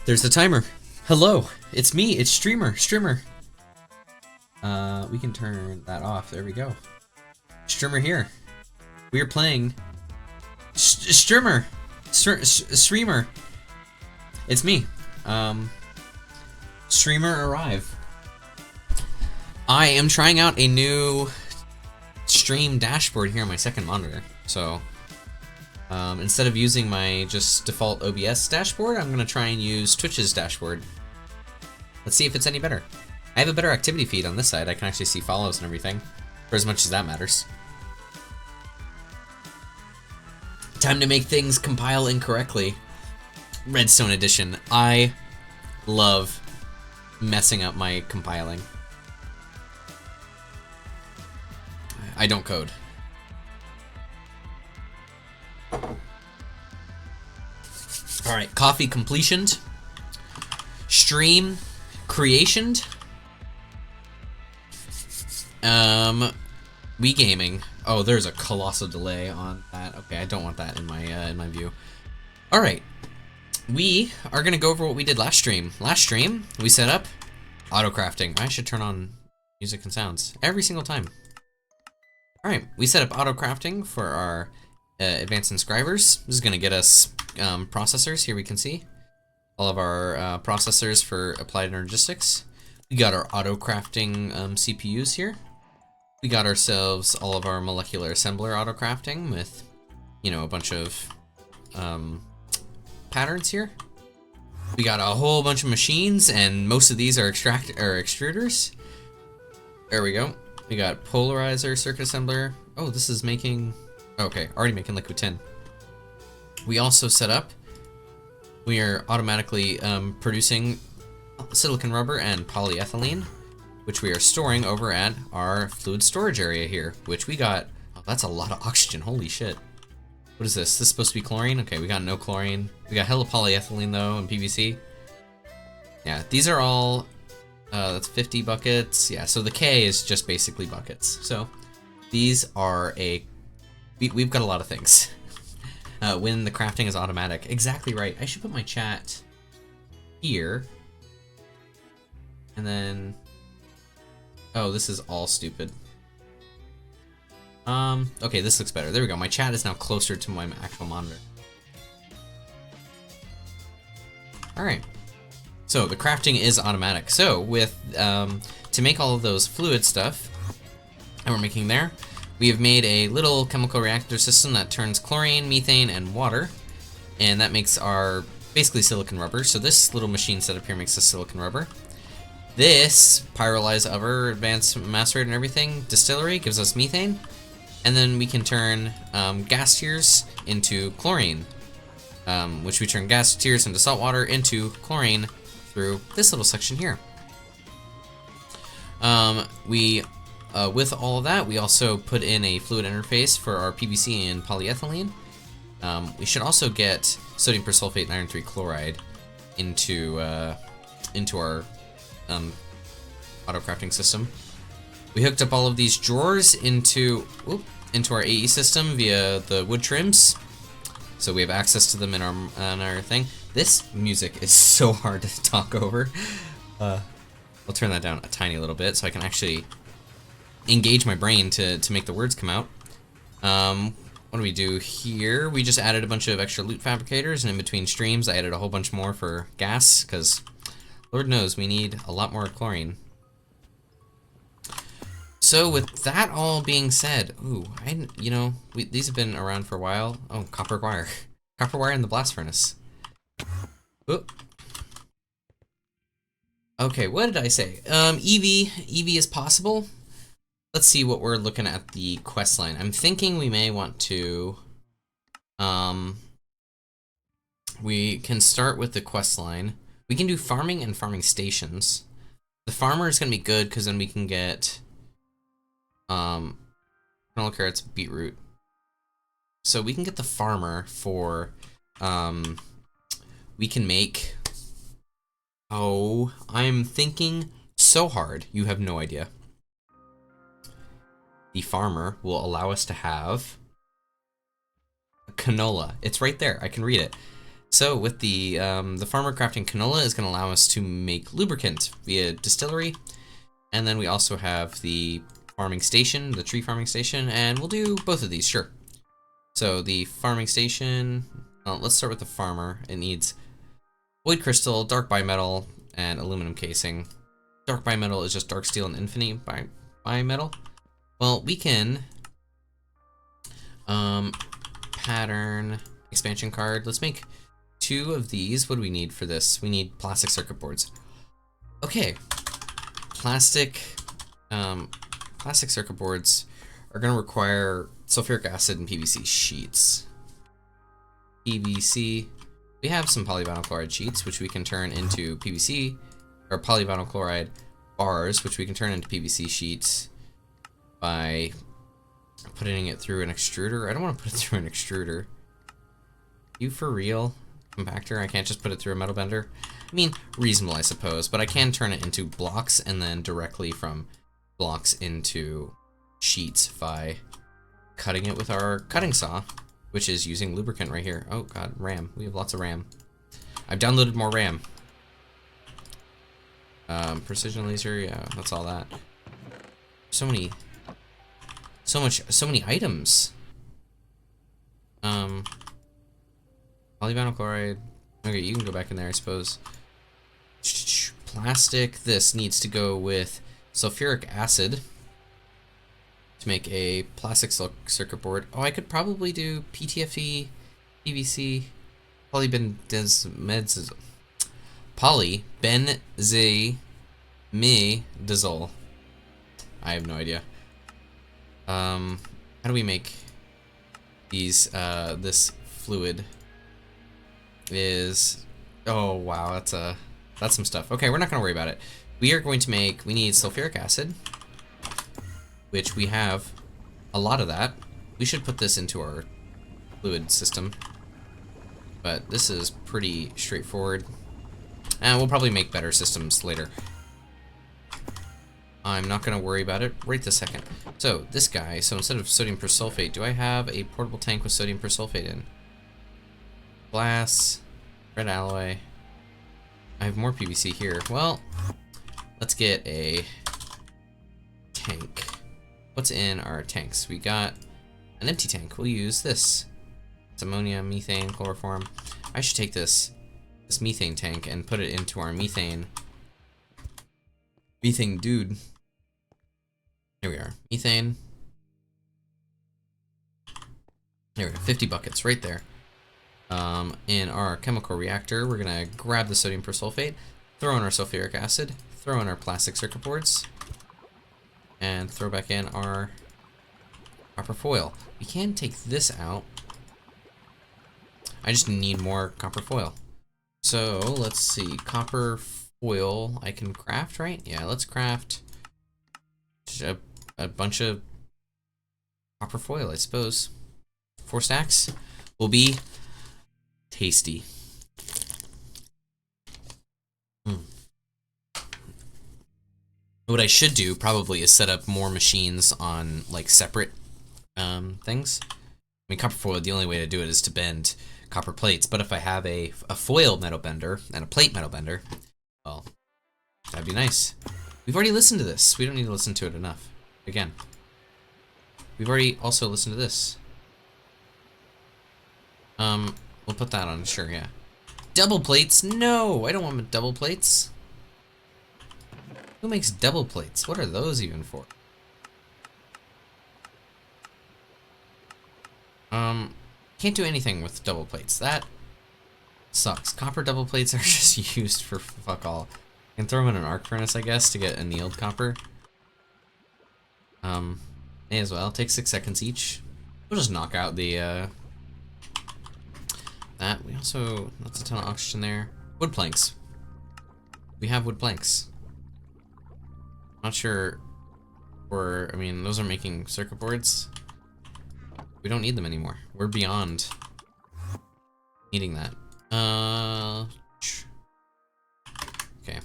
There's the timer. Hello, it's me, it's Streamer. We can turn that off, there we go. Streamer here. We are playing Streamer. It's me. Streamer arrive. I am trying out a new stream dashboard here on my second monitor. So instead of using my just default OBS dashboard, I'm gonna try and use Twitch's dashboard. Let's see if it's any better. I have a better activity feed on this side. I can actually see follows and everything, for as much as that matters. Time to make things compile incorrectly. Redstone edition. I love messing up my compiling. I don't code. Alright, coffee completioned. Stream creationed. Wii gaming. Oh, there's a colossal delay on that. Okay, I don't want that in my view. Alright. We are gonna go over what we did last stream. Last stream, we set up auto crafting. I should turn on music and sounds every single time. Alright, we set up auto crafting for our advanced inscribers. This is gonna get us processors. Here we can see all of our processors for applied energistics. We got our auto crafting CPUs here. We got ourselves all of our molecular assembler auto crafting with, you know, a bunch of patterns here. We got a whole bunch of machines, and most of these are extruders. There we go. We got polarizer, circuit assembler. Oh, this is making, okay, already making liquid tin. We also set up, we are automatically producing silicon rubber and polyethylene, which we are storing over at our fluid storage area here, which we got, oh, that's a lot of oxygen, holy shit. What is this? This is supposed to be chlorine? Okay, we got no chlorine. We got hella polyethylene though, and PVC. Yeah, these are all, that's 50 buckets. Yeah, so the K is just basically buckets. So these are we've got a lot of things. When the crafting is automatic. Exactly right. I should put my chat here. And then, oh, this is all stupid. Okay, this looks better. There we go. My chat is now closer to my actual monitor. Alright. So, the crafting is automatic. So, with, to make all of those fluid stuff that we're making there, we have made a little chemical reactor system that turns chlorine, methane, and water. And that makes our, basically, silicon rubber. So this little machine setup here makes the silicon rubber. This pyrolyze over advanced macerate and everything distillery gives us methane, and then we can turn gas tiers into chlorine, which we turn gas tiers into salt water into chlorine through this little section here. With all of that, we also put in a fluid interface for our PVC and polyethylene. We should also get sodium persulfate and iron 3 chloride into our auto crafting system. We hooked up all of these drawers into our AE system via the wood trims, so we have access to them in our thing. This music is so hard to talk over. I'll turn that down a tiny little bit so I can actually engage my brain to make the words come out. What do we do here? We just added a bunch of extra loot fabricators, and in between streams I added a whole bunch more for gas, because Lord knows we need a lot more chlorine. So with that all being said, ooh, these have been around for a while. Oh, copper wire. Copper wire in the blast furnace. Ooh. Okay, what did I say? EV is possible. Let's see what we're looking at the quest line. I'm thinking we may want to, we can start with the quest line. We can do farming and farming stations. The farmer is going to be good because then we can get canola carrots, beetroot. So we can get the farmer for, we can make, oh, I'm thinking so hard, you have no idea. The farmer will allow us to have canola. It's right there. I can read it. So with the farmer crafting canola is going to allow us to make lubricant via distillery, and then we also have the farming station, the tree farming station, and we'll do both of these, sure. So the farming station, let's start with the farmer. It needs void crystal, dark bimetal, and aluminum casing. Dark bimetal is just dark steel and infinite bimetal. Well, we can pattern expansion card. Let's make 2 of these. What do we need for this? We need plastic circuit boards. Okay, plastic circuit boards are going to require sulfuric acid and PVC sheets. PVC. We have some polyvinyl chloride sheets, which we can turn into PVC, or polyvinyl chloride bars, which we can turn into PVC sheets by putting it through an extruder. I don't want to put it through an extruder. You for real? Compactor? I can't just put it through a metal bender? I mean, reasonable, I suppose, but I can turn it into blocks and then directly from blocks into sheets by cutting it with our cutting saw, which is using lubricant right here. Oh god, RAM. We have lots of RAM. I've downloaded more RAM. Precision laser, yeah, that's all that. So many items. Polyvinyl chloride. Okay, you can go back in there, I suppose. Plastic. This needs to go with sulfuric acid to make a plastic circuit board. Oh, I could probably do PTFE, PVC, polybenzimidazole. I have no idea. How do we make these? This fluid is. Oh wow, that's some stuff. Okay, we're not gonna worry about it. We are going to make. We need sulfuric acid, which we have a lot of that. We should put this into our fluid system, but this is pretty straightforward. And we'll probably make better systems later. I'm not going to worry about it right this second. So, this guy, so instead of sodium persulfate, do I have a portable tank with sodium persulfate in? Glass, red alloy. I have more PVC here. Well, let's get a tank. What's in our tanks? We got an empty tank. We'll use this. It's ammonia, methane, chloroform. I should take this methane tank and put it into our methane dude. Here we are. Methane. There we go. 50 buckets right there. In our chemical reactor, we're gonna grab the sodium persulfate, throw in our sulfuric acid, throw in our plastic circuit boards, and throw back in our copper foil. We can take this out. I just need more copper foil. So let's see, copper foil I can craft, right? Yeah, let's craft a bunch of copper foil, I suppose. 4 stacks will be tasty. What I should do probably is set up more machines on like separate things. I mean, copper foil, the only way to do it is to bend copper plates, but if I have a foil metal bender and a plate metal bender, well, that'd be nice. We've already listened to this. We don't need to listen to it enough. Again. We've already also listened to this. We'll put that on, sure, yeah. Double plates? No! I don't want double plates. Who makes double plates? What are those even for? Can't do anything with double plates. That sucks. Copper double plates are just used for fuck all. I can throw them in an arc furnace, I guess, to get annealed copper. May as well. Take 6 seconds each. We'll just knock out the, that. We also, that's a ton of oxygen there. Wood planks. We have wood planks. Not sure, I mean, those are making circuit boards. We don't need them anymore. We're beyond needing that. Okay.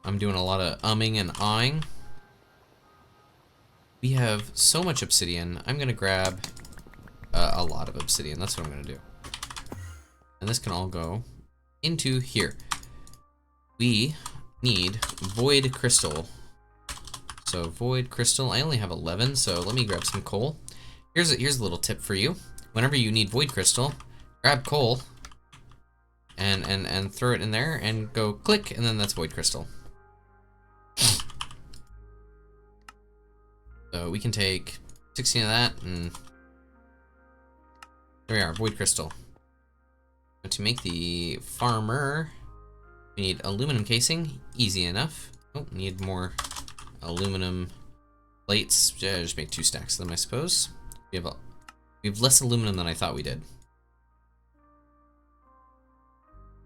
I'm doing a lot of umming and ahhing. We have so much obsidian. I'm gonna grab a lot of obsidian. That's what I'm gonna do. And this can all go into here. We need void crystal. So void crystal, I only have 11, so let me grab some coal. Here's a little tip for you. Whenever you need void crystal, grab coal and throw it in there and go click, and then that's void crystal. So we can take 16 of that, and there we are, void crystal. And to make the farmer, we need aluminum casing, easy enough. Oh, need more aluminum plates. Just make 2 stacks of them, I suppose. We have less aluminum than I thought we did.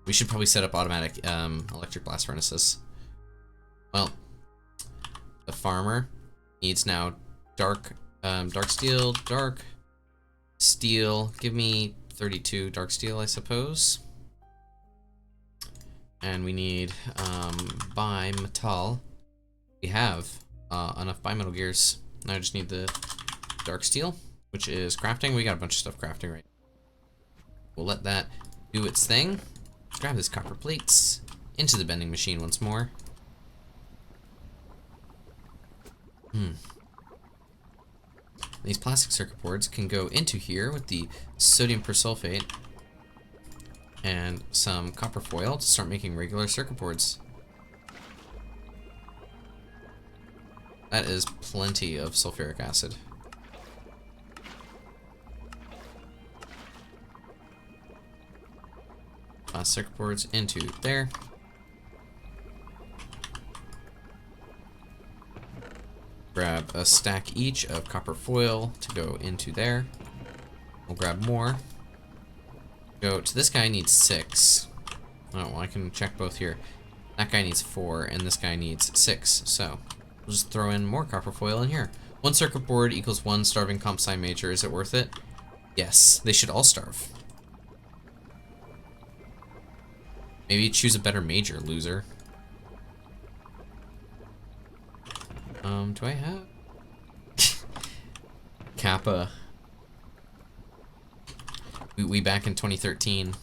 We should probably set up automatic electric blast furnaces. Well, the farmer needs now dark steel, dark steel. Give me 32 dark steel, I suppose. And we need bimetal. We have enough bimetal gears. Now I just need the dark steel, which is crafting. We got a bunch of stuff crafting right now. We'll let that do its thing. Grab this copper plates into the bending machine once more. These plastic circuit boards can go into here with the sodium persulfate and some copper foil to start making regular circuit boards. That is plenty of sulfuric acid. Circuit boards into there. Grab a stack each of copper foil to go into there. We'll grab more. Go to this guy needs 6. Oh, well, I can check both here. That guy needs 4 and this guy needs 6. So we'll just throw in more copper foil in here. 1 circuit board equals 1 starving comp sci major. Is it worth it? Yes, they should all starve. Maybe choose a better major, loser. Do I have Kappa? We back in 2013.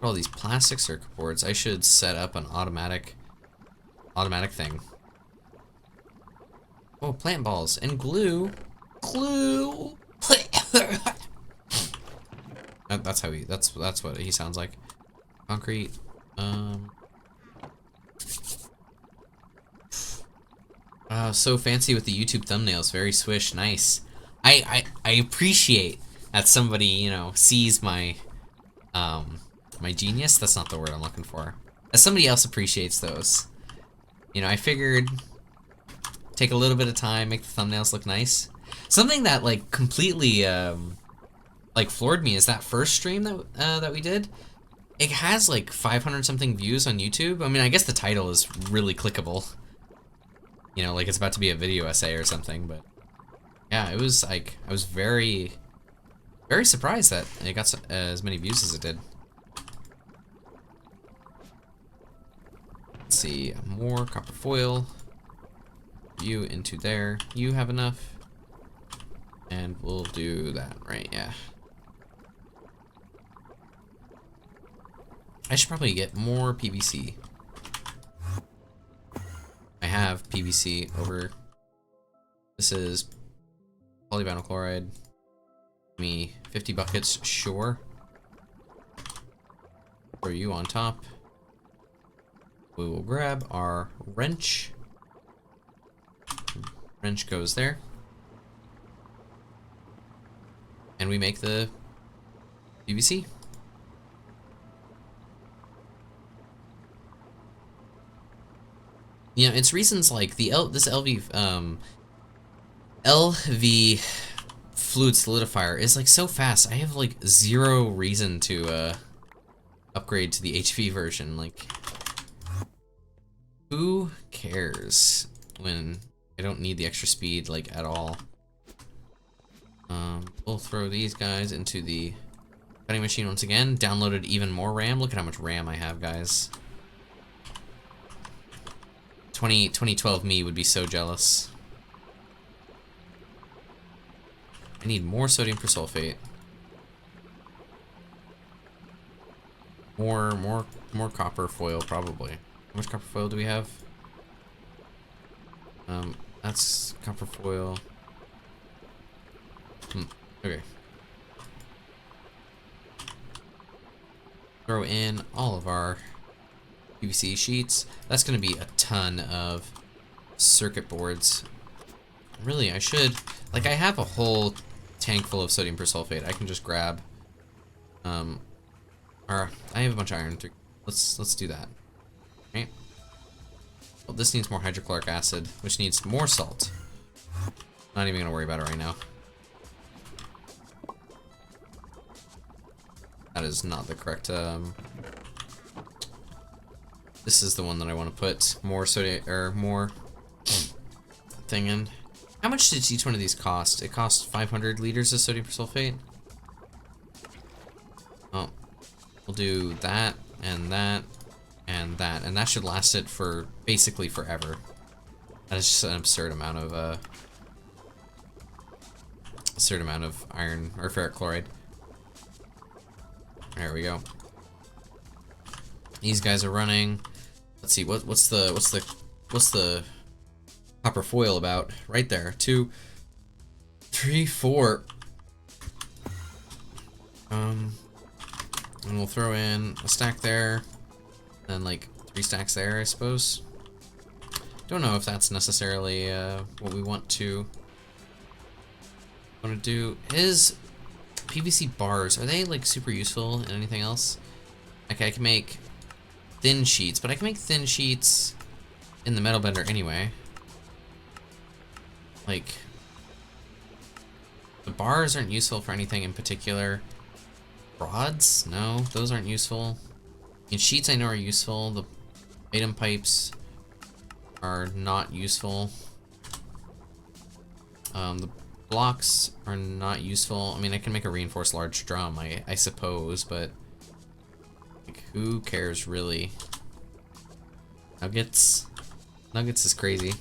All these plastic circuit boards. I should set up an automatic thing. Oh, plant balls and glue. Glue. That's how he. That's what he sounds like. Concrete. So fancy with the YouTube thumbnails. Very swish. Nice. I appreciate that somebody, you know, sees my my genius. That's not the word I'm looking for. As somebody else appreciates those. You know, I figured take a little bit of time, make the thumbnails look nice. Something that like completely like floored me is that first stream that we did. It has like 500 something views on YouTube. I mean, I guess the title is really clickable. You know, like it's about to be a video essay or something, but yeah, it was like, I was very, very surprised that it got as many views as it did. Let's see, more copper foil. You into there. You have enough. And we'll do that, right? Yeah. I should probably get more PVC. I have PVC over. This is polyvinyl chloride. Give me 50 buckets, sure. Throw you on top. We will grab our wrench. Wrench goes there. And we make the PVC. You know, it's reasons like the this LV fluid solidifier is like so fast. I have like 0 reason to upgrade to the HV version. Like, who cares when I don't need the extra speed like at all? We'll throw these guys into the cutting machine once again. Downloaded even more RAM. Look at how much RAM I have, guys. 2012 me would be so jealous. I need more sodium persulfate. More copper foil, probably. How much copper foil do we have? That's copper foil. Okay. Throw in all of our PVC sheets. That's going to be a ton of circuit boards. Really, I should... Like, I have a whole tank full of sodium persulfate. I can just grab... Or, I have a bunch of iron. Let's do that. Right? Well, this needs more hydrochloric acid, which needs more salt. Not even going to worry about it right now. That is not the correct, This is the one that I want to put more sodium, or more thing in. How much did each one of these cost? It cost 500 liters of sodium persulfate. Oh, we'll do that, and that, and that. And that should last it for basically forever. That is just an absurd amount of, iron, or ferric chloride. There we go. These guys are running. Let's see, what's the copper foil about? Right there. 2, 3, 4. And we'll throw in a stack there, and like 3 stacks there, I suppose. Don't know if that's necessarily what we want to do. Is PVC bars, are they like super useful in anything else? Okay, I can make thin sheets, but I can make thin sheets in the metal bender anyway. Like, the bars aren't useful for anything in particular. Rods? No, those aren't useful. And sheets I know are useful. The item pipes are not useful. The blocks are not useful. I mean, I can make a reinforced large drum, I suppose, but like, who cares really? Nuggets is crazy.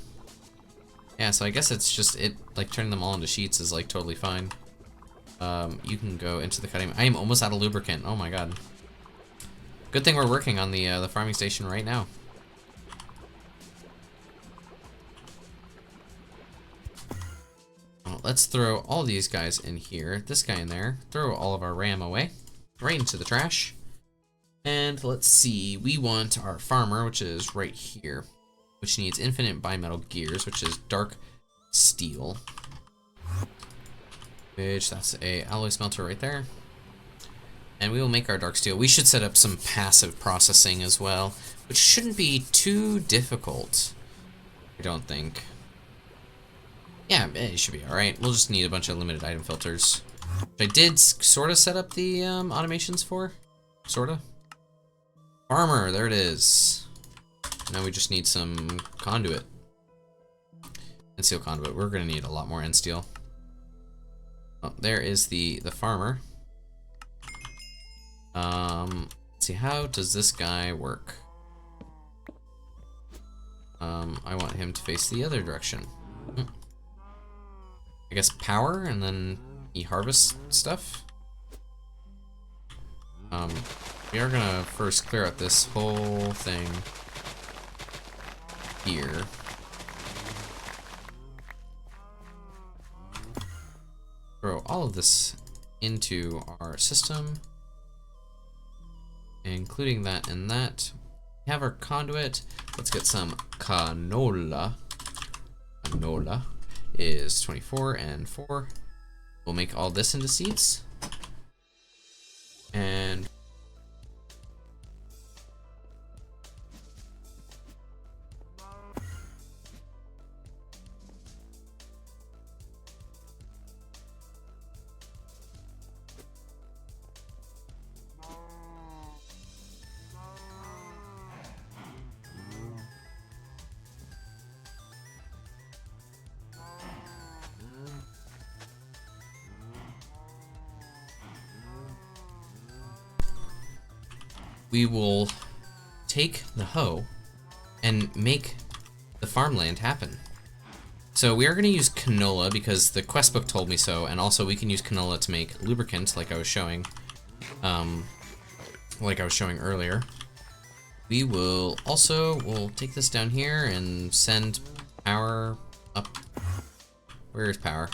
Yeah, so I guess it's just like turning them all into sheets is like totally fine. You can go into the cutting. I am almost out of lubricant. Oh my god. Good thing we're working on the farming station right now. Well, let's throw all these guys in here. This guy in there. Throw all of our RAM away. Right into the trash. And let's see. We want our farmer, which is right here. Which needs infinite bimetal gears, which is dark steel. Which, that's a alloy smelter right there. And we will make our dark steel. We should set up some passive processing as well, which shouldn't be too difficult, I don't think. Yeah, it should be alright. We'll just need a bunch of limited item filters. Which I did sort of set up the automations for. Sorta. Farmer, there it is. Now we just need some conduit. End steel conduit. We're gonna need a lot more end steel. Oh, there is the farmer. Let's see, how does this guy work? I want him to face the other direction. I guess power, and then he harvests stuff. We are gonna first clear out this whole thing here. Throw all of this into our system, including that and that. We have our conduit. Let's get some canola. Canola is 24 and 4. We'll make all this into seeds. And we will take the hoe and make the farmland happen. So we are going to use canola because the quest book told me so, and also we can use canola to make lubricant, like I was showing, earlier. We'll take this down here and send power up. Where is power?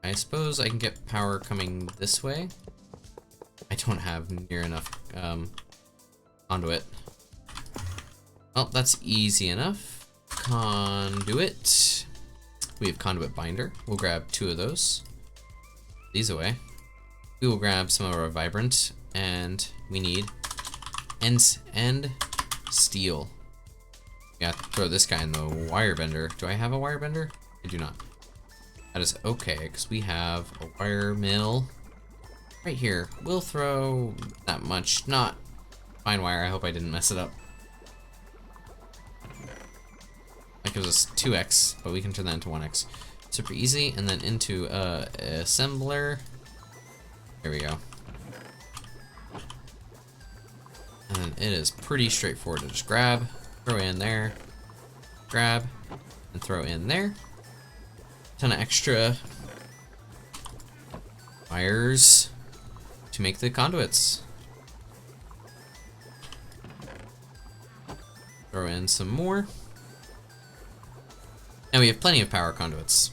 I suppose I can get power coming this way. I don't have near enough conduit. Well, that's easy enough. Conduit. We have conduit binder. We'll grab 2 of those. These away. We will grab some of our vibrant, and we need end steel. Yeah, throw this guy in the wire bender. Do I have a wire bender? I do not. That is okay, because we have a wire mill right here. We'll throw that much, not fine wire. I hope I didn't mess it up. That gives us 2x, but we can turn that into 1x. Super easy, and then into assembler. There we go. And then it is pretty straightforward to just grab, throw in there, grab, and throw in there. Ton of extra wires to make the conduits. Throw in some more. And we have plenty of power conduits.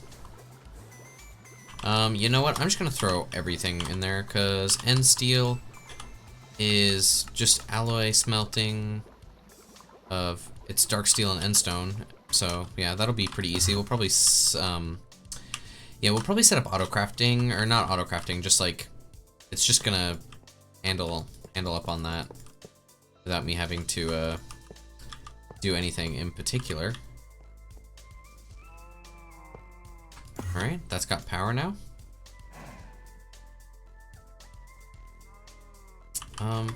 You know what? I'm just gonna throw everything in there because end steel is just alloy smelting of it's dark steel and end stone. So yeah, that'll be pretty easy. We'll probably we'll probably set up auto crafting, or not auto crafting, just like it's just gonna handle up on that without me having to do anything in particular. Alright, that's got power now. Let's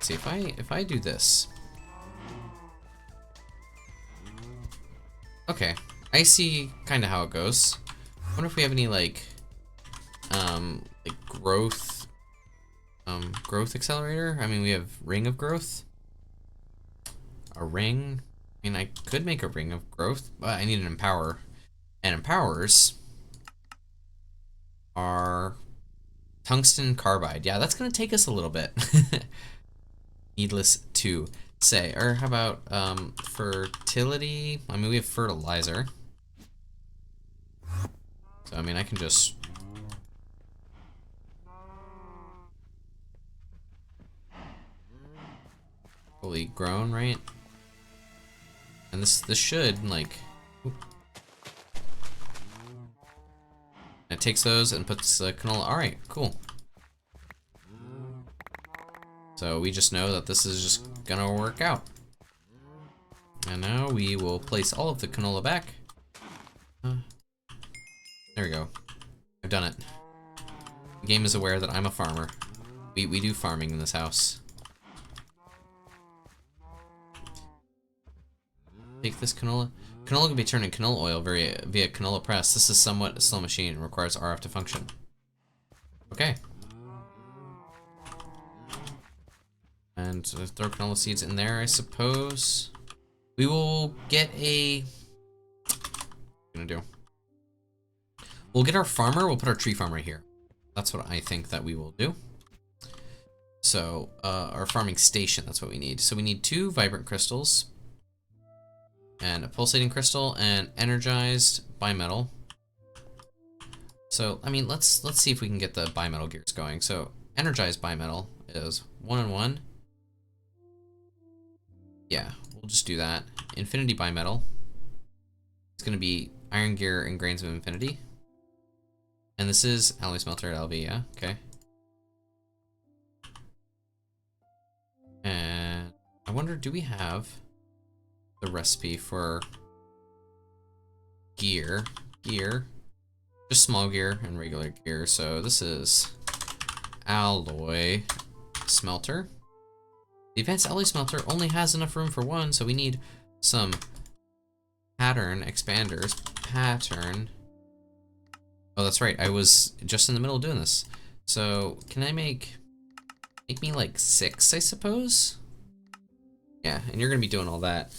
see if I do this. Okay, I see kind of how it goes. I wonder if we have any like growth accelerator. I mean, we have ring of growth. A ring. I mean, I could make a ring of growth, but I need an empower. And empowers are tungsten carbide. Yeah, that's gonna take us a little bit. Needless to say. Or how about fertility? I mean, we have fertilizer. So I mean, I can just fully grown, right? And this should like it takes those and puts canola. All right, cool. So we just know that this is just gonna work out. And now we will place all of the canola back. There we go. I've done it. The game is aware that I'm a farmer. We do farming in this house. Take this canola. Canola can be turned into canola oil via canola press. This is somewhat a slow machine and requires RF to function. Okay. And throw canola seeds in there, I suppose. We will get a... What are we gonna do? We'll get our farmer, we'll put our tree farm right here. That's what I think that we will do. So, our farming station, that's what we need. So we need 2 vibrant crystals. And a pulsating crystal and energized bimetal. So, I mean, let's see if we can get the bimetal gears going. So, energized bimetal is 1 and 1. Yeah, we'll just do that. Infinity bimetal. It's going to be iron gear and grains of infinity. And this is alloy smelter at LV, yeah? Okay. And I wonder, do we have the recipe for gear? Just small gear and regular gear. So this is alloy smelter. The advanced alloy smelter only has enough room for 1, so we need some pattern expanders. Pattern. Oh, that's right. I was just in the middle of doing this. So can I make me like 6, I suppose? Yeah, and you're gonna be doing all that.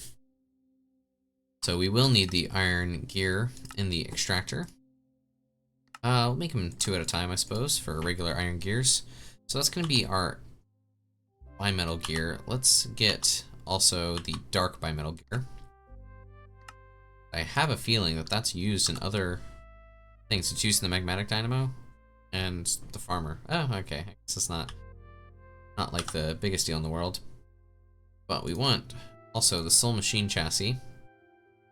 So we will need the iron gear in the extractor. We'll make them 2 at a time, I suppose, for regular iron gears. So that's going to be our bimetal gear. Let's get also the dark bimetal gear. I have a feeling that that's used in other things. It's used in the magmatic dynamo and the farmer. Oh, okay. I guess it's not like the biggest deal in the world. But we want also the soul machine chassis.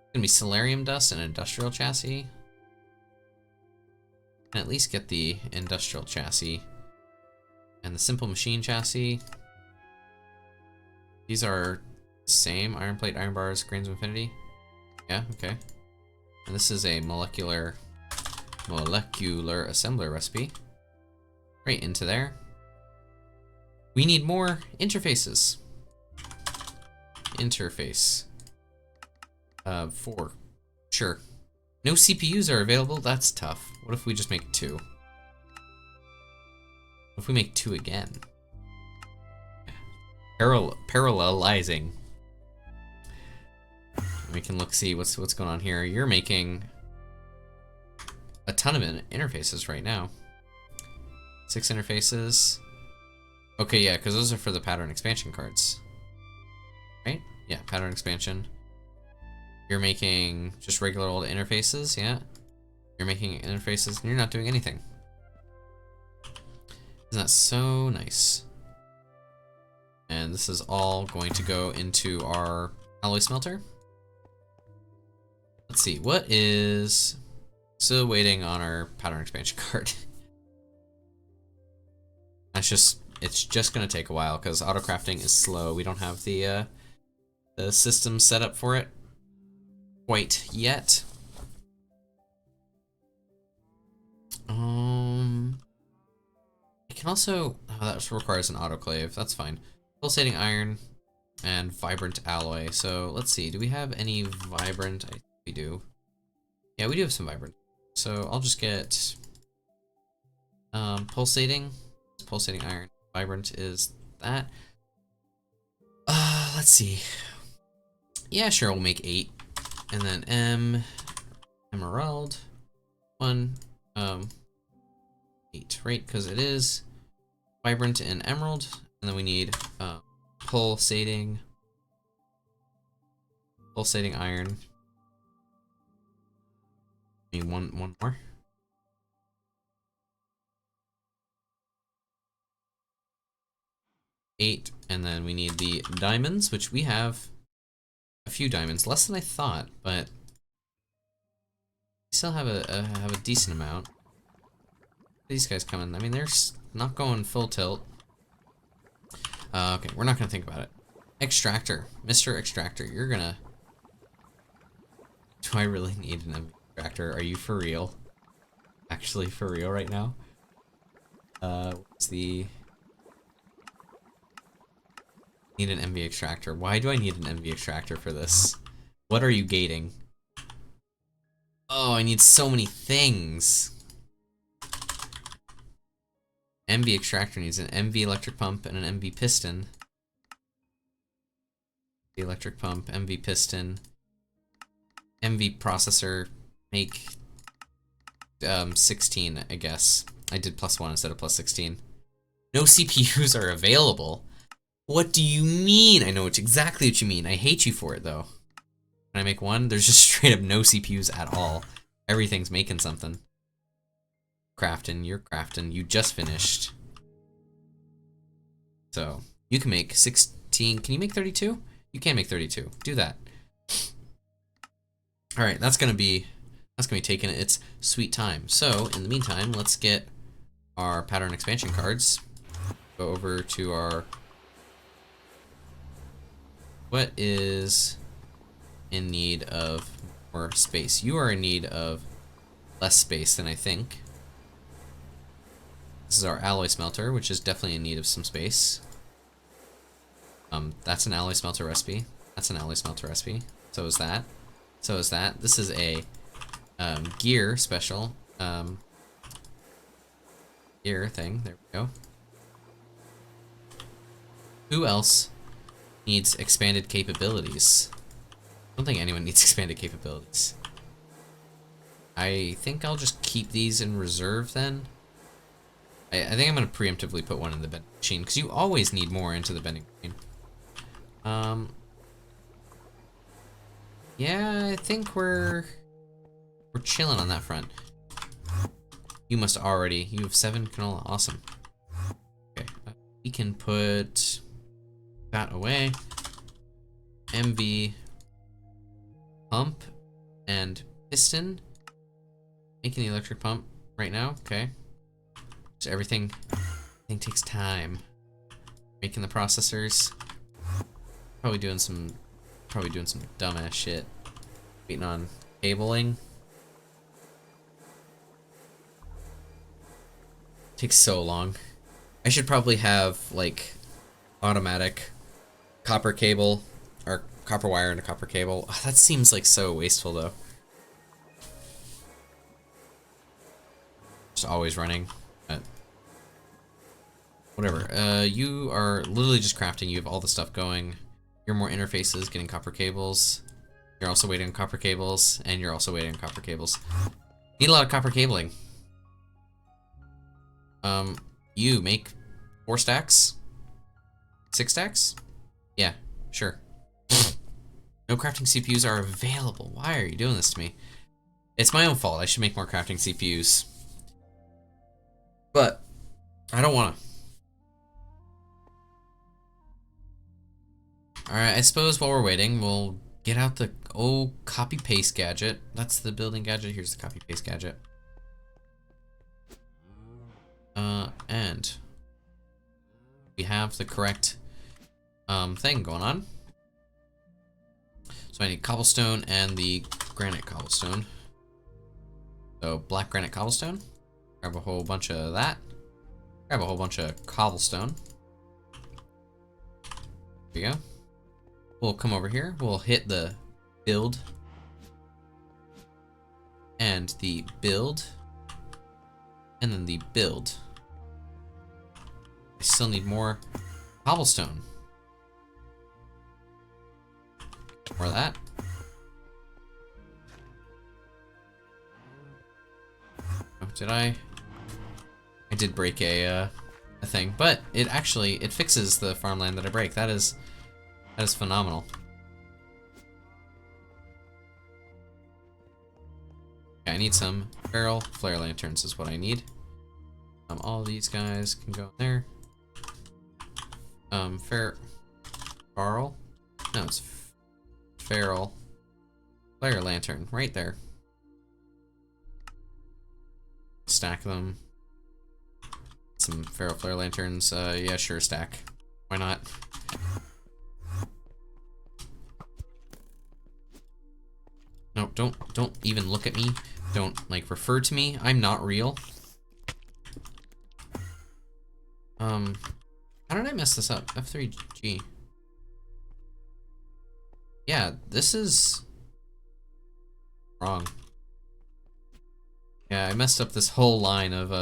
It's gonna be solarium dust and industrial chassis. And at least get the industrial chassis and the simple machine chassis. These are the same iron plate, iron bars, grains of infinity. Yeah, okay. And this is a molecular assembler recipe. Right into there. We need more interfaces. Interface. 4. Sure. No CPUs are available? That's tough. What if we just make 2? What if we make 2 again? Parallelizing. We can see what's going on here. You're making a ton of interfaces right now. 6 interfaces. Okay, yeah, because those are for the pattern expansion cards. Right? Yeah, pattern expansion. You're making just regular old interfaces, yeah? You're making interfaces and you're not doing anything. Isn't that so nice? And this is all going to go into our alloy smelter. Let's see, what is... Still waiting on our pattern expansion card. It's just gonna take a while because auto crafting is slow. We don't have the system set up for it quite yet. It can also that requires an autoclave. That's fine. Pulsating iron and vibrant alloy. So let's see. Do we have any vibrant? I think we do. Yeah, we do have some vibrant. So I'll just get pulsating iron. Vibrant is that. Let's see. Yeah, sure, we'll make 8. And then emerald 1 8, right? Because it is vibrant and emerald. And then we need pulsating iron. Need one more. 8, and then we need the diamonds, which we have a few diamonds, less than I thought, but we still have a decent amount. These guys coming. I mean, they're not going full tilt. Okay, we're not gonna think about it. Extractor, Mr. Extractor, you're gonna. Do I really need an extractor? Are you for real? Actually, for real right now? What's the? Need an MV extractor. Why do I need an MV extractor for this? What are you gating? Oh, I need so many things. MV extractor needs an MV electric pump and an MV piston. The electric pump, MV piston, MV processor. Make 16, I guess. I did +1 instead of +16. No CPUs are available. What do you mean? I know exactly what you mean. I hate you for it, though. Can I make 1? There's just straight up no CPUs at all. Everything's making something. Crafting, you're crafting. You just finished. So, you can make 16. Can you make 32? You can make 32. Do that. Alright, that's gonna be taking its sweet time. So, in the meantime, let's get our pattern expansion cards. Go over to our... What is in need of more space? You are in need of less space than I think. This is our alloy smelter, which is definitely in need of some space. That's an alloy smelter recipe. That's an alloy smelter recipe. So is that. So is that. This is a gear special gear thing. There we go. Who else needs expanded capabilities? don't think anyone needs expanded capabilities. I think I'll just keep these in reserve then. I think I'm going to preemptively put one in the bending machine, because you always need more into the bending machine. Yeah, I think we're chilling on that front. You must already, you have 7 canola, awesome. Okay, we can put that away. MV pump and piston. Making the electric pump right now, okay. So everything takes time. Making the processors. Probably doing some dumbass shit. Waiting on cabling. Takes so long. I should probably have like automatic copper cable or copper wire and a copper cable. Oh, that seems like so wasteful though. Just always running. But whatever. You are literally just crafting. You have all the stuff going. You're more interfaces, getting copper cables. You're also waiting on copper cables, and you're also waiting on copper cables. Need a lot of copper cabling. You make 4 stacks? 6 stacks? Yeah, sure. No crafting CPUs are available. Why are you doing this to me? It's my own fault. I should make more crafting CPUs. But I don't want to. Alright, I suppose while we're waiting, we'll get out the copy-paste gadget. That's the building gadget. Here's the copy-paste gadget. And we have the correct thing going on. So I need cobblestone and the granite cobblestone. So black granite cobblestone. Grab a whole bunch of that. Grab a whole bunch of cobblestone. There you go. We'll come over here. We'll hit the build. And the build. And then the build. I still need more cobblestone. More of that. Oh, did I? I did break a thing, but it fixes the farmland that I break. That is phenomenal. Okay, I need some feral flare lanterns is what I need. All of these guys can go in there. Feral? No, it's feral flare lantern right there. Stack them. Some feral flare lanterns. Yeah, sure, stack. Why not? No, don't even look at me. Don't like refer to me. I'm not real. How did I mess this up? F3G. Yeah, this is wrong. Yeah, I messed up this whole line of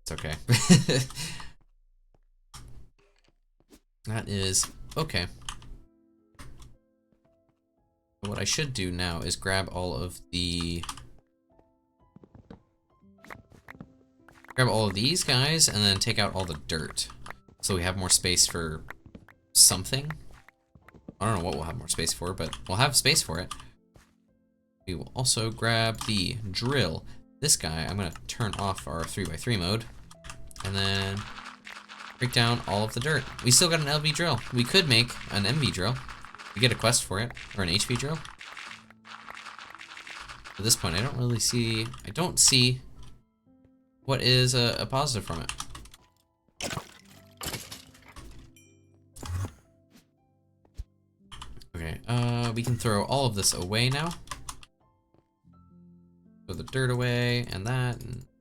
it's okay. That is okay. What I should do now is grab all of these guys and then take out all the dirt. So we have more space for something. I don't know what we'll have more space for, but we'll have space for it. We will also grab the drill. This guy, I'm gonna turn off our 3x3 mode and then break down all of the dirt. We still got an LV drill. We could make an MV drill. We get a quest for it, or an HV drill. At this point, I don't see what is a positive from it. Okay, we can throw all of this away now. Throw the dirt away, and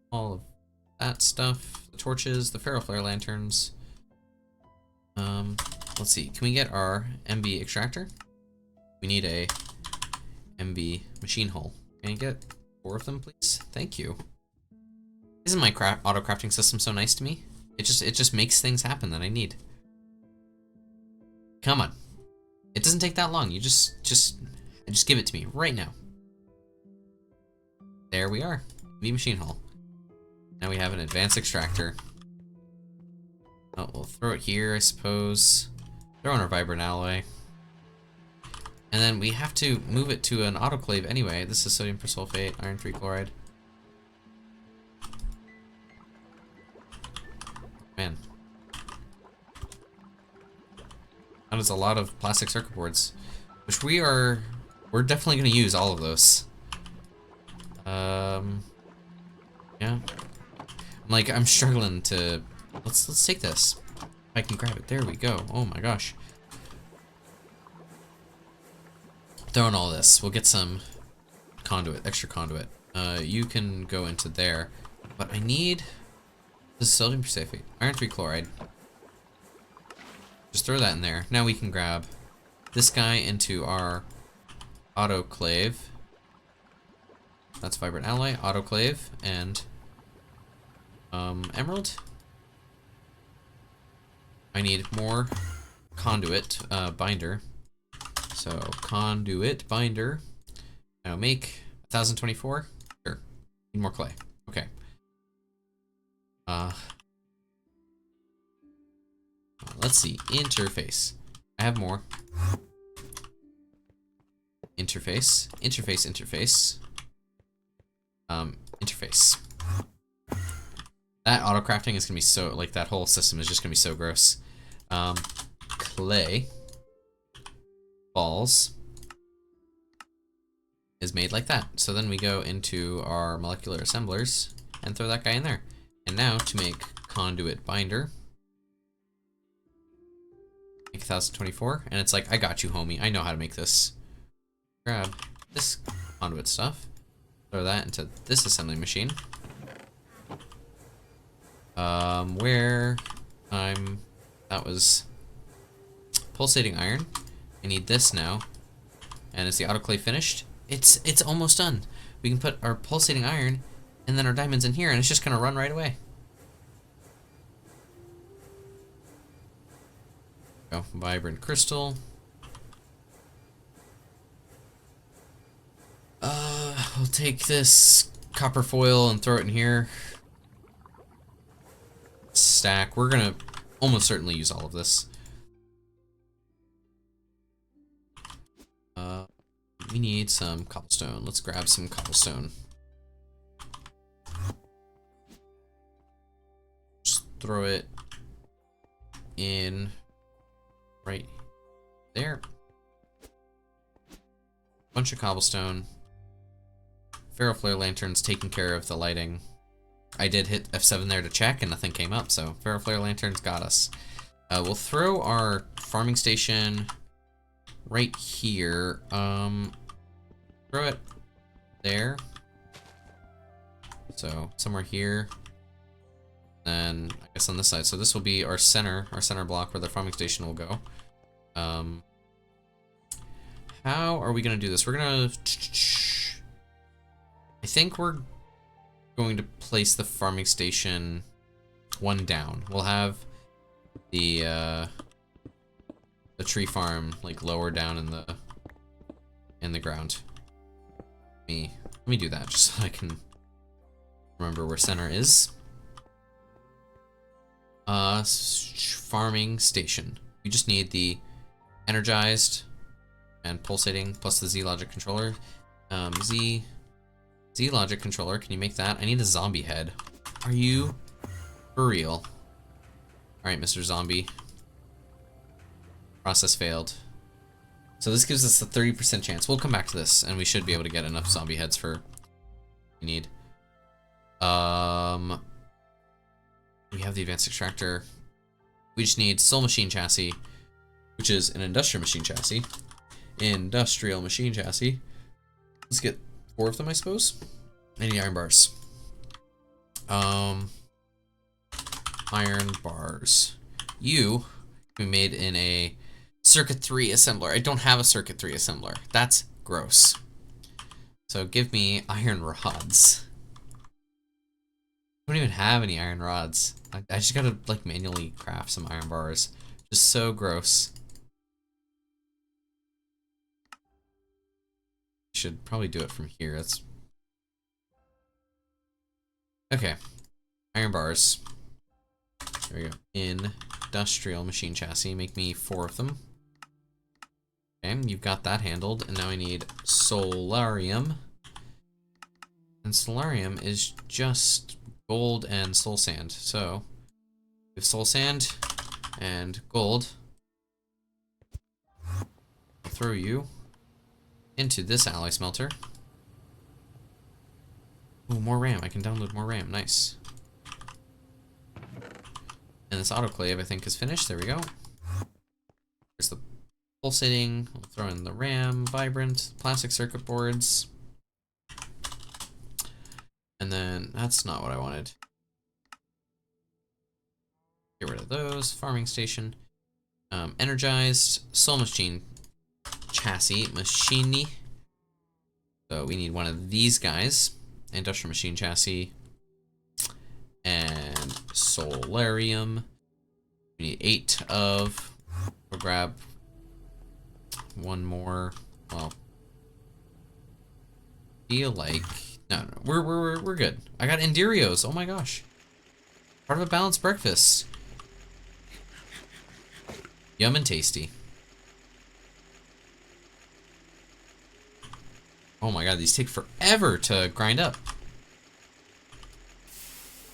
all of that stuff. The torches, the feral flare lanterns. Let's see, can we get our MB extractor? We need a MB machine hull. Can I get 4 of them, please? Thank you. Isn't my auto crafting system so nice to me? It just makes things happen that I need. Come on. It doesn't take that long. You just give it to me right now. There we are. V machine hull. Now we have an advanced extractor. Oh, we'll throw it here, I suppose. Throw in our vibrant alloy. And then we have to move it to an autoclave anyway. This is sodium persulfate, iron 3 chloride. Man. That is a lot of plastic circuit boards. Which we're definitely going to use all of those. Yeah. I'm struggling to... Let's take this. I can grab it. There we go. Oh my gosh. Throwing all this. We'll get some conduit, extra conduit. You can go into there. But I need... This is sodium persulfate. Iron 3 chloride. Just throw that in there. Now we can grab this guy into our autoclave. That's vibrant alloy, autoclave, and emerald. I need more conduit binder. So conduit binder. Now make 1024. Sure. Need more clay. Okay. Let's see. Interface. I have more. Interface. Interface. Interface. Interface. That auto crafting is gonna be so, like, that whole system is just gonna be so gross. Clay balls is made like that. So then we go into our molecular assemblers and throw that guy in there. And now to make conduit binder, make 1024, and it's like, I got you, homie. I know how to make this. Grab this conduit stuff, throw that into this assembly machine. That was pulsating iron. I need this now. And is the autoclave finished? It's almost done. We can put our pulsating iron and then our diamonds in here, and it's just gonna run right away. Go, vibrant crystal. I'll take this copper foil and throw it in here. Stack. We're gonna almost certainly use all of this. We need some cobblestone. Let's grab some cobblestone. Just throw it in right there. Bunch of cobblestone. Ferroflare lanterns taking care of the lighting. I did hit F7 there to check and nothing came up, so Ferroflare lanterns got us. We'll throw our farming station right here. Throw it there. So somewhere here. Then I guess on this side. So this will be our center block where the farming station will go. How are we gonna do this? We're gonna... I think we're going to place the farming station one down. We'll have the tree farm like lower down in the ground. Let me do that just so I can remember where center is. Farming station. We just need the energized and pulsating plus the Z logic controller. Z logic controller, can you make that? I need a zombie head. Are you for real? Alright, Mr. Zombie. Process failed. So this gives us a 30% chance. We'll come back to this, and we should be able to get enough zombie heads for we need. We have the advanced extractor. We just need soul machine chassis, which is an industrial machine chassis. Industrial machine chassis. Let's get 4 of them, I suppose. I need iron bars. Iron bars. You can be made in a circuit 3 assembler. I don't have a circuit 3 assembler. That's gross. So give me iron rods. I don't even have any iron rods. I just gotta like manually craft some iron bars. Just so gross. should probably do it from here. That's okay. Iron bars. There we go. Industrial machine chassis. Make me 4 of them. Okay, you've got that handled, and now I need solarium. And solarium is just gold and soul sand. So, we have soul sand and gold. I'll throw you into this alloy smelter. Oh, more RAM. I can download more RAM. Nice. And this autoclave, I think, is finished. There we go. Here's the pulsating. We'll throw in the RAM, vibrant, plastic circuit boards. And then, that's not what I wanted. Get rid of those. Farming station. Energized soul machine chassis. Machine. So we need one of these guys. Industrial machine chassis. And solarium. We need 8 of. We'll grab one more. Well, feel like no, we're good. I got Endirios. Oh my gosh, part of a balanced breakfast. Yum and tasty. Oh my god, these take forever to grind up.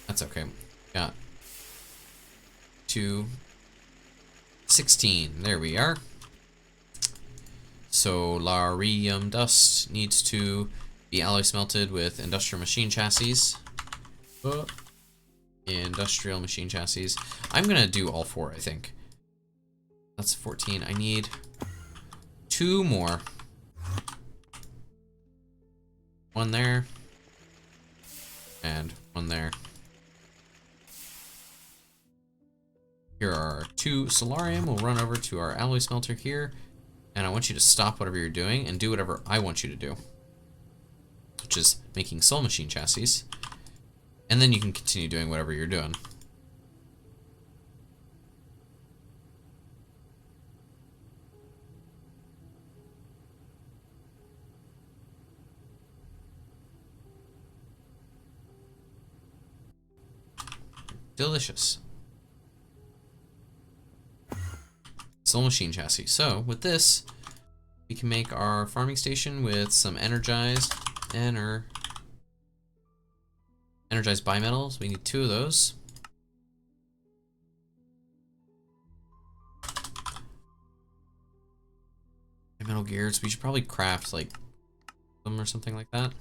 That's okay. Got 216. There we are. Solarium dust needs to be alloy smelted with industrial machine chassis. Industrial machine chassis. I'm gonna do all 4, I think. That's 14. I need 2 more. 1 there. And 1 there. Here are 2 solarium. We'll run over to our alloy smelter here. And I want you to stop whatever you're doing and do whatever I want you to do. Which is making soul machine chassis. And then you can continue doing whatever you're doing. Delicious. Soul machine chassis. So with this, we can make our farming station with some energized energized bimetals. We need 2 of those. And metal gears. We should probably craft like them or something like that.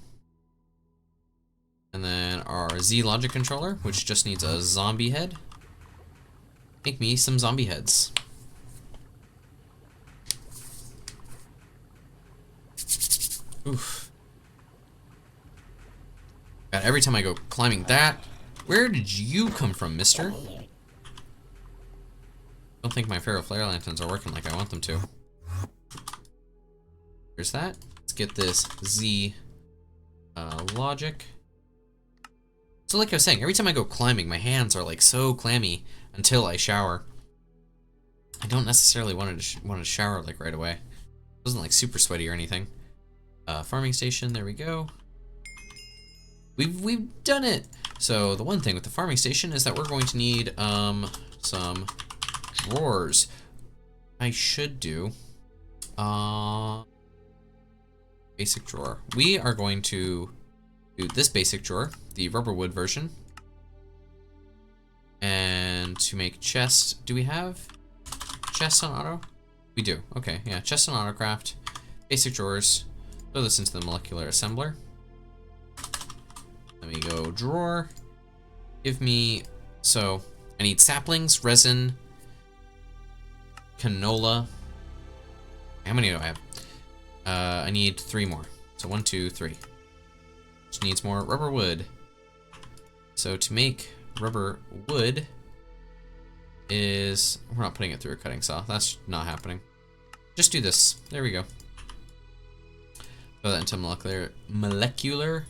And then our Z logic controller, which just needs a zombie head. Make me some zombie heads. Oof. God, every time I go climbing that, where did you come from, mister? Don't think my ferro flare lanterns are working like I want them to. Here's that. Let's get this Z logic. So like I was saying, every time I go climbing, my hands are like so clammy until I shower. I don't necessarily want to shower like right away. It wasn't like super sweaty or anything. Farming station, there we go. We've done it. So the one thing with the farming station is that we're going to need some drawers. I should do basic drawer. We are going to do this basic drawer, the rubber wood version. And to make chest, do we have chests on auto? We do. Okay, yeah, chest on autocraft, basic drawers. Throw this into the molecular assembler. Let me go drawer. Give me, so I need saplings, resin, canola. How many do I have? I need 3 more. So 1, 2, 3. Which needs more rubber wood. So to make rubber wood is, we're not putting it through a cutting saw. That's not happening. Just do this. There we go. Throw that into molecular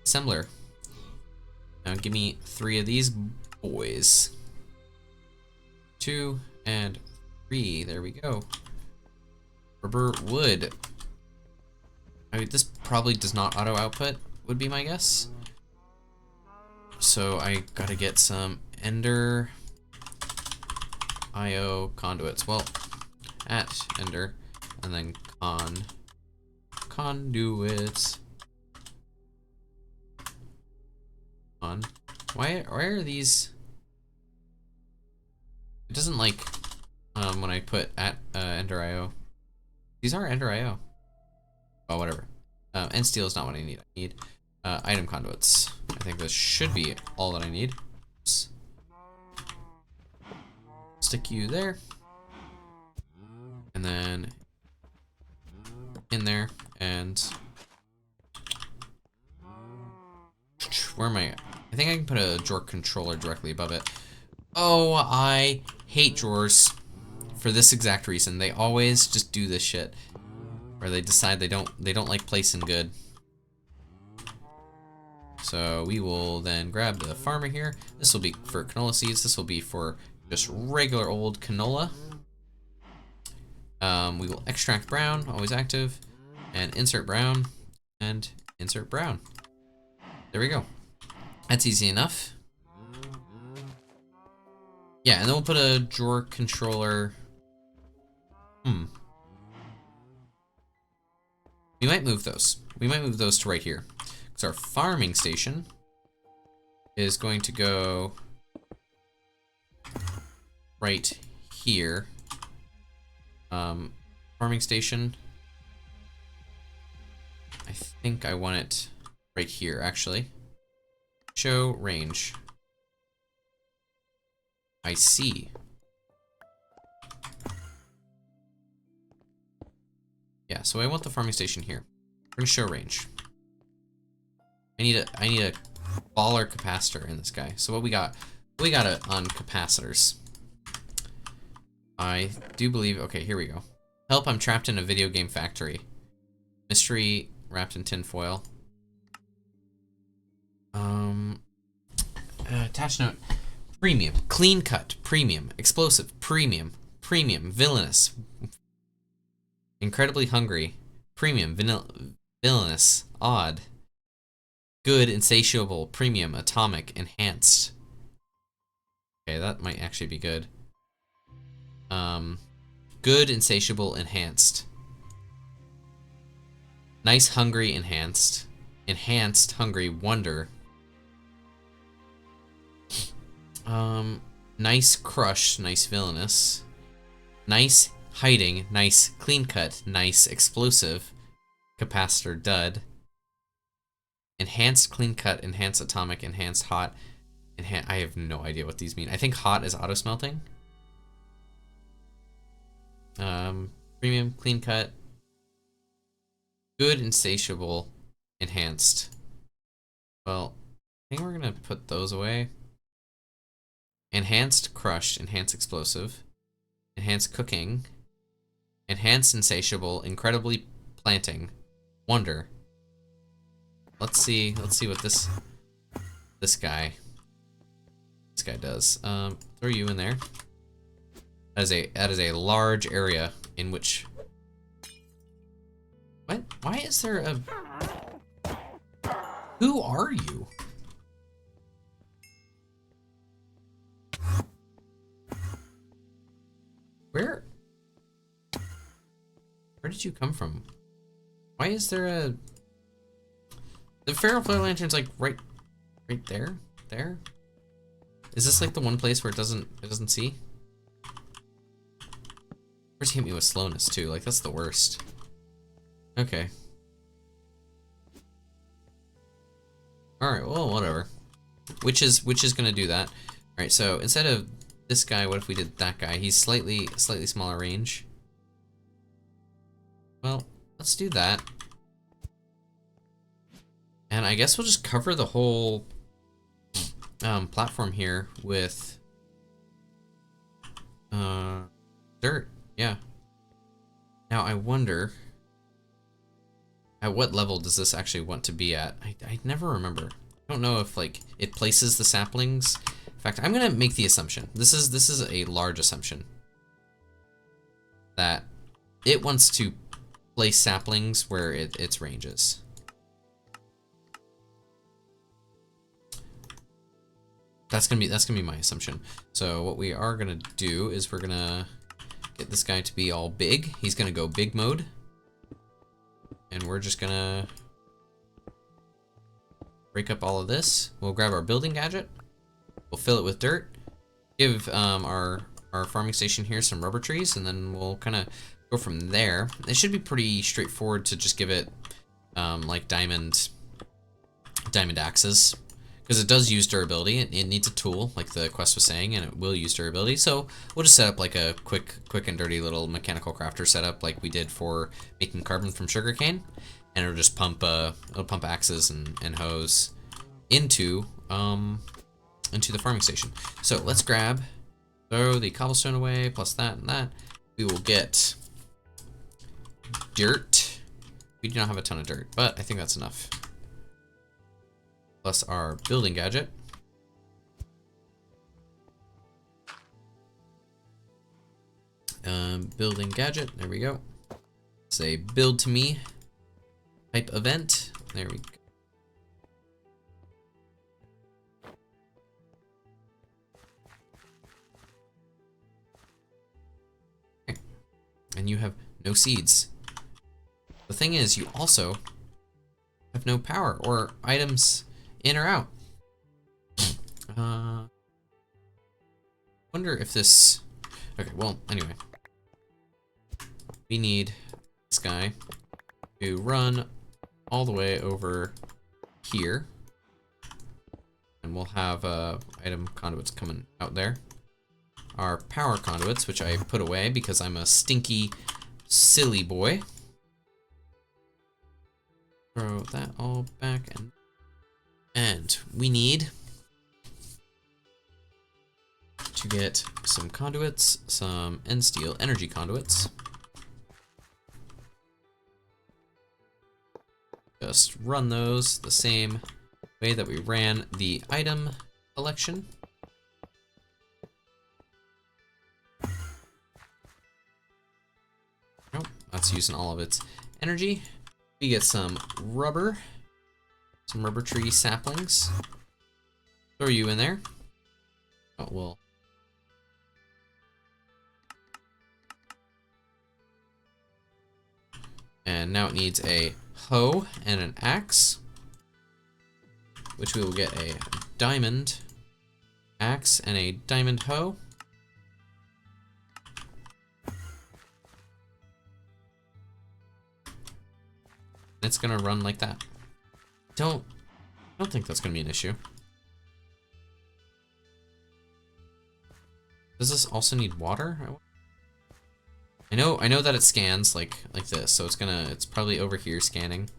assembler. Now give me 3 of these boys. 2 and 3. There we go. Rubber wood. I mean, this probably does not auto output, would be my guess. So I gotta get some Ender IO conduits. Well, at Ender, and then conduits. On. Why are these? It doesn't like when I put at Ender IO. These are Ender IO. Oh, whatever. End steel is not what I need. I need item conduits. I think this should be all that I need. Oops. Stick you there. And then in there, and where am I? I think I can put a drawer controller directly above it. Oh, I hate drawers for this exact reason. They always just do this shit, where they decide they don't like placing good. So we will then grab the farmer here. This will be for canola seeds. This will be for just regular old canola. We will extract brown, always active, and insert brown, and insert brown. There we go. That's easy enough. Yeah, and then we'll put a drawer controller. We might move those. We might move those to right here. Because our farming station is going to go right here. Farming station. I think I want it right here, actually. Show range. I see. Yeah, so I want the farming station here. We're gonna show range. I need a baller capacitor in this guy. So what we got? We got it on capacitors. I do believe. Okay, here we go. Help! I'm trapped in a video game factory. Mystery wrapped in tinfoil. Attach note. Premium, clean cut, premium, explosive, premium, villainous, incredibly hungry, premium, villainous, odd, good, insatiable, premium, atomic, enhanced. Okay, that might actually be good. Good, insatiable, enhanced. Nice, hungry, enhanced. Enhanced, hungry, wonder. Nice crush, nice villainous. Nice hiding, nice clean cut, nice explosive. Capacitor dud. Enhanced clean cut, enhanced atomic, enhanced hot. I have no idea what these mean. I think hot is auto smelting. Premium, clean cut. Good, insatiable, enhanced. Well, I think we're gonna put those away. Enhanced crushed, enhanced explosive, enhanced cooking, enhanced insatiable, incredibly planting, wonder. Let's see what this guy does. Throw you in there. That is a large area in which. What? Why is there a? Who are you? Where did you come from? Why is there a... The feral flare lantern's like right there? There? Is this like the one place where it doesn't see? First, hit me with slowness too. Like that's the worst. Okay. All right. Well, whatever. Which is gonna do that. All right. So instead of this guy, what if we did that guy? He's slightly smaller range. Well, let's do that. And I guess we'll just cover the whole platform here with dirt. Yeah. Now I wonder, at what level does this actually want to be at? I never remember. I don't know if like it places the saplings. In fact, I'm gonna make the assumption. This is a large assumption that it wants to place saplings where its ranges. That's gonna be my assumption. So what we are gonna do is we're gonna get this guy to be all big. He's gonna go big mode. And we're just gonna break up all of this. We'll grab our building gadget. We'll fill it with dirt. Give our farming station here some rubber trees, and then we'll kind of go from there. It should be pretty straightforward to just give it like diamond axes, because it does use durability. It needs a tool, like the quest was saying, and it will use durability. So we'll just set up like a quick and dirty little mechanical crafter setup, like we did for making carbon from sugarcane, and it'll just pump axes and hoes into the farming station. So let's throw the cobblestone away, plus that and that. We will get dirt. We do not have a ton of dirt, but I think that's enough. Plus our building gadget. Building gadget, there we go. Say build to me type event. There we go. Okay. And you have no seeds. The thing is, you also have no power or items in or out. Wonder if this... Okay, well, anyway. We need this guy to run all the way over here. And we'll have item conduits coming out there. Our power conduits, which I put away because I'm a stinky, silly boy. Throw that all back and we need to get some conduits, some end steel energy conduits. Just run those the same way that we ran the item collection. Nope, that's using all of its energy. We get some rubber tree saplings. Throw you in there. Oh, well. And now it needs a hoe and an axe, which we will get a diamond axe and a diamond hoe. It's gonna run like that. I don't think that's gonna be an issue. Does this also need water? I know that it scans like this, so it's probably over here scanning.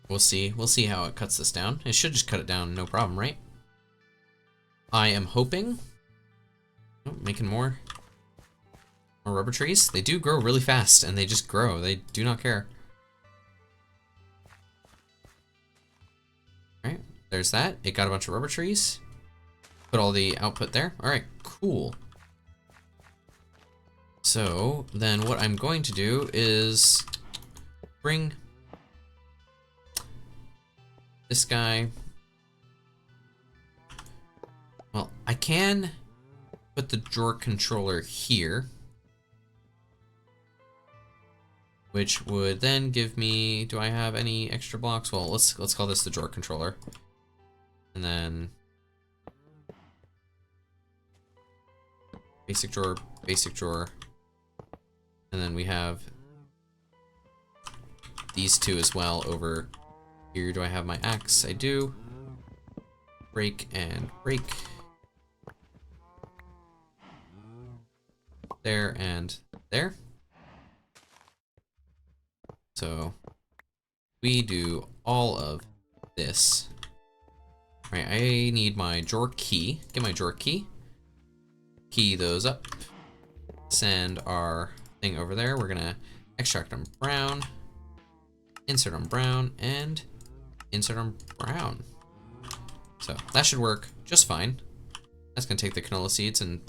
We'll see how it cuts this down. It should just cut it down, no problem, right? I am hoping. Oh, making more rubber trees. They do grow really fast, and they just grow. They do not care. Alright, there's that. It got a bunch of rubber trees. Put all the output there. Alright, cool. So, then what I'm going to do is bring this guy. Well, I can put the drawer controller here, which would then give me, do I have any extra blocks? Well, let's call this the drawer controller. And then basic drawer. And then we have these two as well over here. Do I have my axe? I do. Break and break. There and there. So we do all of this. All right, I need my drawer key. Get my drawer key. Key those up. Send our thing over there. We're gonna extract on brown, insert on brown, and insert on brown. So that should work just fine. That's gonna take the canola seeds and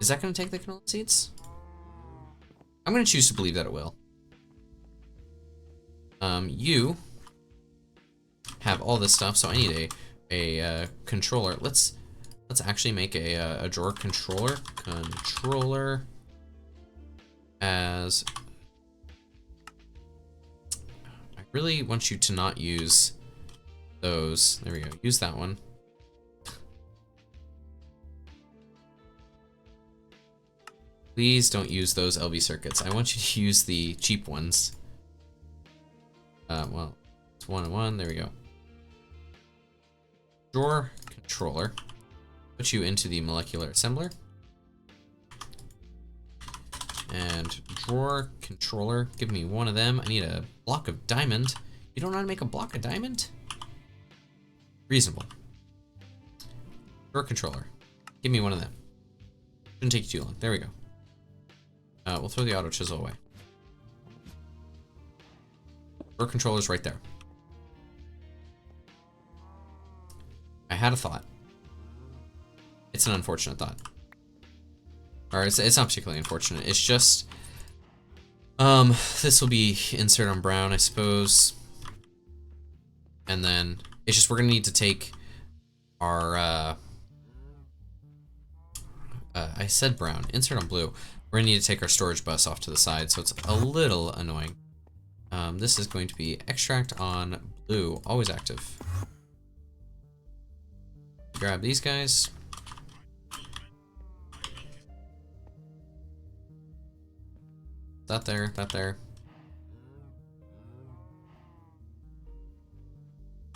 Is that going to take the canola seeds? I'm going to choose to believe that it will. You have all this stuff, so I need a controller. Let's actually make a drawer controller. Controller as... I really want you to not use those. There we go. Use that one. Please don't use those LV circuits. I want you to use the cheap ones. Well, it's 1 and 1. There we go. Drawer controller. Put you into the molecular assembler. And drawer controller. Give me one of them. I need a block of diamond. You don't know how to make a block of diamond? Reasonable. Drawer controller. Give me one of them. Shouldn't take you too long. There we go. We'll throw the auto chisel away. Drawer controller's right there. I had a thought. It's an unfortunate thought. Or it's not particularly unfortunate. It's just this will be insert on brown, I suppose. And then it's just we're gonna need to take our I said brown, insert on blue. We're gonna need to take our storage bus off to the side, so it's a little annoying. This is going to be extract on blue, always active. Grab these guys. That there, that there.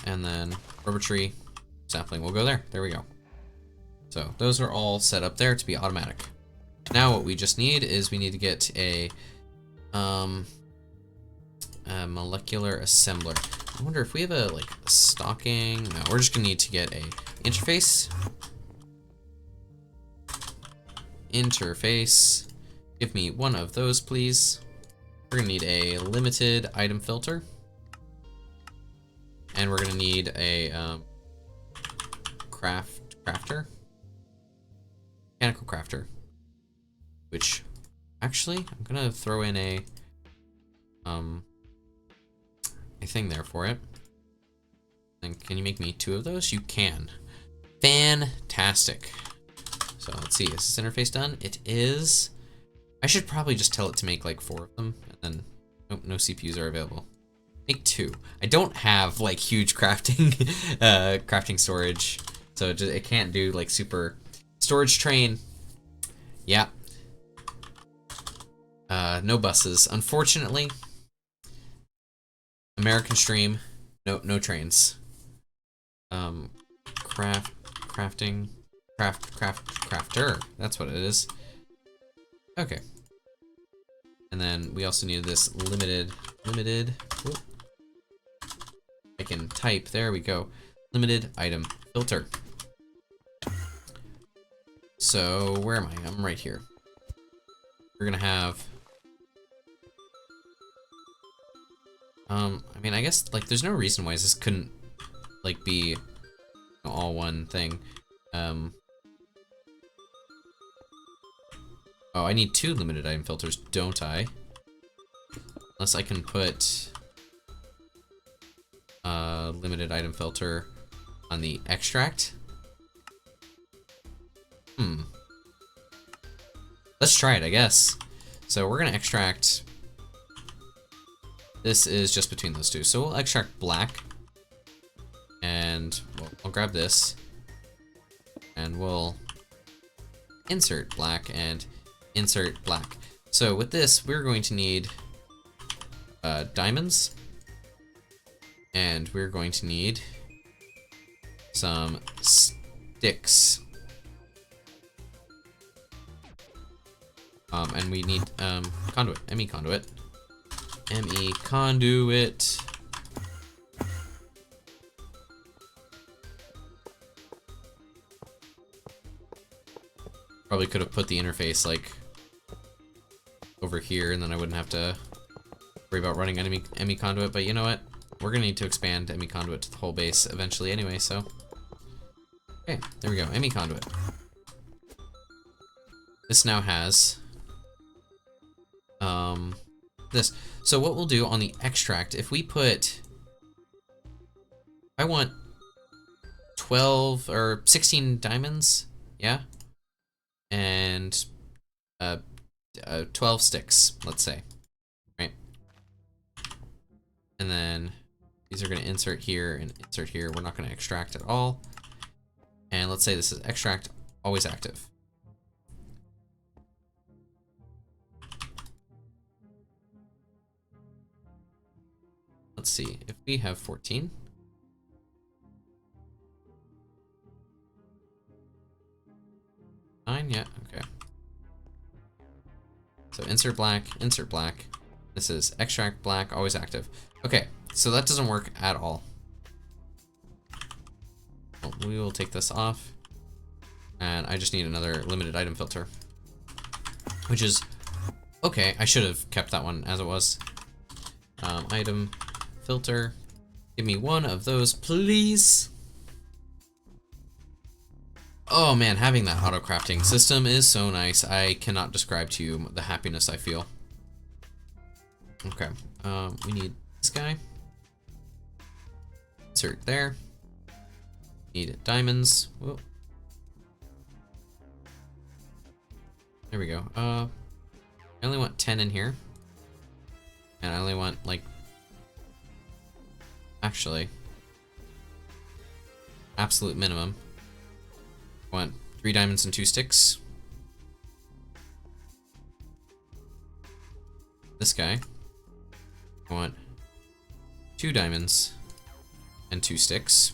And then rubber tree, sapling will go there. There we go. So those are all set up there to be automatic. Now what we just need is we need to get a molecular assembler. I wonder if we have a stocking. No, we're just gonna need to get a interface. Interface. Give me one of those, please. We're gonna need a limited item filter. And we're gonna need a crafter. Mechanical crafter. Which, actually, I'm gonna throw in a thing there for it. And can you make me 2 of those? You can. Fantastic. So let's see, is this interface done? It is. I should probably just tell it to make like 4 of them, and then nope, no CPUs are available. Make 2. I don't have like huge crafting crafting storage, so it can't do like super storage train. Yeah. No buses, unfortunately. American stream, no trains. Crafter. That's what it is. Okay. And then we also need this limited. Whoop. I can type. There we go. Limited item filter. So where am I? I'm right here. We're gonna have. I mean, I guess like there's no reason why this couldn't like be all one thing. Oh, I need 2 limited item filters, don't I? Unless I can put limited item filter on the extract. Let's try it, I guess. So we're gonna extract. This is just between those 2. So we'll extract black. And I'll grab this. And we'll insert black and insert black. So with this, we're going to need diamonds. And we're going to need some sticks. And we need conduit, ME conduit. ME conduit. Probably could have put the interface like over here, and then I wouldn't have to worry about running ME conduit. But you know what? We're gonna need to expand ME conduit to the whole base eventually anyway. So okay, there we go. ME conduit. this now has this. So what we'll do on the extract, if we put, I want 12 or 16 diamonds, yeah, and 12 sticks, let's say, right? And then these are going to insert here and insert here. We're not going to extract at all. And let's say this is extract always active. Let's see if we have 14. Nine, yeah, okay. So insert black, insert black. This is extract black, always active. Okay, so that doesn't work at all. Well, we will take this off. And I just need another limited item filter. Which is, okay, I should have kept that one as it was. Item filter. Give me one of those, please. Oh man, having that auto crafting system is so nice. I cannot describe to you the happiness I feel. Okay, we need this guy. Insert there. Need diamonds. Whoa. There we go. I only want 10 in here. And I only want, like, actually, absolute minimum. I want 3 diamonds and 2 sticks. This guy. I want 2 diamonds and 2 sticks.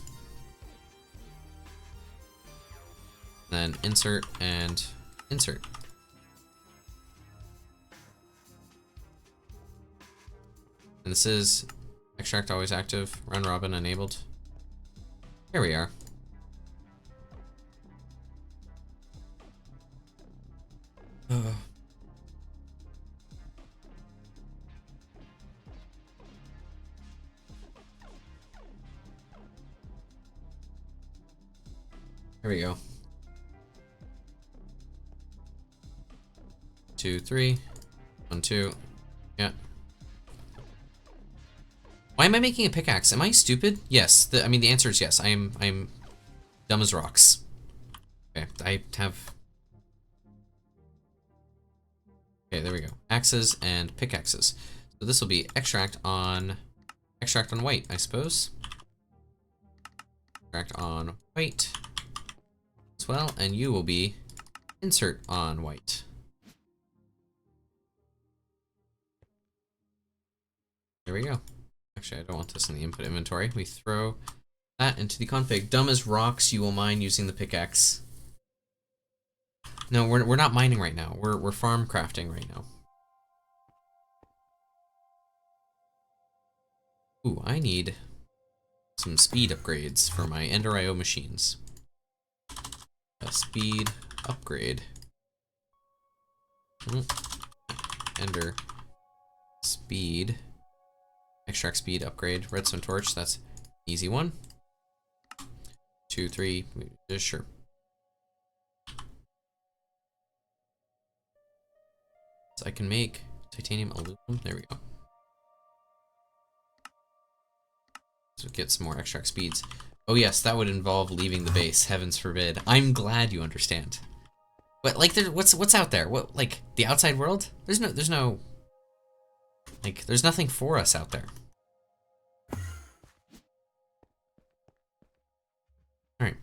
Then insert and insert. And this is extract always active, run robin enabled. Here we are. Here we go. 2, 3, 1, 2, yeah. Why am I making a pickaxe? Am I stupid? Yes. I mean, the answer is yes. I'm dumb as rocks. Okay, I have. Okay, there we go. Axes and pickaxes. So this will be extract on white, I suppose. Extract on white as well, and you will be insert on white. There we go. Actually, I don't want this in the input inventory. We throw that into the config. Dumb as rocks, you will mine using the pickaxe. No, we're not mining right now. We're farm crafting right now. Ooh, I need some speed upgrades for my Ender IO machines. A speed upgrade. Ender speed. Extract speed upgrade. Redstone torch. That's easy one. 2, 3. Sure. So I can make titanium aluminum. There we go. So get some more extract speeds. Oh yes, that would involve leaving the base. Heavens forbid. I'm glad you understand. But like, what's out there? What, like, the outside world? There's no. Like, there's nothing for us out there. All right.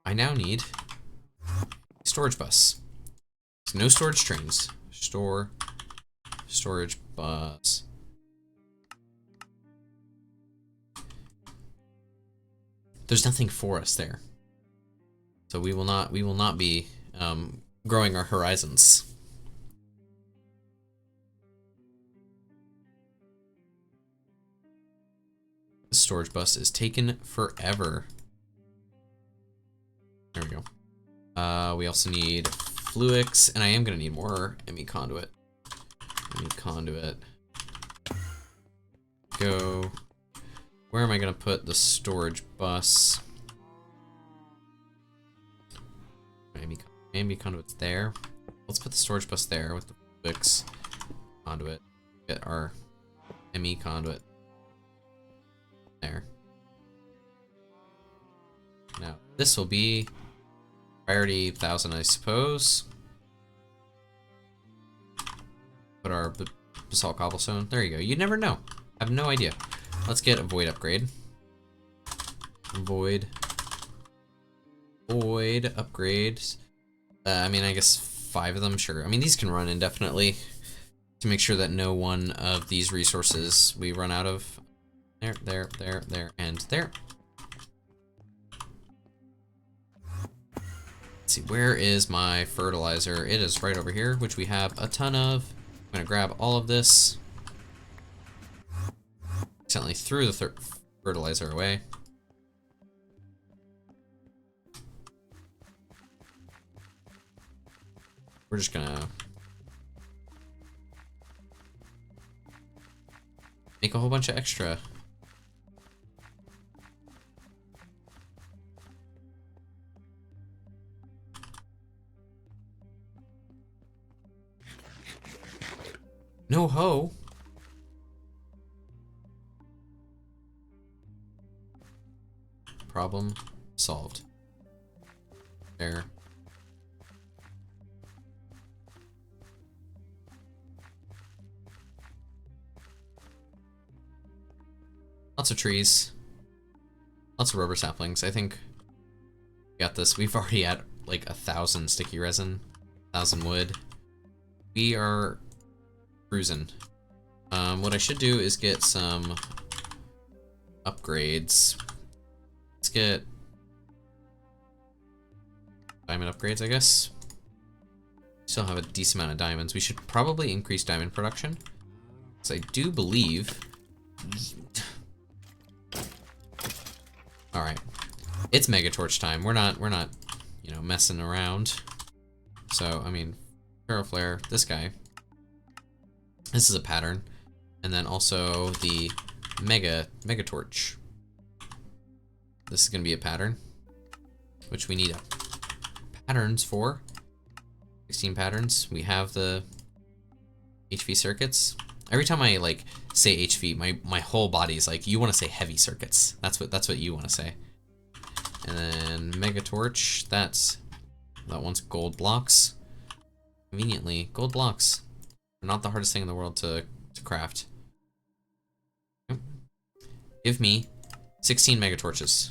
I now need a storage bus. So no storage trains. Storage bus. There's nothing for us there. So we will not be growing our horizons. The storage bus is taken forever. There we go. We also need Fluix, and I am gonna need more ME conduit. ME conduit. Go. Where am I gonna put the storage bus? ME conduit Maybe conduit's there. Let's put the storage bus there with the fix conduit. Get our ME conduit there. Now, this will be priority 1000, I suppose. Put our basalt cobblestone. There you go. You never know. I have no idea. Let's get a void upgrade. Void upgrades. I mean, I guess 5 of them, sure. I mean, these can run indefinitely to make sure that no one of these resources we run out of. There, and there. Let's see, where is my fertilizer? It is right over here, which we have a ton of. I'm gonna grab all of this. Accidentally threw the fertilizer away. We're just gonna make a whole bunch of extra. No ho. Problem solved. There. Lots of trees. Lots of rubber saplings. I think we got this. We've already at like 1,000 sticky resin, 1,000 wood. We are cruising. What I should do is get some upgrades. Let's get diamond upgrades, I guess. Still have a decent amount of diamonds. We should probably increase diamond production, because I do believe. All right, it's Megatorch time. We're not, you know, messing around. So I mean, Flare, this guy. This is a pattern, and then also the Megatorch. This is gonna be a pattern, which we need patterns for. 16 patterns. We have the HV circuits. Every time I like say HV, my whole body is like, you want to say heavy circuits. That's what you want to say. And then Megatorch. That one's gold blocks. Conveniently, gold blocks are not the hardest thing in the world to craft. Give me 16 Megatorches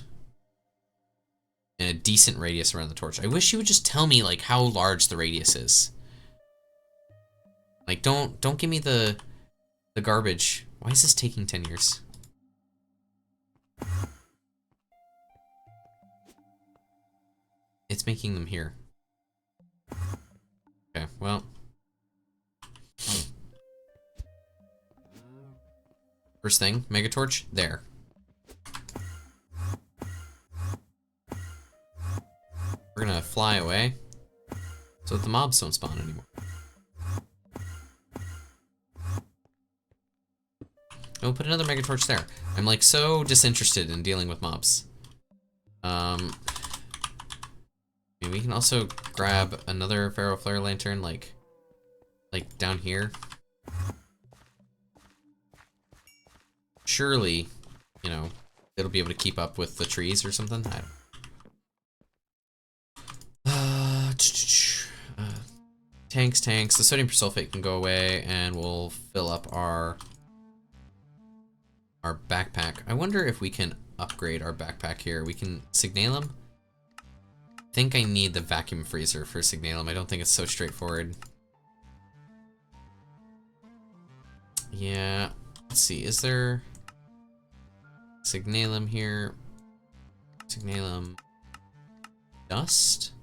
and a decent radius around the torch. I wish you would just tell me like how large the radius is. Like don't give me the garbage. Why is this taking 10 years? It's making them here. Okay, well. First thing, Megatorch, there. We're gonna fly away so that the mobs don't spawn anymore. And we'll put another Megatorch there. I'm like so disinterested in dealing with mobs. We can also grab another Pharaoh Flare Lantern like down here. Surely, you know, it'll be able to keep up with the trees or something. I don't. Tanks. The sodium persulfate can go away, and we'll fill up our backpack. I wonder if we can upgrade our backpack here. We can Signalum. I think I need the vacuum freezer for Signalum. I don't think it's so straightforward. Yeah. Let's see. Is there Signalum here? Signalum dust?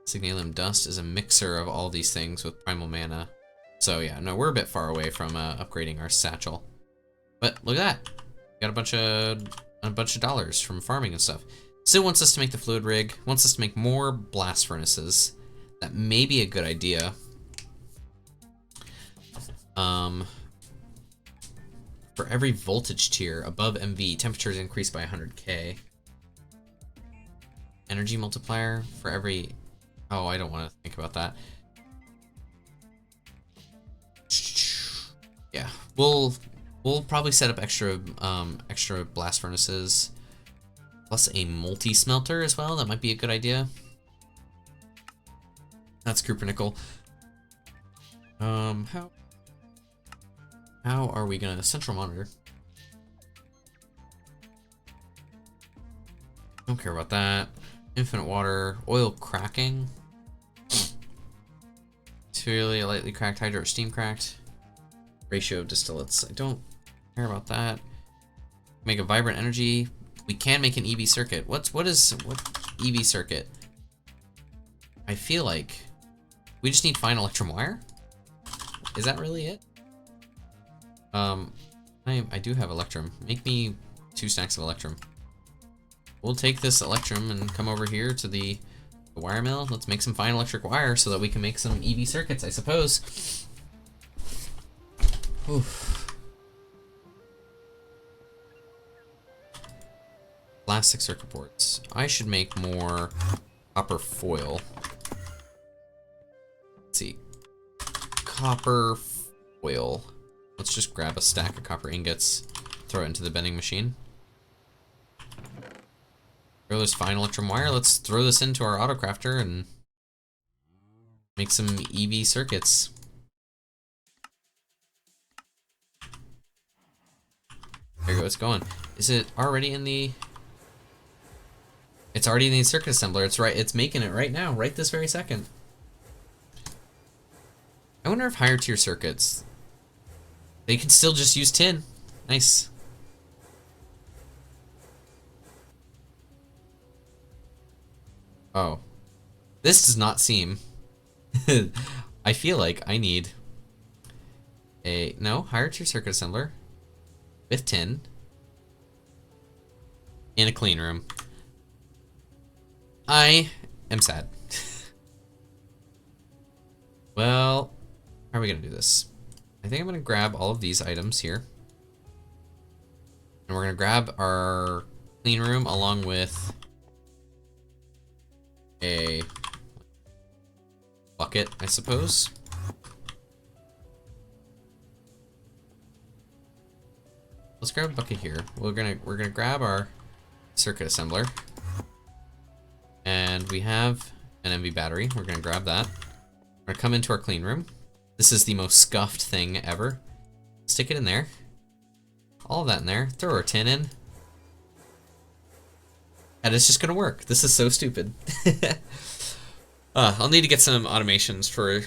Signalum dust is a mixer of all these things with primal mana. So yeah, no, we're a bit far away from upgrading our satchel. But look at that. Got a bunch of dollars from farming and stuff. Still wants us to make the fluid rig, wants us to make more blast furnaces. That may be a good idea. For every voltage tier above MV, temperatures increase by 100K. energy multiplier for every... Oh, I don't want to think about that. Yeah, we'll probably set up extra blast furnaces, plus a multi-smelter as well. That might be a good idea. That's Cooper Nickel. How are we gonna central monitor? Don't care about that. Infinite water, oil cracking. Materially lightly cracked, hydro or steam cracked. Ratio of distillates. I don't care about that. Make a vibrant energy. We can make an EV circuit. What EV circuit? I feel like we just need fine electrum wire. Is that really it? I do have electrum. Make me 2 stacks of electrum. We'll take this electrum and come over here to the wire mill. Let's make some fine electric wire so that we can make some EV circuits, I suppose. Oof. Plastic circuit boards. I should make more copper foil. Let's see. Copper foil. Let's just grab a stack of copper ingots, throw it into the bending machine. Throw this fine electrum wire. Let's throw this into our autocrafter and make some EV circuits. There you go, it's going. Is it already in the... It's already in the circuit assembler. It's right, it's making it right now, right this very second. I wonder if higher tier circuits, they can still just use tin. Nice. Oh. This does not seem... I feel like I need a... No, higher tier circuit assembler with tin in a clean room. I am sad. Well, how are we gonna do this? I think I'm gonna grab all of these items here. And we're gonna grab our clean room along with a bucket, I suppose. Let's grab a bucket here. We're gonna grab our circuit assembler. And we have an MV battery. We're gonna grab that. We're gonna come into our clean room. This is the most scuffed thing ever. Stick it in there. All of that in there. Throw our tin in. And it's just gonna work. This is so stupid. I'll need to get some automations for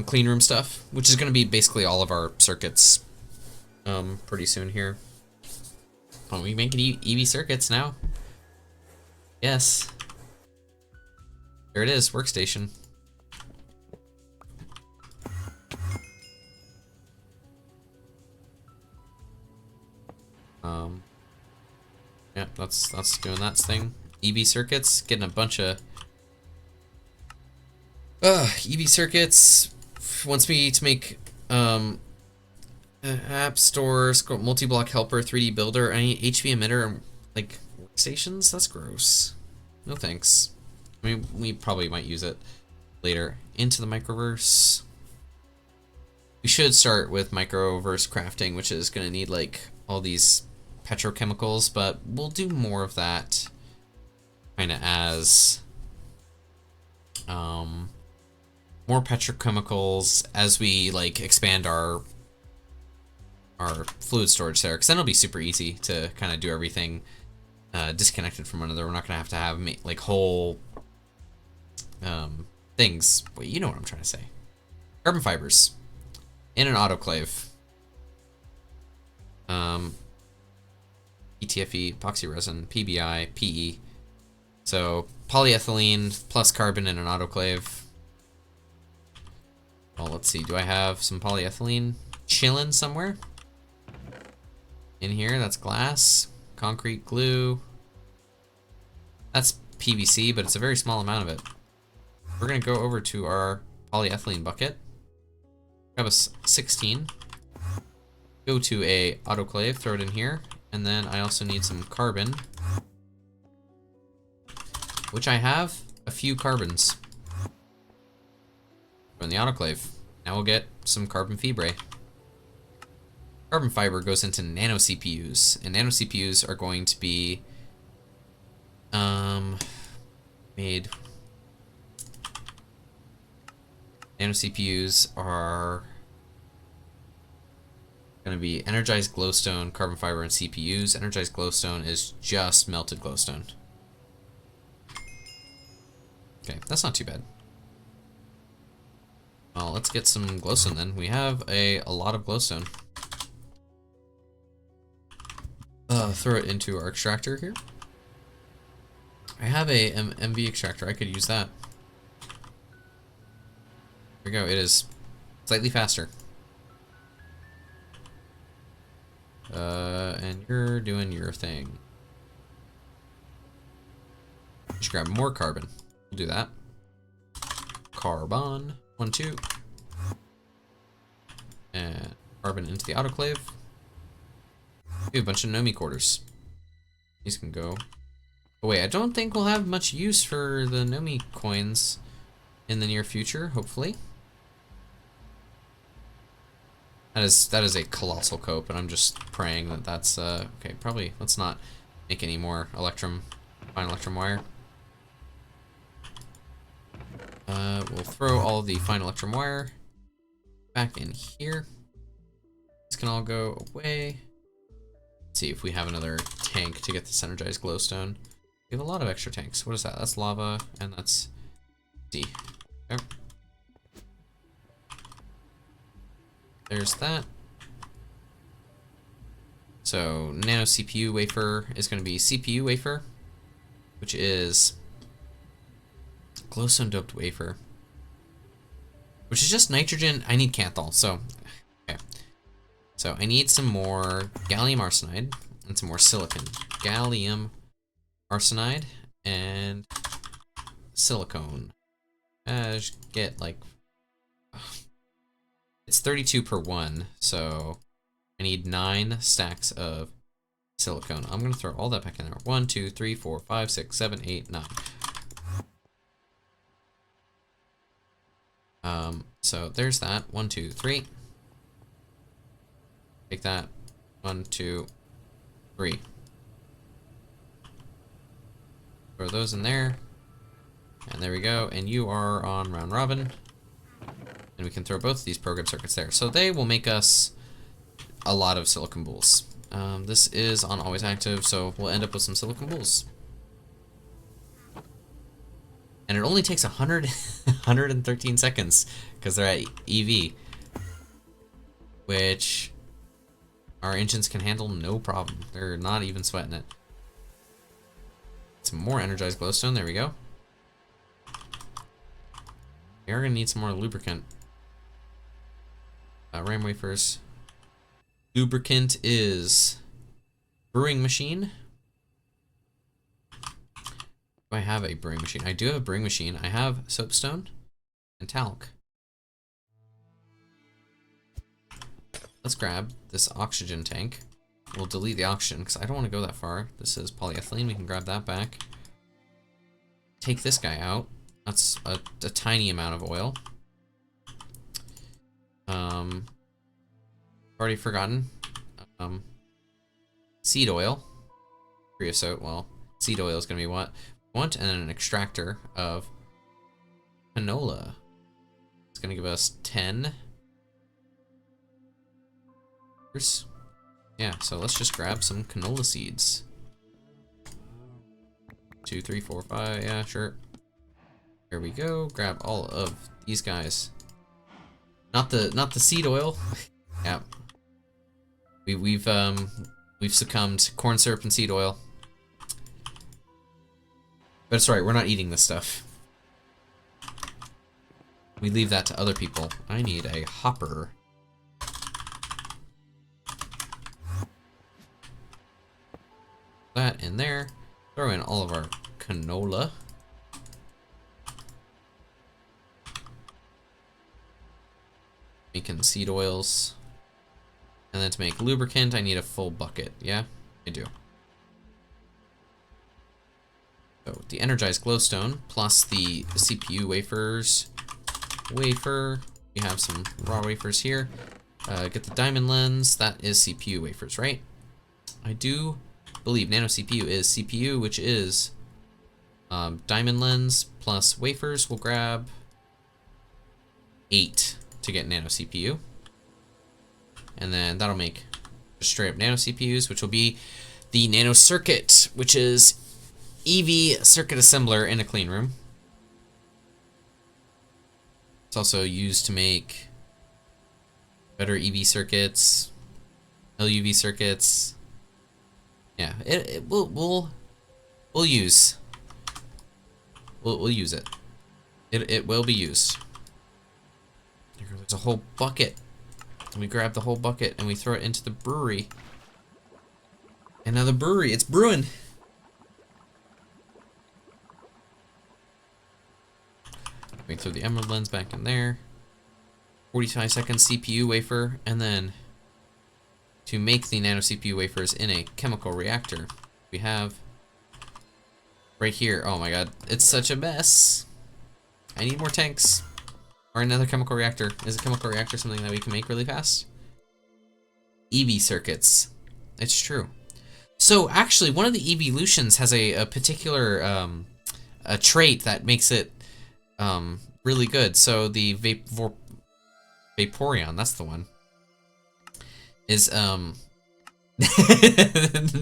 clean room stuff, which is gonna be basically all of our circuits pretty soon here. Oh, we make EV circuits now. Yes. There it is, workstation. Yeah, that's doing that thing. EV circuits, getting a bunch of EV circuits. Wants me to make app store, multi-block helper, 3D builder, any HV emitter, and like workstations. That's gross. No thanks. I mean, we probably might use it later. Into the microverse. We should start with microverse crafting, which is gonna need like all these petrochemicals, but we'll do more of that kind of as more petrochemicals as we like expand our fluid storage there, because then it'll be super easy to kind of do everything disconnected from one another. We're not gonna have to have like whole things. Well, you know what I'm trying to say. Carbon fibers in an autoclave. ETFE, epoxy resin, PBI, PE. So polyethylene plus carbon in an autoclave. Well, let's see. Do I have some polyethylene chilling somewhere? In here, that's glass, concrete glue. That's PVC, but it's a very small amount of it. We're gonna go over to our polyethylene bucket. Grab a 16. Go to a autoclave, throw it in here, and then I also need some carbon. which I have a few carbons from the autoclave. Now we'll get some carbon fibre. Carbon fiber goes into nano CPUs, and nano CPUs are going to be made. Nano CPUs are going to be energized glowstone, carbon fiber, and CPUs. Energized glowstone is just melted glowstone. Okay, that's not too bad. Well, let's get some glowstone then. We have a lot of glowstone. Throw it into our extractor here. I have a MV extractor. I could use that. Here we go. It is slightly faster. And you're doing your thing. Just grab more carbon. We'll do that. Carbon. 1, 2. And carbon into the autoclave. We have a bunch of Nomi quarters. These can go. Oh wait, I don't think we'll have much use for the Nomi coins in the near future, hopefully. That is a colossal cope, and I'm just praying that that's okay. Probably let's not make any more fine electrum wire. We'll throw all the fine electrum wire back in here. This can all go away. Let's see if we have another tank to get this energized glowstone. We have a lot of extra tanks. What is that? That's lava, and that's D. Okay. There's that. So nano CPU wafer is going to be CPU wafer, which is glowstone doped wafer, which is just nitrogen. I need canthal, so okay. So I need some more gallium arsenide and some more silicon. Gallium arsenide and silicone. Just get like it's 32 per one, so I need 9 stacks of silicone. I'm gonna throw all that back in there. 1, 2, 3, 4, 5, 6, 7, 8, 9. So there's that. 1, 2, 3. Take that. 1, 2, 3. Throw those in there. And there we go. And you are on round robin. And we can throw both of these program circuits there. So they will make us a lot of silicon boules. This is on always active, so we'll end up with some silicon boules. And it only takes 113 seconds because they're at EV, which our engines can handle no problem. They're not even sweating it. Some more energized glowstone. There we go. We are gonna need some more lubricant. RAM wafers. Lubricant is brewing machine. Do I have a brewing machine? I do have a brewing machine. I have soapstone and talc. Let's grab this oxygen tank. We'll delete the oxygen because I don't want to go that far. This is polyethylene. We can grab that back. Take this guy out. That's a tiny amount of oil. Already forgotten. Seed oil. Creosote. Well, seed oil is going to be what we want, and then an extractor of canola. It's going to give us 10. Yeah, so let's just grab some canola seeds. 2, 3, 4, 5. Yeah, sure. There we go. Grab all of these guys. Not the seed oil. Yeah. We've succumbed. Corn syrup and seed oil. But it's alright, we're not eating this stuff. We leave that to other people. I need a hopper. That in there. Throw in all of our canola. Making seed oils. And then to make lubricant, I need a full bucket. Yeah, I do. So the energized glowstone plus the CPU wafers. Wafer. We have some raw wafers here. Get the diamond lens. That is CPU wafers, right? I do believe nano CPU is CPU, which is diamond lens plus wafers. We'll grab 8 to get nano CPU. And then that'll make just straight up nano CPUs, which will be the nano circuit, which is EV circuit assembler in a clean room. It's also used to make better EV circuits, LUV circuits. Yeah, we'll use it. It will be used. There's a whole bucket. And we grab the whole bucket and we throw it into the brewery. And now the brewery, it's brewing. We throw the emerald lens back in there. 45-second CPU wafer, and then to make the nano CPU wafers in a chemical reactor, we have right here. Oh my god, it's such a mess. I need more tanks. Or another chemical reactor. Is a chemical reactor something that we can make really fast? EV circuits. It's true. So actually, one of the evolutions has a particular a trait that makes it really good. So the Vaporeon, that's the one. Is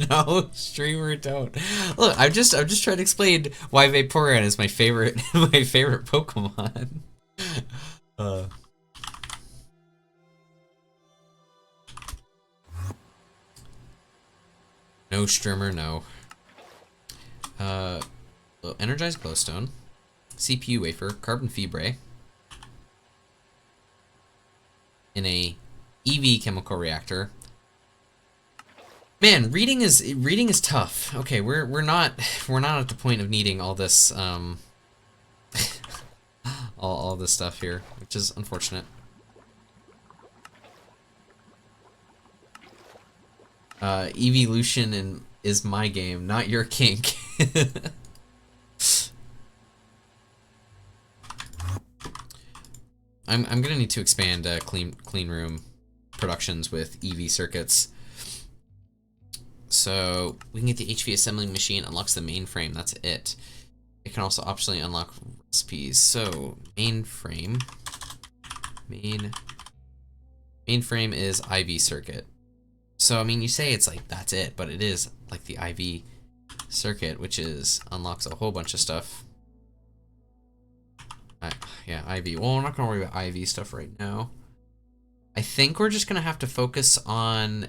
no, streamer don't. Look, I'm just trying to explain why Vaporeon is my favorite Pokemon. No streamer, no. Energized glowstone, CPU wafer, carbon fibre in a EV chemical reactor. Man, reading is tough. Okay, we're not at the point of needing all this all this stuff here, which is unfortunate. Evolution is my game, not your kink. I'm gonna need to expand clean room productions with EV circuits. So we can get the HV assembling machine, unlocks the mainframe. That's it. It can also optionally unlock recipes. So mainframe is IV circuit. So I mean, you say it's like that's it, but it is like the IV circuit, which is unlocks a whole bunch of stuff. Yeah, IV. Well, we're not gonna worry about IV stuff right now. I think we're just gonna have to focus on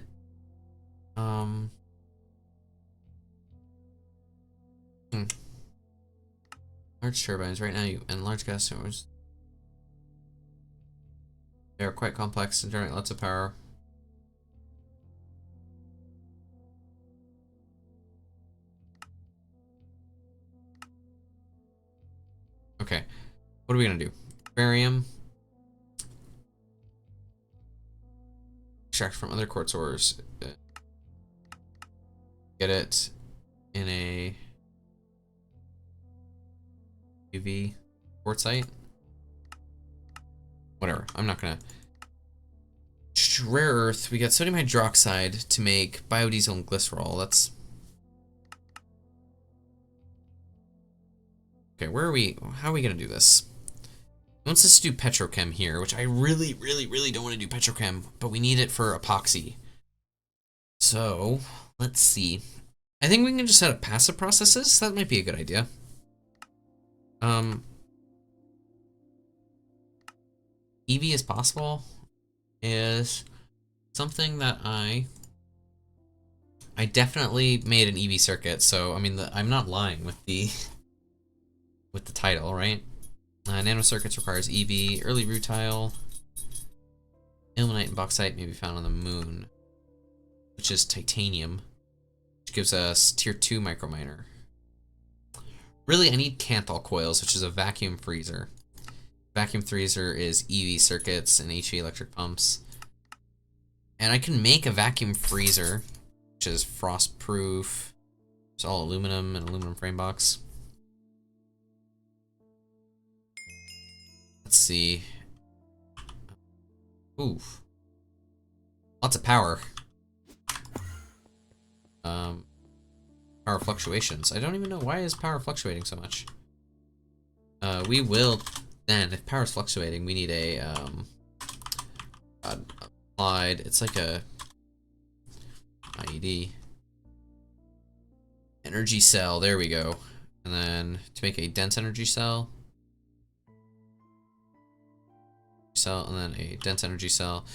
large turbines right now, and large gas turbines. They are quite complex and generate lots of power. Okay, what are we gonna do? Barium. Extract from other quartz ores. Get it in a UV quartzite. Whatever. I'm not gonna. Rare earth. We got sodium hydroxide to make biodiesel and glycerol. That's okay. Where are we? How are we gonna do this? He wants us to do petrochem here, which I really don't want to do petrochem, but we need it for epoxy. So let's see. I think we can just set up passive processes. That might be a good idea. EV is possible is something that I definitely made an EV circuit. So I mean, I'm not lying with the title, right? Nano circuits requires EV. Early rutile, ilmenite, and bauxite may be found on the moon, which is titanium, which gives us tier 2 microminer. Really, I need Canthal coils, which is a vacuum freezer. Vacuum freezer is EV circuits and HV electric pumps. And I can make a vacuum freezer, which is frost proof. It's all aluminum and aluminum frame box. Let's see. Ooh. Lots of power. Power fluctuations. I don't even know why is power fluctuating so much. We will then, if power is fluctuating, we need a applied. It's like a IED energy cell. There we go. And then to make a dense energy cell, and then a dense energy cell.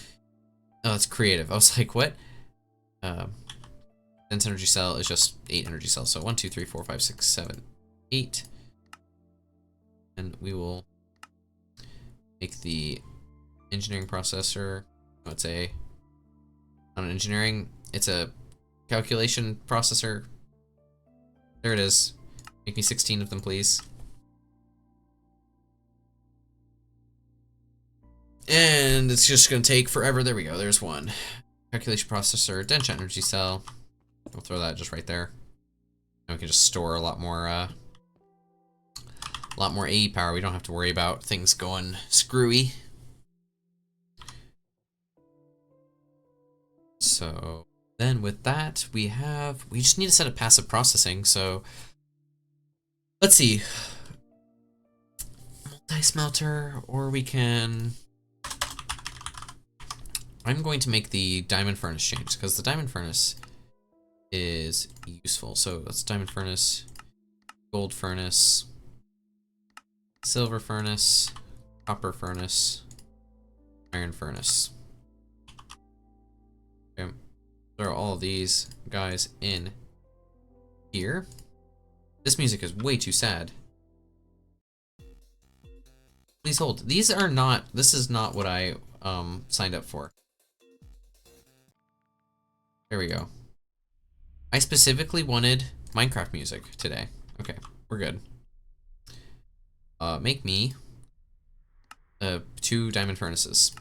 Oh, it's creative. I was like, what? Dense energy cell is just 8 energy cells. So 1, 2, 3, 4, 5, 6, 7, 8. And we will make the engineering processor. Oh, it's a not an engineering. It's a calculation processor. There it is. Make me 16 of them, please. And it's just gonna take forever. There we go. There's one. Calculation processor, dense energy cell. We'll throw that just right there. And we can just store a lot more AE power. We don't have to worry about things going screwy. So then with that, we just need to set up passive processing. So let's see. Multi-smelter, or we can... I'm going to make the diamond furnace change because the diamond furnace is useful. So that's diamond furnace, gold furnace, silver furnace, copper furnace, iron furnace. Okay. Throw all of these guys in here. This music is way too sad. Please hold. These are not, this is not what I signed up for. There we go. I specifically wanted Minecraft music today. Okay, we're good. Make me 2 diamond furnaces.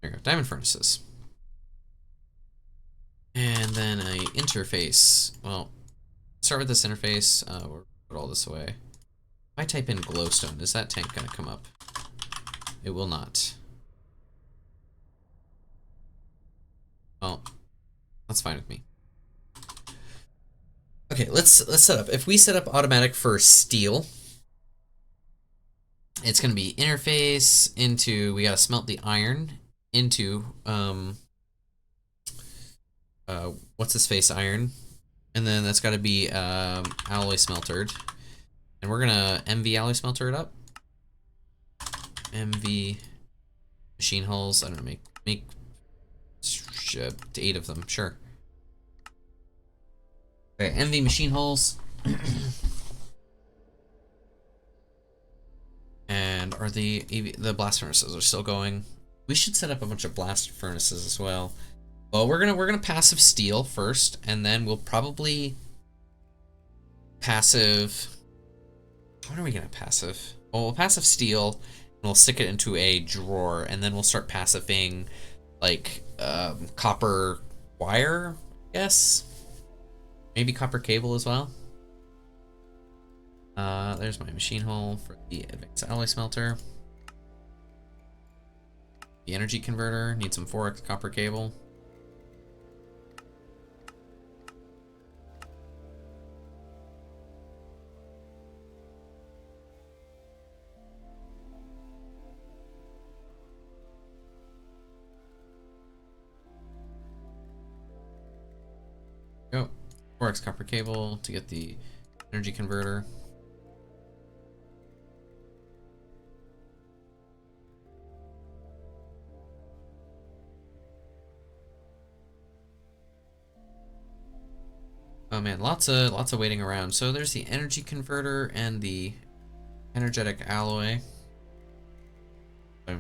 There you go, diamond furnaces. And then a interface. Well, start with this interface. We'll put all this away. If I type in glowstone, is that tank gonna come up? It will not. Well, that's fine with me. Okay, let's set up. If we set up automatic for steel, it's gonna be interface into, we gotta smelt the iron into what's his face iron, and then that's gotta be alloy smeltered, and we're gonna MV alloy smelter it up. MV machine hulls. I don't know, make 8 of them, sure. Okay, MV machine hulls. And are the blast furnaces are still going? We should set up a bunch of blast furnaces as well. Well, we're gonna passive steel first, and then we'll probably passive. What are we gonna passive? Well, we'll passive steel, and we'll stick it into a drawer, and then we'll start passiving like copper wire, I guess. Maybe copper cable as well. There's my machine hull for the advanced alloy smelter. The energy converter needs some 4x copper cable. Go. 4x copper cable to get the energy converter. Oh man, lots of waiting around. So there's the energy converter and the energetic alloy.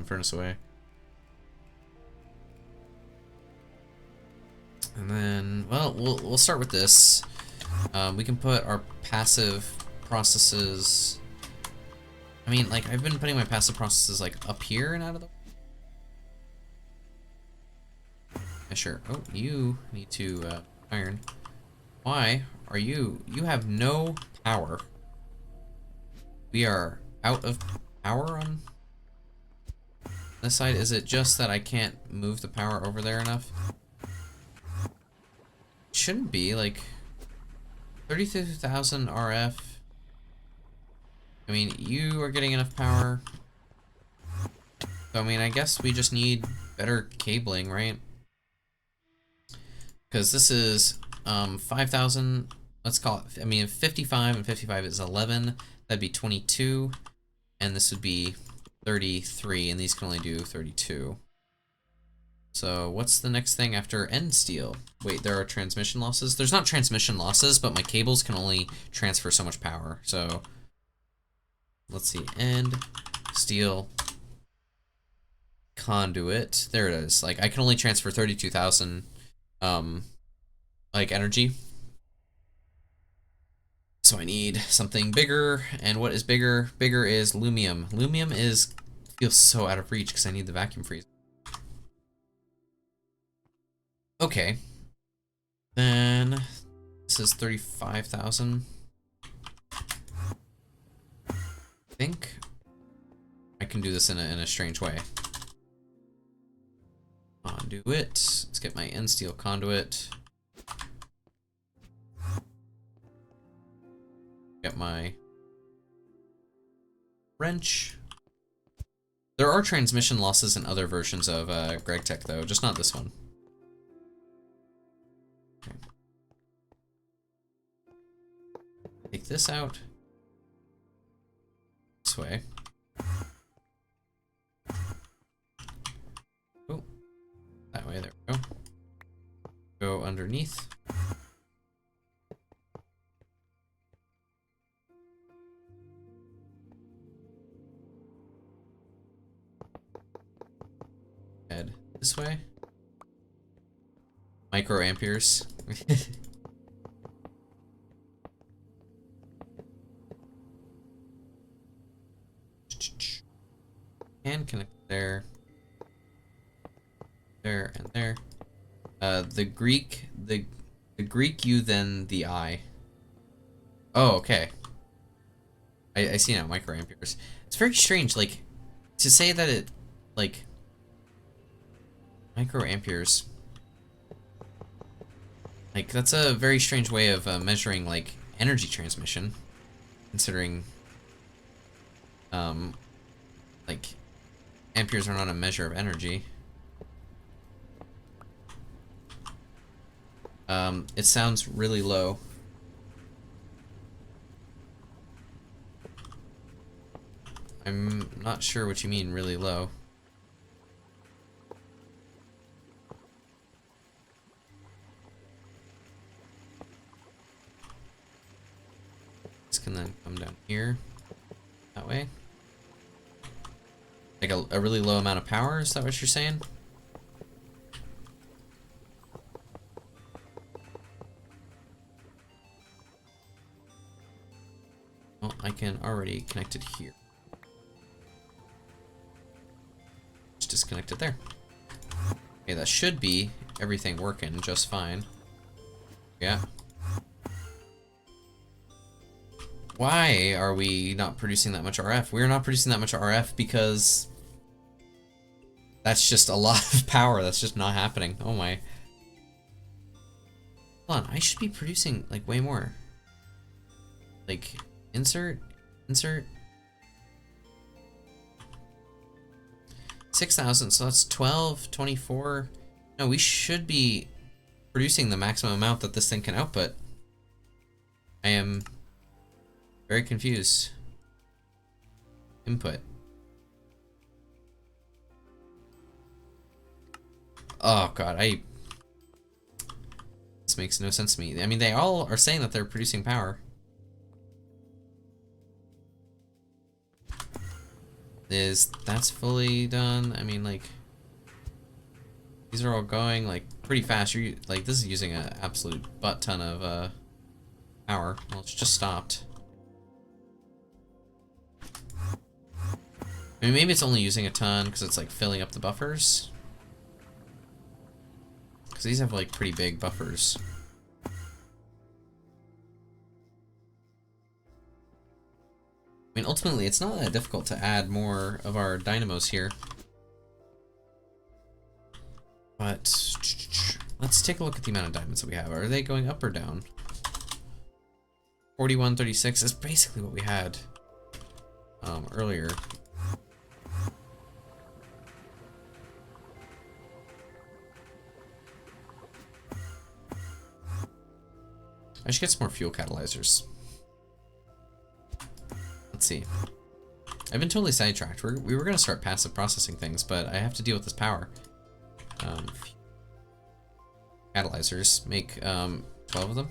Furnace away. And then, well, we'll start with this. We can put our passive processes. I mean, like, I've been putting my passive processes like up here and out of the. Yeah, sure. Oh, you need to iron. Why are you? You have no power. We are out of power on this side. Is it just that I can't move the power over there enough? It shouldn't be, like 32,000 RF. I mean, you are getting enough power. So, I mean, I guess we just need better cabling, right? Because this is 5,000, let's call it, I mean, 55 and 55 is 11, that'd be 22, and this would be 33, and these can only do 32. So what's the next thing after end steel? Wait, there are transmission losses? There's not transmission losses, but my cables can only transfer so much power. So let's see, end steel conduit. There it is. Like I can only transfer 32,000 like energy. So I need something bigger, and what is bigger? Bigger is lumium. Lumium feels so out of reach because I need the vacuum freezer. Okay. Then this is 35,000. I think I can do this in a strange way. Conduit. Let's get my end steel conduit. Get my wrench. There are transmission losses in other versions of GregTech though, just not this one. Okay. Take this out. This way. Oh, that way, there we go. Go underneath. Head this way. Microamperes. And connect there. There and there. The Greek U, then the I. Oh, okay. I see now, microamperes. It's very strange, like, to say that it, like, microamperes. Like, that's a very strange way of measuring, like, energy transmission. Considering, like, amperes are not a measure of energy. It sounds really low. I'm not sure what you mean really low. This can then come down here, that way. Like a really low amount of power, is that what you're saying? Well, I can already connect it here. Just disconnect it there. Okay, that should be everything working just fine. Yeah. Why are we not producing that much RF? We're not producing that much RF because that's just a lot of power. That's just not happening. Oh my. Hold on, I should be producing like way more. Like, insert. 6,000, so that's 12, 24. No, we should be producing the maximum amount that this thing can output. I am very confused. Input. Oh god, this makes no sense to me. I mean, they all are saying that they're producing power. That's fully done? I mean, like, these are all going like pretty fast. You're like, this is using an absolute butt ton of power. Well, it's just stopped. I mean, maybe it's only using a ton because it's like filling up the buffers. Because these have like pretty big buffers. I mean, ultimately, it's not that difficult to add more of our dynamos here. But let's take a look at the amount of diamonds that we have. Are they going up or down? 41, 36 is basically what we had earlier. I should get some more fuel catalyzers. Let's see. I've been totally sidetracked. We were going to start passive processing things, but I have to deal with this power. Catalyzers. Make 12 of them.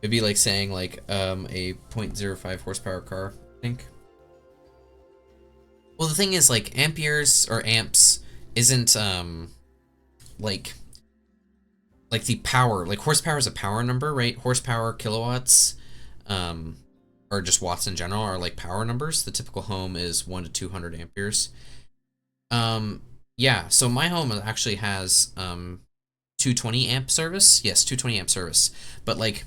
It'd be like saying like a 0.05 horsepower car, I think. Well, the thing is, like, amperes or amps isn't like the power. Like, horsepower is a power number, right? Horsepower, kilowatts, or just watts in general are like power numbers. The typical home is 1 to 200 amperes. Yeah, so my home actually has 220 amp service. Yes, 220 amp service. But like,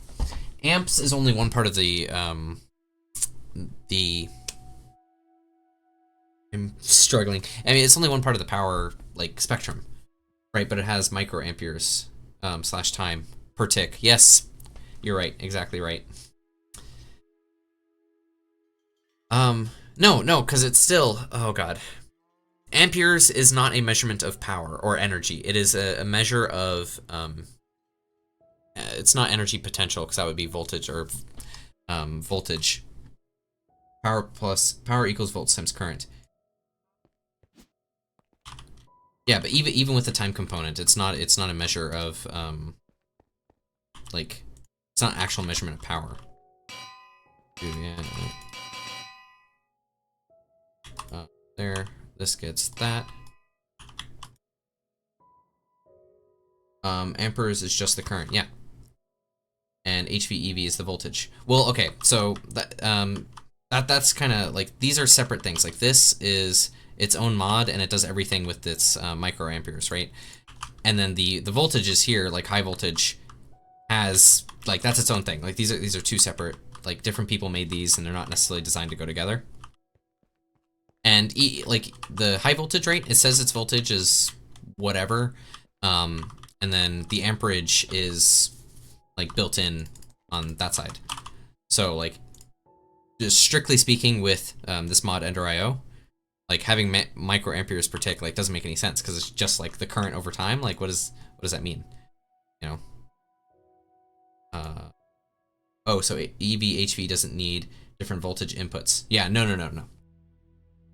amps is only one part of the I'm struggling. I mean, it's only one part of the power like spectrum, right? But it has microamperes slash time per tick. Yes, you're right. Exactly right. No, because it's still, oh god. Amperes is not a measurement of power or energy. It is a measure of, it's not energy potential, because that would be voltage or voltage. Power equals volts times current. Yeah, but even with the time component, it's not a measure of, like, it's not actual measurement of power. Yeah. There. This gets that. Amperes is just the current, yeah. And HV/EV is the voltage. Well, okay, so that's kind of like, these are separate things. Like, this is its own mod, and it does everything with its microamperes, right? And then the voltage is here, like high voltage has, like, that's its own thing. Like, these are two separate, like, different people made these, and they're not necessarily designed to go together. And like, the high voltage rate, it says its voltage is whatever, and then the amperage is like built in on that side. So like, just strictly speaking, with this mod Ender.io, like, having microamperes per tick like doesn't make any sense, because it's just like the current over time. Like, what does that mean? You know? Oh, so EV HV doesn't need different voltage inputs. Yeah, no.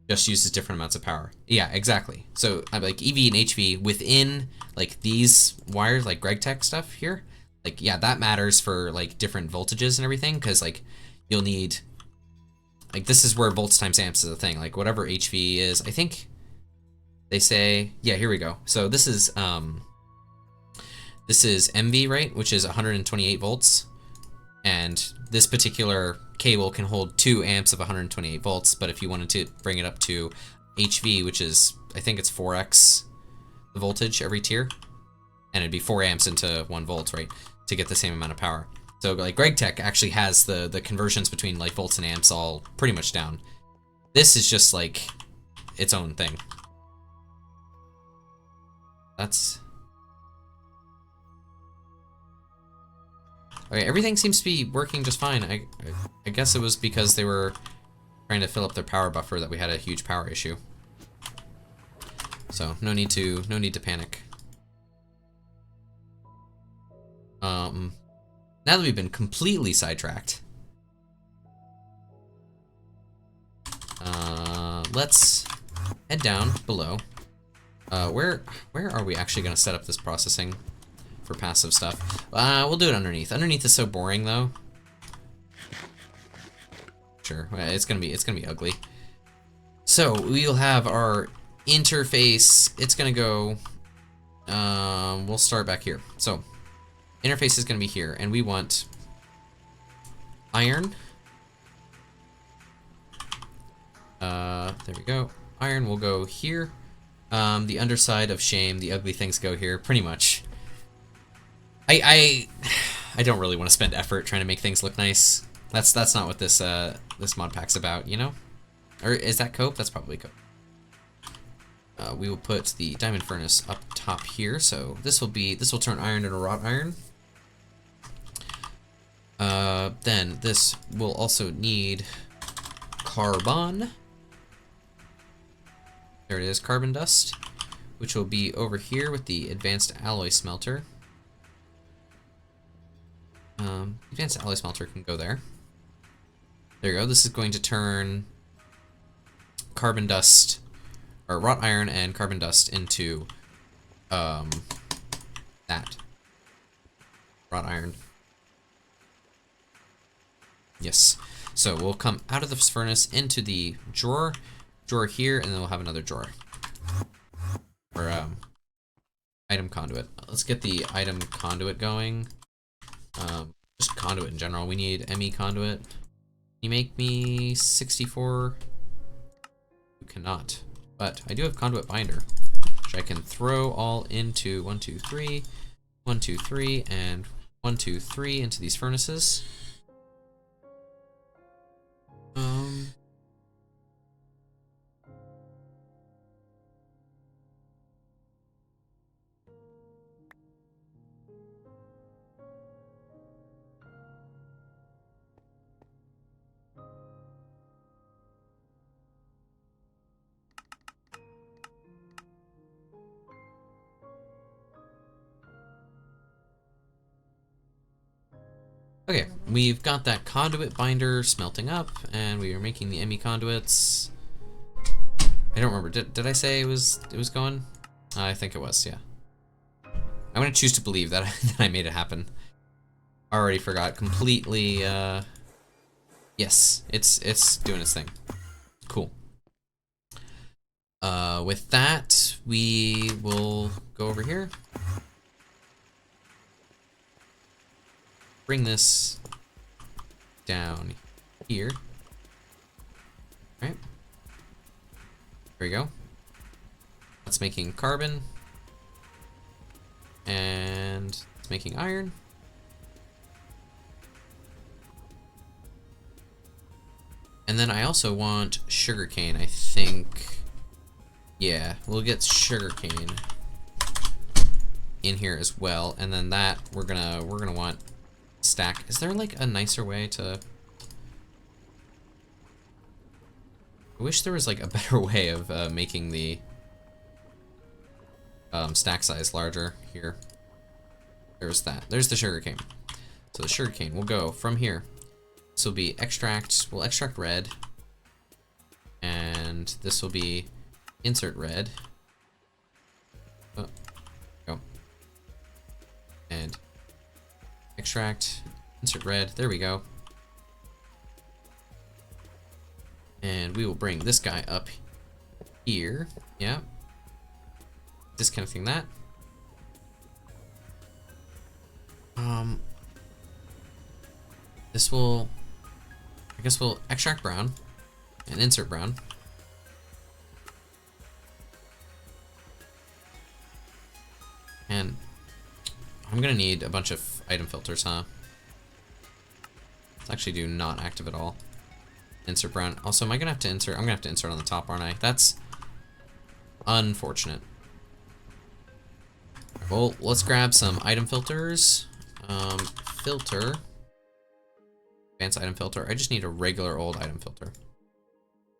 Just uses different amounts of power. Yeah, exactly. So like, EV and HV within like these wires, like GregTech stuff here, like, yeah, that matters for like different voltages and everything, because like, you'll need, like, this is where volts times amps is a thing. Like, whatever HV is, I think they say, yeah, here we go. So this is MV, right, which is 128 volts, and this particular cable can hold 2 amps of 128 volts, but if you wanted to bring it up to HV, which is, I think it's 4x the voltage every tier, and it'd be 4 amps into 1 volt, right, to get the same amount of power. So like, GregTech actually has the conversions between like volts and amps all pretty much down. This is just like its own thing. That's okay. Everything seems to be working just fine. I guess it was because they were trying to fill up their power buffer that we had a huge power issue. So no need to panic. Now that we've been completely sidetracked, let's head down below. Where are we actually gonna set up this processing for passive stuff? We'll do it underneath. Underneath is so boring, though. Sure, it's gonna be ugly. So we'll have our interface. It's gonna go. We'll start back here. So interface is gonna be here, and we want iron. There we go. Iron will go here. The underside of shame, the ugly things go here, pretty much. I don't really want to spend effort trying to make things look nice. That's not what this mod pack's about, you know? Or is that cope? That's probably cope. We will put the diamond furnace up top here, so this will turn iron into wrought iron. Then this will also need carbon. There it is, carbon dust, which will be over here with the advanced alloy smelter. Advanced alloy smelter can go there. There you go. This is going to turn carbon dust, or wrought iron and carbon dust into that. Wrought iron. Yes. So we'll come out of this furnace into the drawer here, and then we'll have another drawer. Or item conduit. Let's get the item conduit going. Just conduit in general. We need ME conduit. Can you make me 64? You cannot. But I do have conduit binder, which I can throw all into 1, 2, 3, 1, 2, 3, and 1, 2, 3 into these furnaces. Okay, we've got that conduit binder smelting up, and we are making the ME conduits. I don't remember. Did I say it was going? I think it was. Yeah. I'm gonna choose to believe that that I made it happen. Already forgot completely. Yes, it's doing its thing. Cool. With that, we will go over here. Bring this down here. All right. There we go. That's making carbon. And it's making iron. And then I also want sugarcane, I think. Yeah, we'll get sugarcane in here as well. And then that we're gonna want stack. Is there like a nicer way to... I wish there was like a better way of making the stack size larger here. There's that. There's the sugarcane. So the sugarcane will go from here. This will be extract. We'll extract red. And this will be insert red. Oh, go. And extract, insert red. There we go. And we will bring this guy up here. Yeah. Disconnecting that. This will, I guess we'll extract brown and insert brown. And I'm gonna need a bunch of item filters, huh? Let's actually do not active at all. Insert brown. Also, am I gonna have to insert? I'm gonna have to insert on the top, aren't I? That's unfortunate. Well, let's grab some item filters. Filter. Advanced item filter. I just need a regular old item filter.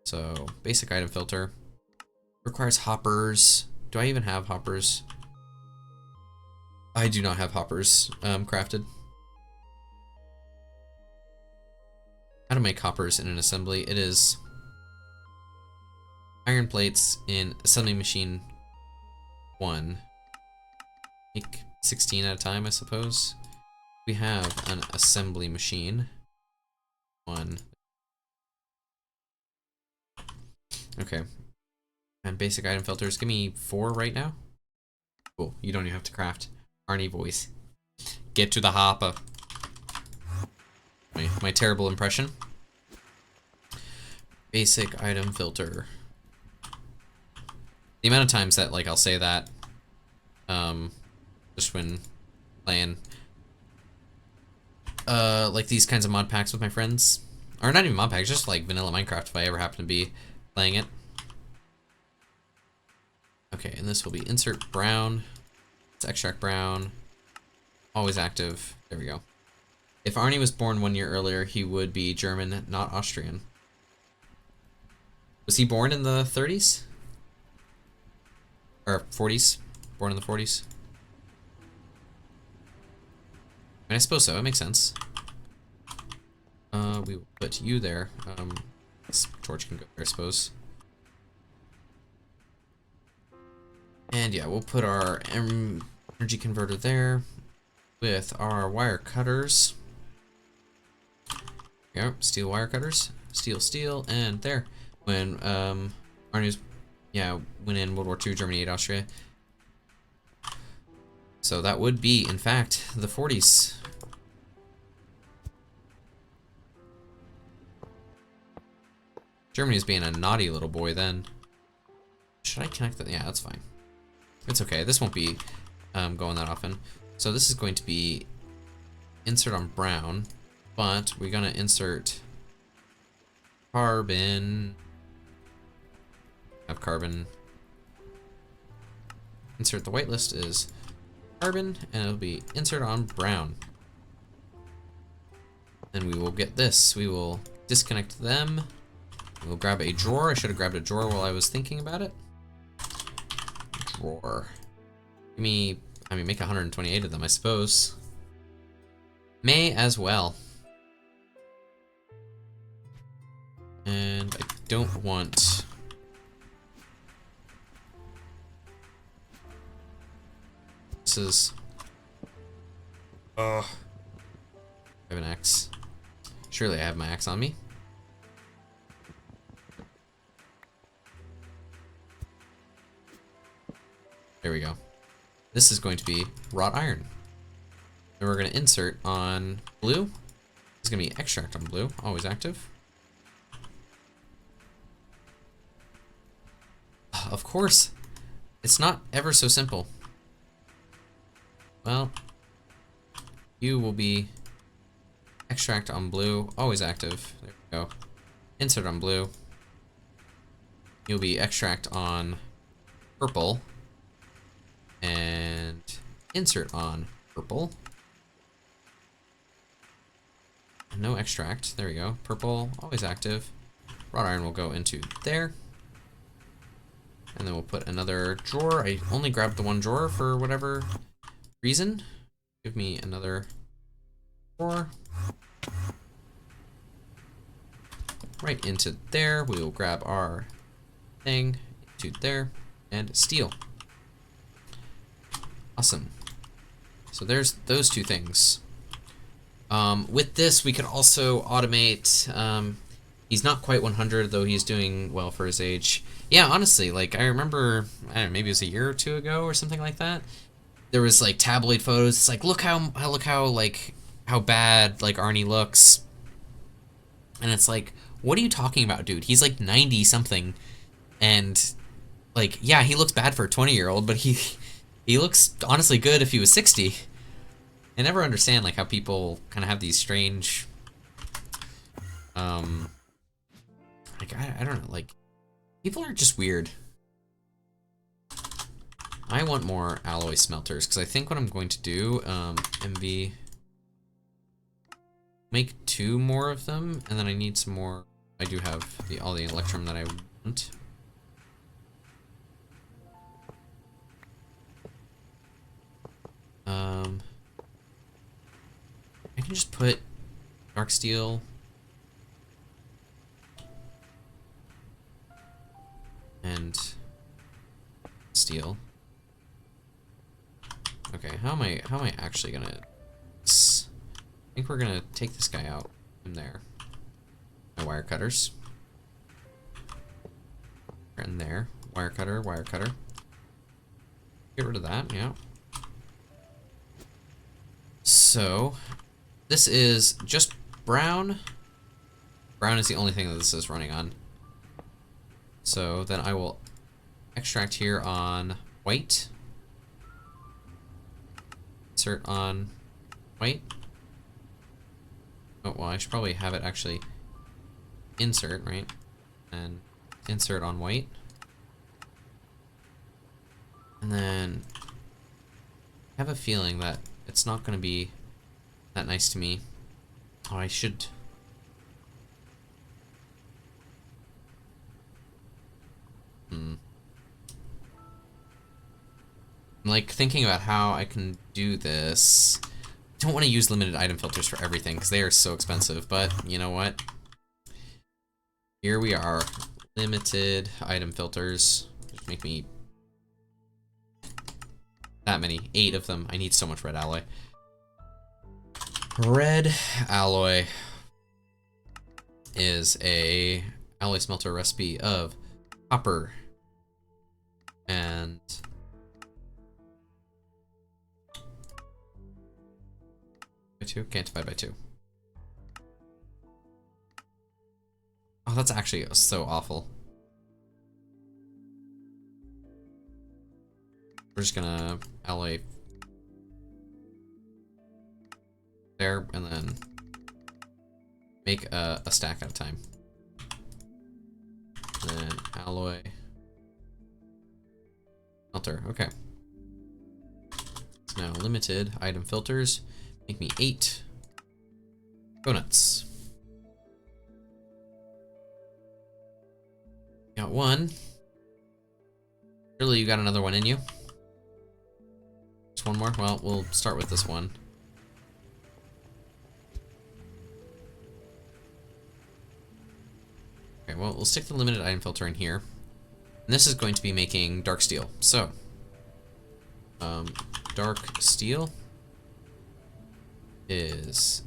So, basic item filter. Requires hoppers. Do I even have hoppers? I do not have hoppers crafted. How to make hoppers in an assembly. It is iron plates in assembly machine 1. Make 16 at a time, I suppose. We have an assembly machine 1. Okay. And basic item filters. Give me 4 right now. Cool. You don't even have to craft. Arnie voice. Get to the hopper. My terrible impression. Basic item filter. The amount of times that like I'll say that, just when playing, like these kinds of mod packs with my friends. Or not even mod packs, just like vanilla Minecraft if I ever happen to be playing it. Okay, and this will be insert brown. Let's extract brown. Always active. There we go. If Arnie was born 1 year earlier, he would be German, not Austrian. Was he born in the 30s? Or 40s? Born in the 40s? I mean, I suppose so. It makes sense. We will put you there. This torch can go there, I suppose. And yeah, we'll put our energy converter there with our wire cutters. Yep, steel wire cutters. Steel, steel, and there. When Arnie went in World War II, Germany ate Austria. So that would be, in fact, the 40s. Germany was being a naughty little boy then. Should I connect that? Yeah, that's fine. It's okay. This won't be going that often. So this is going to be insert on brown, but we're gonna insert carbon. Have carbon. Insert the whitelist is carbon, and it'll be insert on brown. Then we will get this. We will disconnect them. We'll grab a drawer. I should have grabbed a drawer while I was thinking about it. Drawer. Give me, I mean, make 128 of them, I suppose. May as well. And I don't want... This is... I have an axe. Surely I have my axe on me. There we go. This is going to be wrought iron. And we're going to insert on blue. It's going to be extract on blue, always active. Of course, it's not ever so simple. Well, you will be extract on blue, always active. There we go. Insert on blue. You'll be extract on purple. And insert on purple. No extract. There we go. Purple, always active. Wrought iron will go into there. And then we'll put another drawer. I only grabbed the one drawer for whatever reason. Give me another drawer. Right into there. We will grab our thing into there and steel. Awesome. So there's those two things. With this, we could also automate. He's not quite 100, though he's doing well for his age. Yeah, honestly, like I remember, I don't know, maybe it was a year or two ago or something like that. There was like tabloid photos. It's like look how bad like Arnie looks. And it's like, what are you talking about, dude? He's like 90 something, and like yeah, he looks bad for a 20-year-old, but he looks honestly good if he was 60. I never understand like how people kind of have these strange, like I don't know, like people are just weird. I want more alloy smelters because I think what I'm going to do, MV, make 2 more of them, and then I need some more. I do have all the electrum that I want. I can just put dark steel and steel. Okay, how am I actually gonna? I think we're gonna take this guy out in there. My wire cutters. In there, wire cutter, wire cutter. Get rid of that, yeah. So, this is just brown. Brown is the only thing that this is running on. So then I will extract here on white. Insert on white. Oh, well, I should probably have it actually insert, right? And insert on white. And then I have a feeling that it's not going to be that nice to me. Oh, I should... I'm like thinking about how I can do this. I don't want to use limited item filters for everything because they are so expensive, but you know what? Here we are. Limited item filters. Just make me that many. 8 of them. I need so much red alloy. Red alloy is a alloy smelter recipe of copper and by 2? Can't divide by 2. Oh, that's actually so awful. We're just gonna alloy there and then make a stack at a time. And then alloy filter. Okay. So now limited item filters. Make me 8 donuts. Got 1. Surely you got another one in you. Just 1 more? Well, we'll start with this one. Okay, well, we'll stick the limited item filter in here. And this is going to be making dark steel. So, dark steel is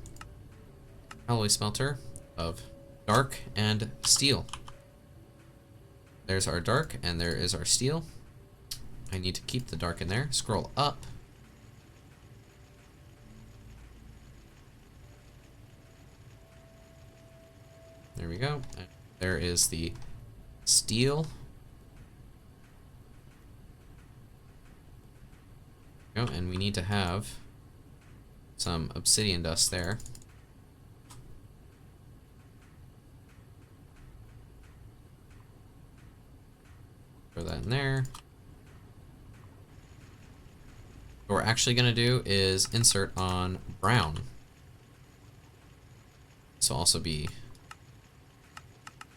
alloy smelter of dark and steel. There's our dark, and there is our steel. I need to keep the dark in there. Scroll up. There we go. And there is the steel. Oh, and we need to have some obsidian dust there. Throw that in there. What we're actually going to do is insert on brown. This will also be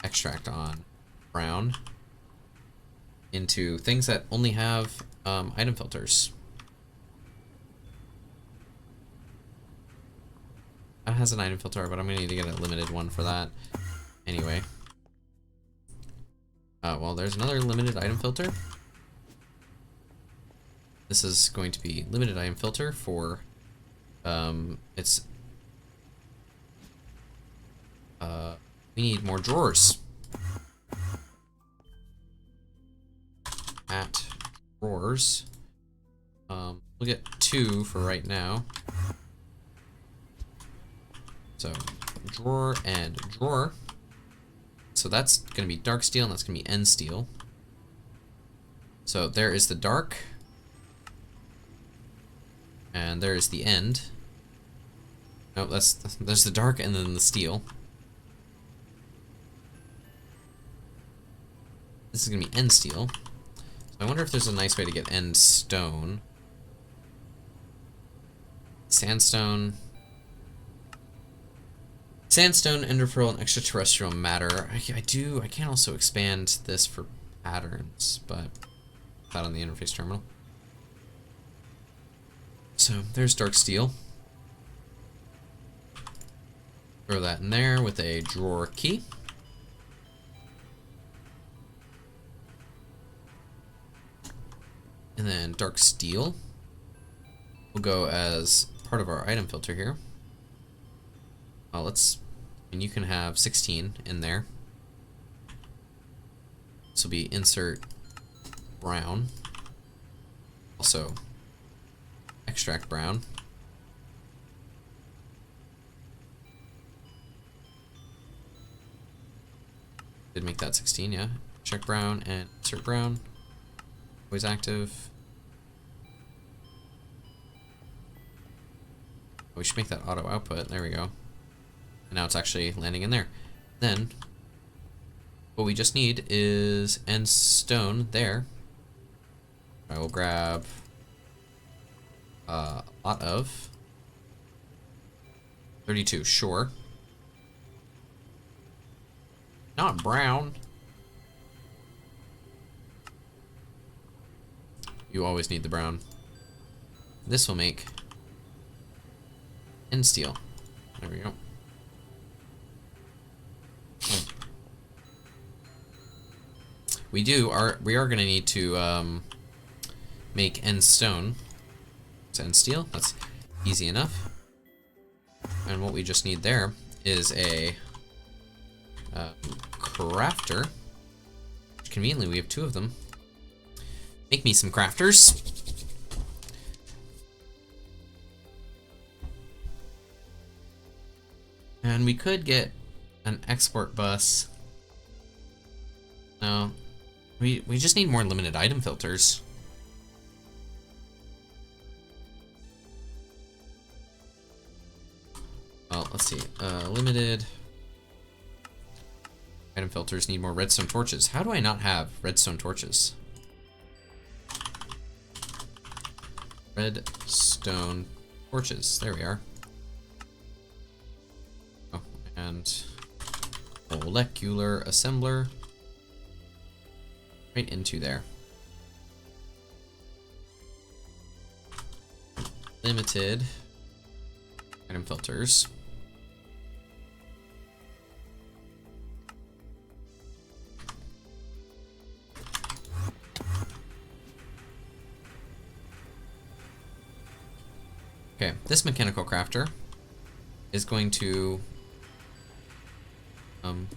extract on brown into things that only have item filters. That has an item filter, but I'm going to need to get a limited one for that. Anyway. Well, there's another limited item filter. This is going to be limited item filter for we need more drawers. At drawers. We'll get 2 for right now. So drawer and drawer. So that's going to be dark steel, and that's going to be end steel. So there is the dark. And there is the end. No, there's the dark and then the steel. This is going to be end steel. So I wonder if there's a nice way to get end stone. Sandstone. Sandstone, ender pearl, and extraterrestrial matter. I can also expand this for patterns, but not on the interface terminal. So there's dark steel. Throw that in there with a drawer key. And then dark steel will go as part of our item filter here. And you can have 16 in there. This will be insert brown. Also extract brown. Did make that 16, yeah. Check brown and insert brown. Always active. We should make that auto output. There we go. And now it's actually landing in there. Then, what we just need is end stone there. I will grab a lot of 32, sure. Not brown. You always need the brown. This will make end steel. There we go. We are gonna need to make end stone. So end steel. That's easy enough. And what we just need there is a crafter. Conveniently, we have 2 of them. Make me some crafters. And we could get an export bus. No. We just need more limited item filters. Well, let's see. Limited item filters need more redstone torches. How do I not have redstone torches? Redstone torches. There we are. Oh, and molecular assembler. Right into there. Limited item filters. Okay, this mechanical crafter is going to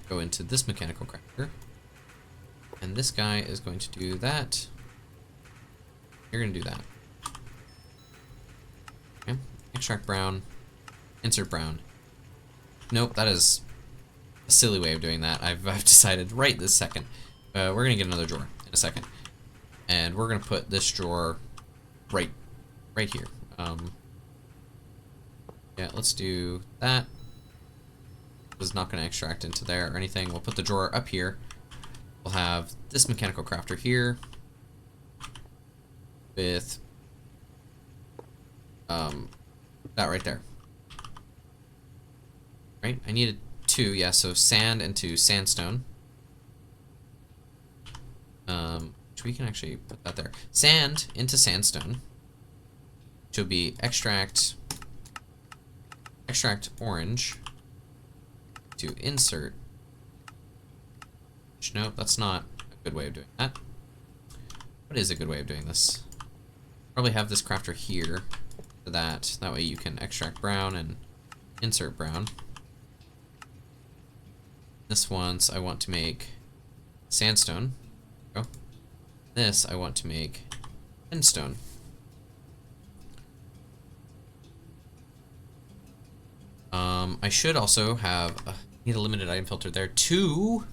go into this mechanical crafter. And this guy is going to do that. You're going to do that. Okay, extract brown, insert brown. Nope, that is a silly way of doing that. I've decided right this second. We're going to get another drawer in a second. And we're going to put this drawer right here. Yeah, let's do that. This is not going to extract into there or anything. We'll put the drawer up here. We'll have this mechanical crafter here with that right there. Right? I needed 2, yeah, so sand into sandstone. Which we can actually put that there. Sand into sandstone. Which will be extract orange to insert. Nope, that's not a good way of doing that. What is a good way of doing this? Probably have this crafter here for that. That way you can extract brown and insert brown. This once I want to make sandstone. Oh. This I want to make endstone. I should also have need a limited item filter there too.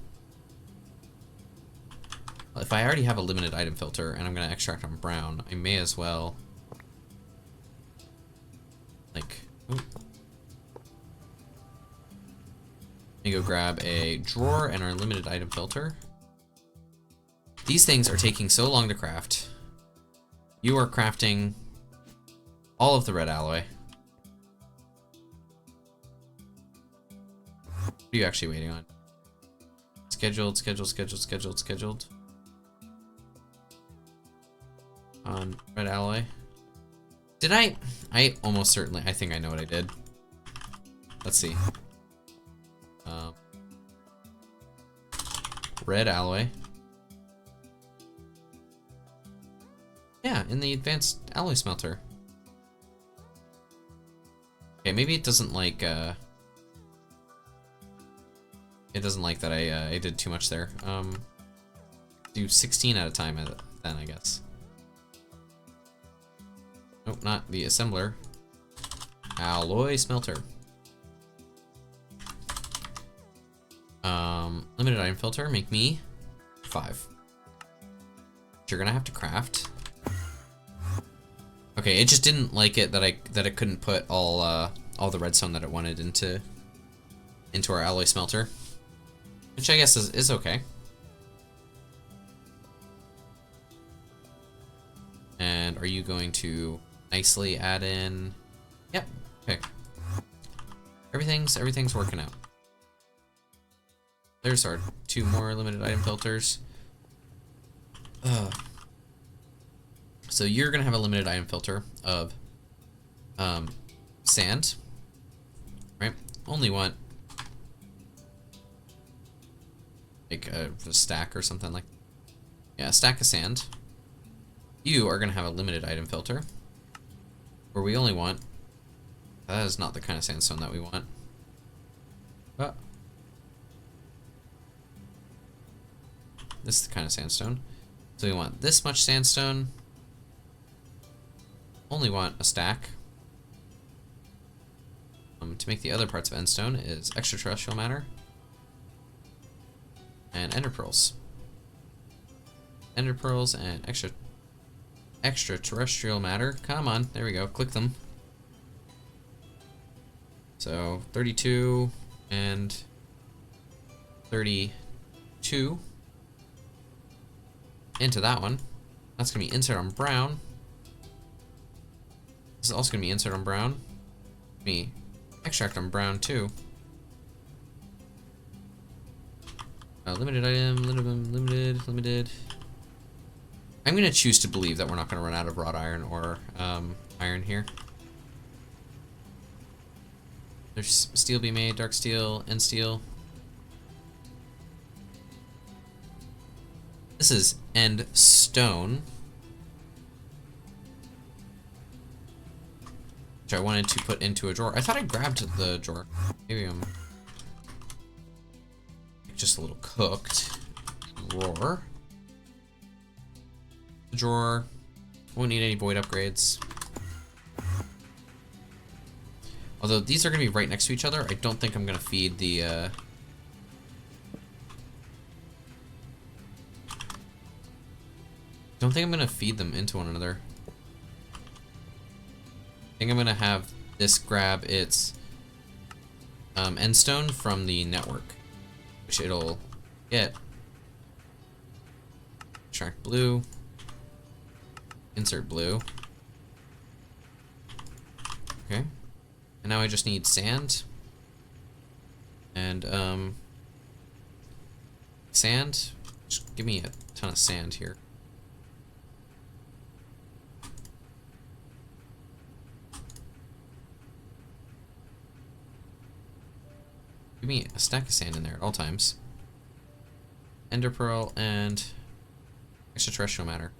If I already have a limited item filter and I'm gonna extract on brown, I may as well like let me go grab a drawer and our limited item filter. These things are taking so long to craft. You are crafting all of the red alloy. What are you actually waiting on? Scheduled. On red alloy. Did I almost certainly, I think I know what I did. Let's see. Red alloy. Yeah, in the advanced alloy smelter. Okay, maybe it doesn't like, it doesn't like that I did too much there. Do 16 at a time then, I guess. Nope, not the assembler. Alloy smelter. Limited item filter, make me 5. You're gonna have to craft. Okay, it just didn't like it that I couldn't put all the redstone that it wanted into into our alloy smelter, which I guess is okay. And are you going to nicely add in? Yep. Okay. Everything's working out. There's our 2 more limited item filters. So you're gonna have a limited item filter of sand, right? Only want like a stack or something like that. Yeah, a stack of sand. You are gonna have a limited item filter where we only want, that is not the kind of sandstone that we want. Oh. This is the kind of sandstone. So we want this much sandstone. Only want a stack. To make the other parts of endstone is extraterrestrial matter and ender pearls. Ender pearls and extraterrestrial matter. Come on, there we go. Click them. So 32 and 32 into that one. That's gonna be insert on brown. This is also gonna be insert on brown. Me extract on brown too. Limited item, limited. I'm gonna choose to believe that we're not gonna run out of wrought iron or iron here. There's steel be made, dark steel, end steel. This is end stone, which I wanted to put into a drawer. I thought I grabbed the drawer. Maybe I'm just a little cooked. Drawer. The drawer. Won't need any void upgrades. Although these are going to be right next to each other, I don't think I'm going to feed the don't think I'm going to feed them into one another. I think I'm going to have this grab its endstone from the network, which it'll get. Extract blue. Insert blue. Okay. And now I just need sand. And sand. Just give me a ton of sand here. Give me a stack of sand in there at all times. Ender pearl and extraterrestrial matter.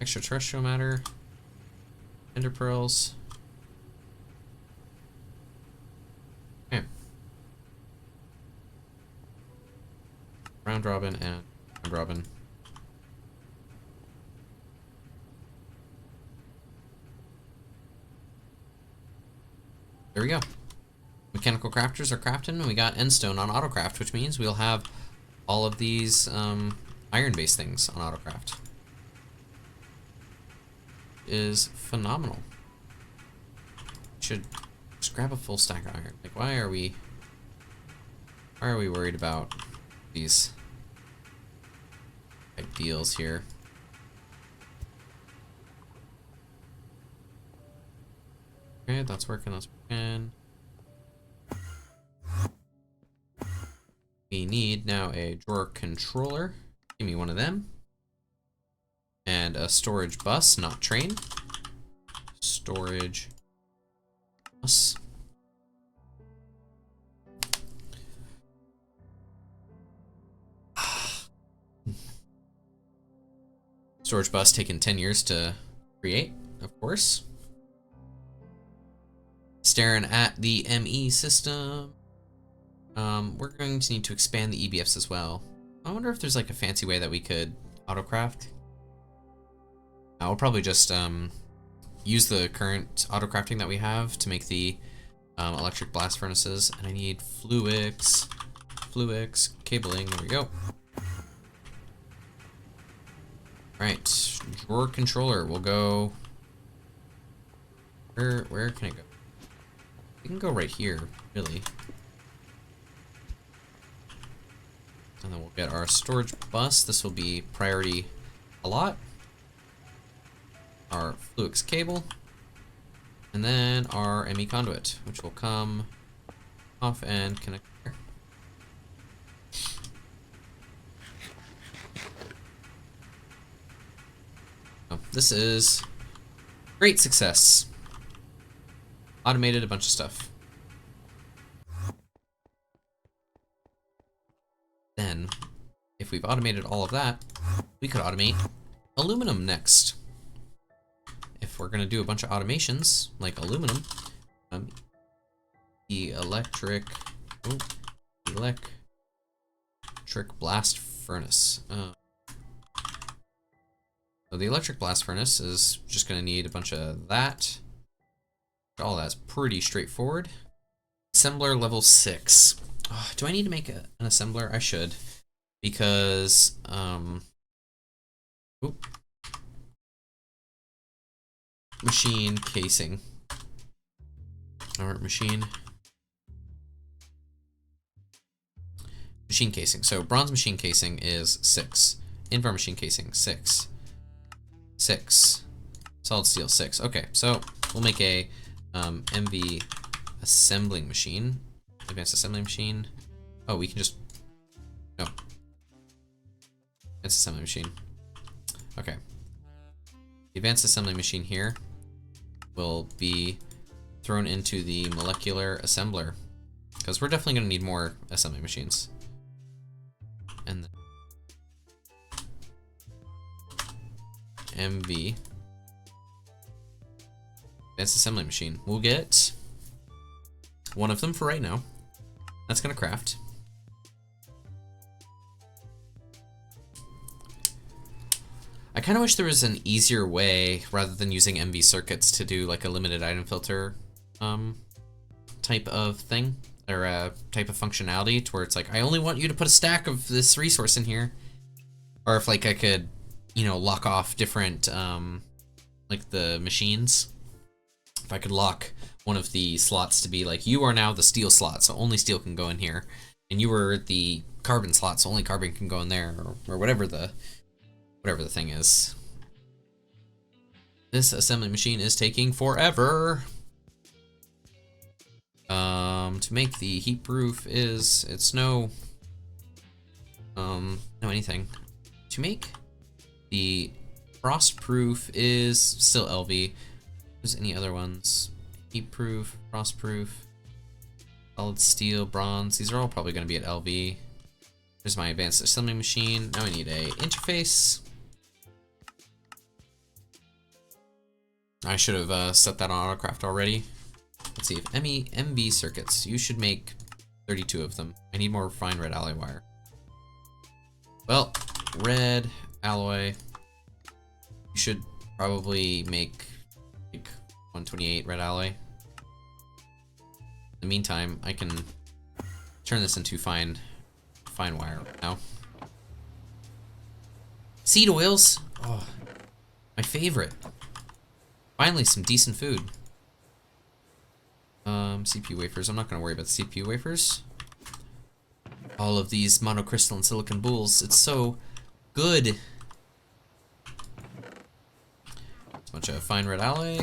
Extraterrestrial matter. Ender pearls. Okay. Round robin and round robin. There we go. Mechanical crafters are crafting, and we got endstone on autocraft, which means we'll have all of these iron-based things on autocraft. Is phenomenal. Should just grab a full stack of iron. Like, why are we worried about these type deals here? Okay, that's working, that's working. We need now a drawer controller. Give me one of them. And a storage bus, not train. Storage bus. Storage bus taking 10 years to create, of course. Staring at the ME system. We're going to need to expand the EBFs as well. I wonder if there's like a fancy way that we could autocraft. I'll probably just use the current autocrafting that we have to make the electric blast furnaces. And I need fluix, cabling, there we go. Right, drawer controller. We'll go. Where can I go? We can go right here, really. And then we'll get our storage bus. This will be priority a lot. Our Fluix cable. And then our ME conduit, which will come off and connect here. Oh, this is great success. Automated a bunch of stuff. Then, if we've automated all of that, we could automate aluminum next. If we're gonna do a bunch of automations, like aluminum, the electric blast furnace. So the electric blast furnace is just gonna need a bunch of that. All that's pretty straightforward. Assembler level 6. Oh, do I need to make an assembler? I should, because machine casing. Alright, machine casing. So bronze machine casing is 6. Invar machine casing 6. 6. Solid steel 6. Okay, so we'll make a MV assembling machine. Advanced assembly machine. Oh, we can just... No. Advanced assembly machine. Okay. The advanced assembly machine here will be thrown into the molecular assembler, because we're definitely going to need more assembly machines. And then MV advanced assembly machine. We'll get one of them for right now. That's gonna craft. I kind of wish there was an easier way, rather than using MV circuits, to do like a limited item filter type of thing, or a type of functionality, to where it's like, I only want you to put a stack of this resource in here. Or if like I could, you know, lock off different like the machines. If I could lock one of the slots to be like, you are now the steel slot, so only steel can go in here, and you were the carbon slot, so only carbon can go in there, or whatever the thing is. This assembly machine is taking forever. To make the heat proof it's no anything. To make the frost proof is still LV. There's any other ones? Heat proof, frost proof, solid steel, bronze. These are all probably going to be at LV. There's my advanced assembly machine. Now I need a interface. I should have set that on autocraft already. Let's see if MV circuits. You should make 32 of them. I need more fine red alloy wire. Well, red alloy. You should probably make like 128 red alloy. In the meantime, I can turn this into fine wire now. Seed oils. Oh, my favorite. Finally, some decent food. CPU wafers. I'm not going to worry about the CPU wafers. All of these monocrystalline silicon boules. It's so good. A bunch of fine red alloy.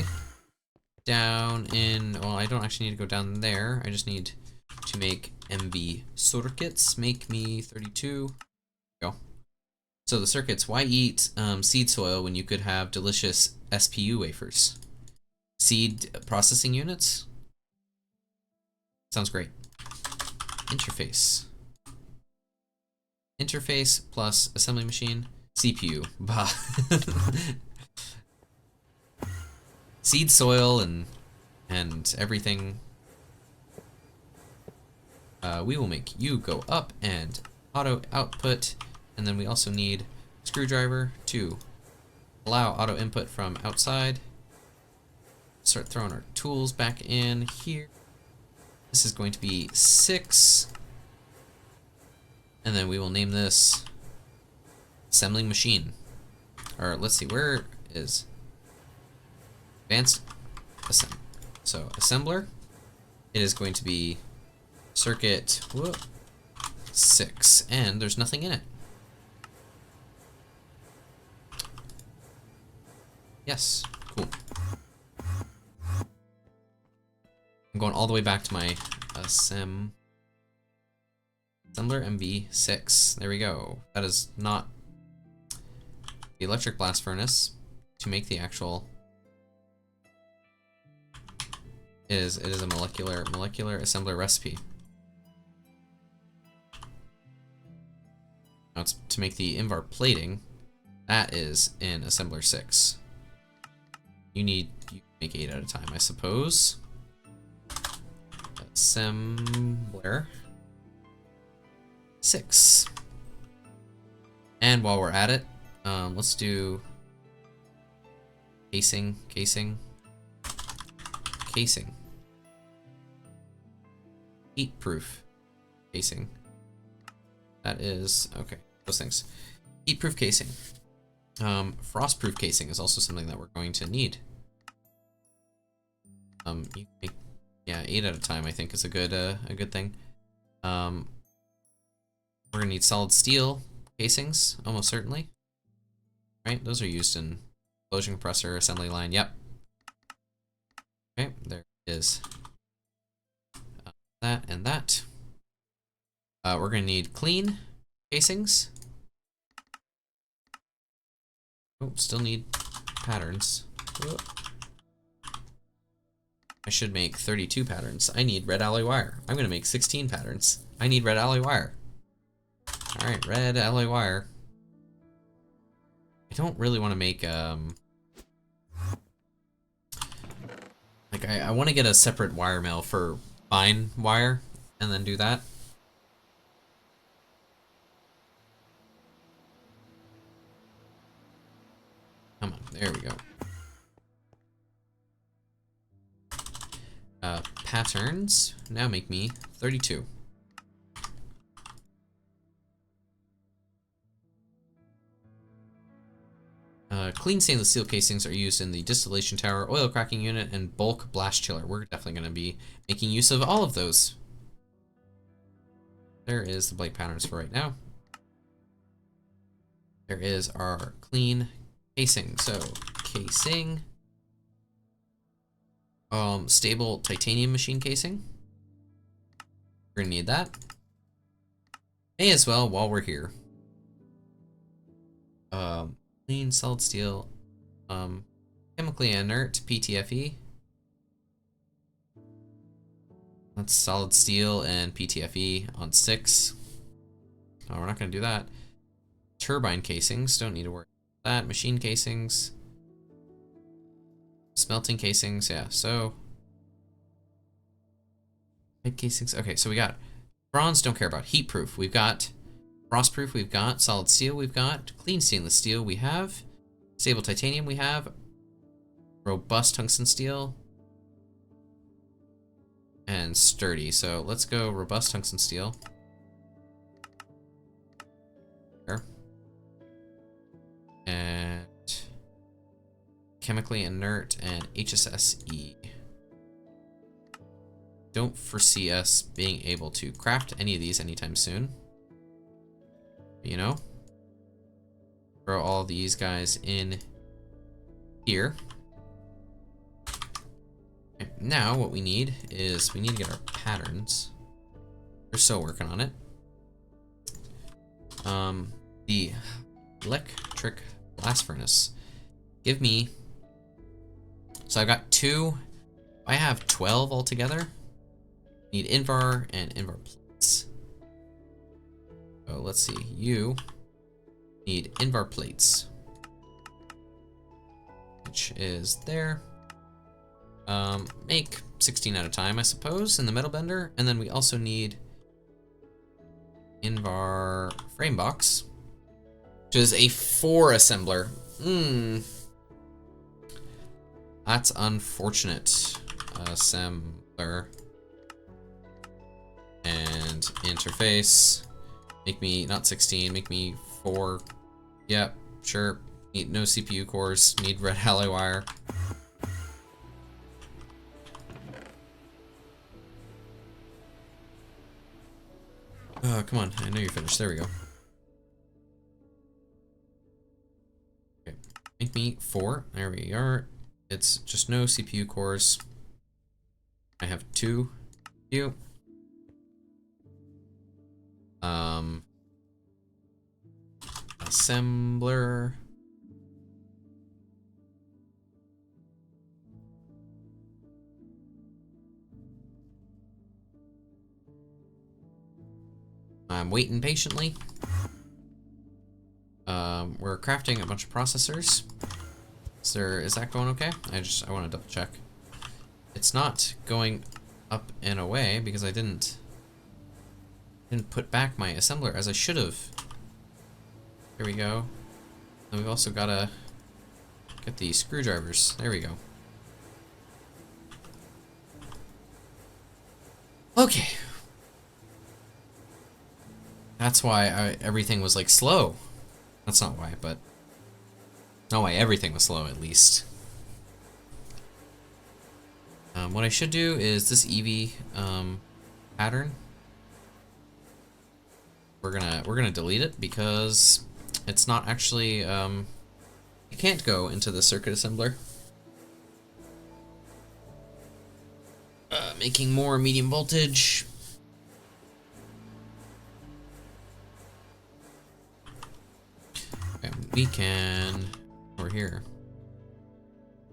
Down in... Well, I don't actually need to go down there. I just need to make MV circuits. Make me 32. Go. So the circuits. Why eat seed soil when you could have delicious SPU wafers? Seed processing units? Sounds great. Interface. Interface plus assembly machine. CPU. Bah. Seed soil and everything. We will make you go up and auto output, and then we also need screwdriver to allow auto input from outside. Start throwing our tools back in here. This is going to be 6. And then we will name this assembling machine. or let's see, where is advanced assembly? So assembler, it is going to be circuit 6, and there's nothing in it. Yes, cool. I'm going all the way back to my assembler MV6. There we go. That is not the electric blast furnace to make the actual. It is a molecular assembler recipe. Now it's to make the Invar plating. That is in assembler 6. You make 8 at a time, I suppose. Assembler 6. And while we're at it, let's do casing. Heat proof casing. That is, okay, those things. Heat proof casing. Frost proof casing is also something that we're going to need. You make, yeah, 8 at a time I think is a good thing. We're gonna need solid steel casings, almost certainly. Right, those are used in explosion compressor assembly line. Yep. Okay, there it is. That and that. We're gonna need clean casings. Oh, still need patterns. Oh. I should make 32 patterns. I need red alloy wire. I'm gonna make 16 patterns. I need red alloy wire. Alright, red alloy wire. I don't really want to make, like, I want to get a separate wire mill for fine wire, and then do that. Come on, there we go. Patterns now make me 32. Clean stainless steel casings are used in the distillation tower, oil cracking unit, and bulk blast chiller. We're definitely going to be making use of all of those. There is the blade patterns for right now. There is our clean casing. So casing, stable titanium machine casing. We're gonna need that. May as well while we're here. Clean solid steel, chemically inert PTFE. That's solid steel and PTFE on 6. Oh, we're not gonna do that. Turbine casings, don't need to worry about that. Machine casings. Smelting casings, yeah, so. Pipe casings, okay, so we got bronze, don't care about. Heat proof, we've got frost proof, we've got solid steel, we've got clean stainless steel, we have stable titanium, we have robust tungsten steel, and sturdy. So let's go robust tungsten steel. There. And chemically inert and HSSE. Don't foresee us being able to craft any of these anytime soon. You know? Throw all these guys in here. Okay, now what we need is we need to get our patterns. We're still working on it. The electric blast furnace. Give me. So I've got 2. I have 12 altogether. Need Invar and Invar plates. So let's see. You need Invar plates, which is there. Make 16 at a time, I suppose, in the metal bender, and then we also need Invar frame box, which is a 4 assembler. That's unfortunate. Assembler and interface. Make me not 16. Make me 4. Yep, sure. Need no CPU cores. Need red alloy wire. Oh, come on. I know you're finished. There we go. Okay. Make me 4. There we are. It's just no CPU cores. I have 2. You. Assembler. I'm waiting patiently. We're crafting a bunch of processors. Is that going okay? I want to double check. It's not going up and away because I didn't put back my assembler as I should have. Here we go. And we've also got to get the screwdrivers. There we go. Okay. That's why everything was like slow. That's not why, but not why everything was slow at least. What I should do is this EV pattern. We're gonna delete it because it's not actually it can't go into the circuit assembler. Making more medium voltage. Okay, we can over here.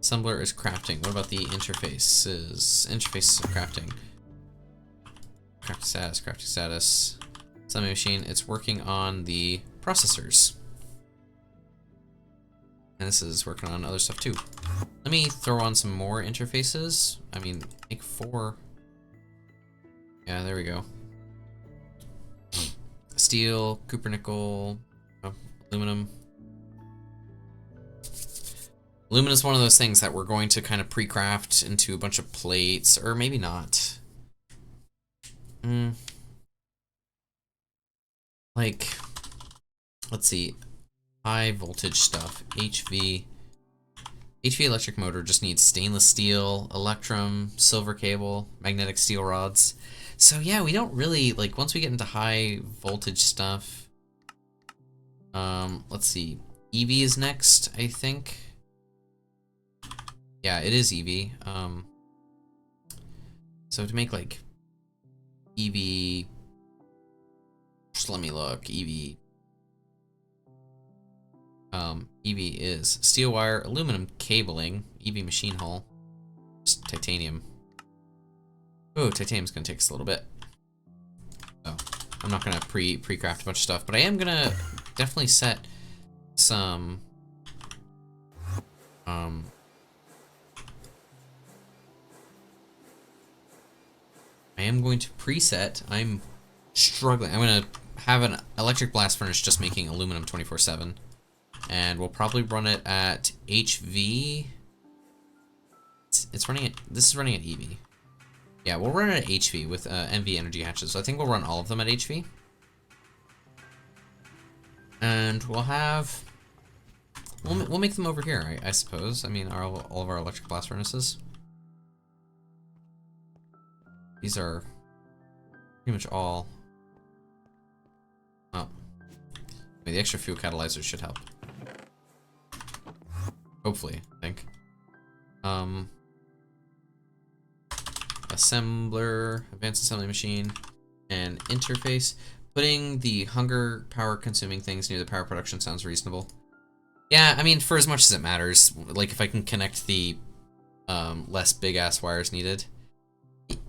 Assembler is crafting. What about the interfaces? Interfaces of crafting. Crafting status, crafting status. Assembly machine, it's working on the processors. And this is working on other stuff too. Let me throw on some more interfaces. I mean, make 4. Yeah, there we go. Steel, copper nickel, aluminum. Aluminum is one of those things that we're going to kind of pre-craft into a bunch of plates, or maybe not. Like, let's see, high voltage stuff, HV electric motor just needs stainless steel, electrum, silver cable, magnetic steel rods. So yeah, we don't really, like, once we get into high voltage stuff, let's see, EV is next, I think. Yeah, it is EV. So to make like EV, just let me look. EV is steel wire, aluminum cabling, EV machine hull, just titanium. Oh, titanium's gonna take us a little bit. So I'm not gonna pre-craft a bunch of stuff, but I am gonna definitely set some I am going to preset. I'm struggling. I'm going to have an electric blast furnace just making aluminum 24/7. And we'll probably run it at HV. It's running at, this is running at EV. Yeah, we'll run it at HV with NV energy hatches. So I think we'll run all of them at HV. And we'll have, we'll make them over here, I suppose. I mean, all of our electric blast furnaces. These are pretty much all. Oh. I mean, the extra fuel catalyzers should help. Hopefully, I think. Assembler, advanced assembly machine, and interface. Putting the hunger power consuming things near the power production sounds reasonable. Yeah, I mean, for as much as it matters, like if I can connect the less big ass wires needed.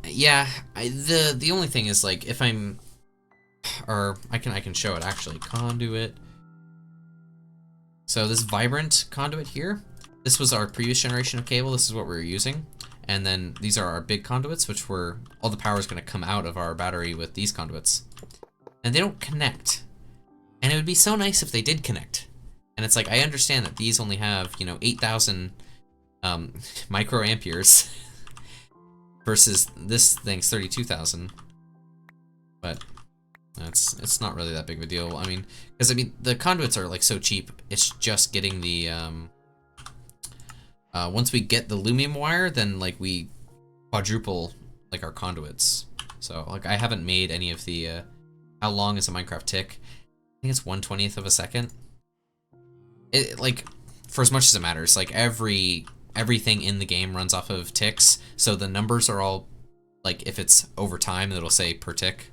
Yeah, the only thing is like if I'm, or I can show it actually. Conduit. So this vibrant conduit here, this was our previous generation of cable. This is what we were using, and then these are our big conduits, which were all the power is going to come out of our battery with these conduits, and they don't connect. And it would be so nice if they did connect. And it's like I understand that these only have 8,000 microamperes. Versus this thing's 32,000. But It's not really that big of a deal. I mean, because I mean the conduits are like so cheap. It's just getting the once we get the lumium wire, then like we quadruple like our conduits. So like I haven't made any of the how long is a Minecraft tick? I think it's 1/20th of a second. It like for as much as it matters, like everything in the game runs off of ticks, so the numbers are all like if it's over time, it'll say per tick.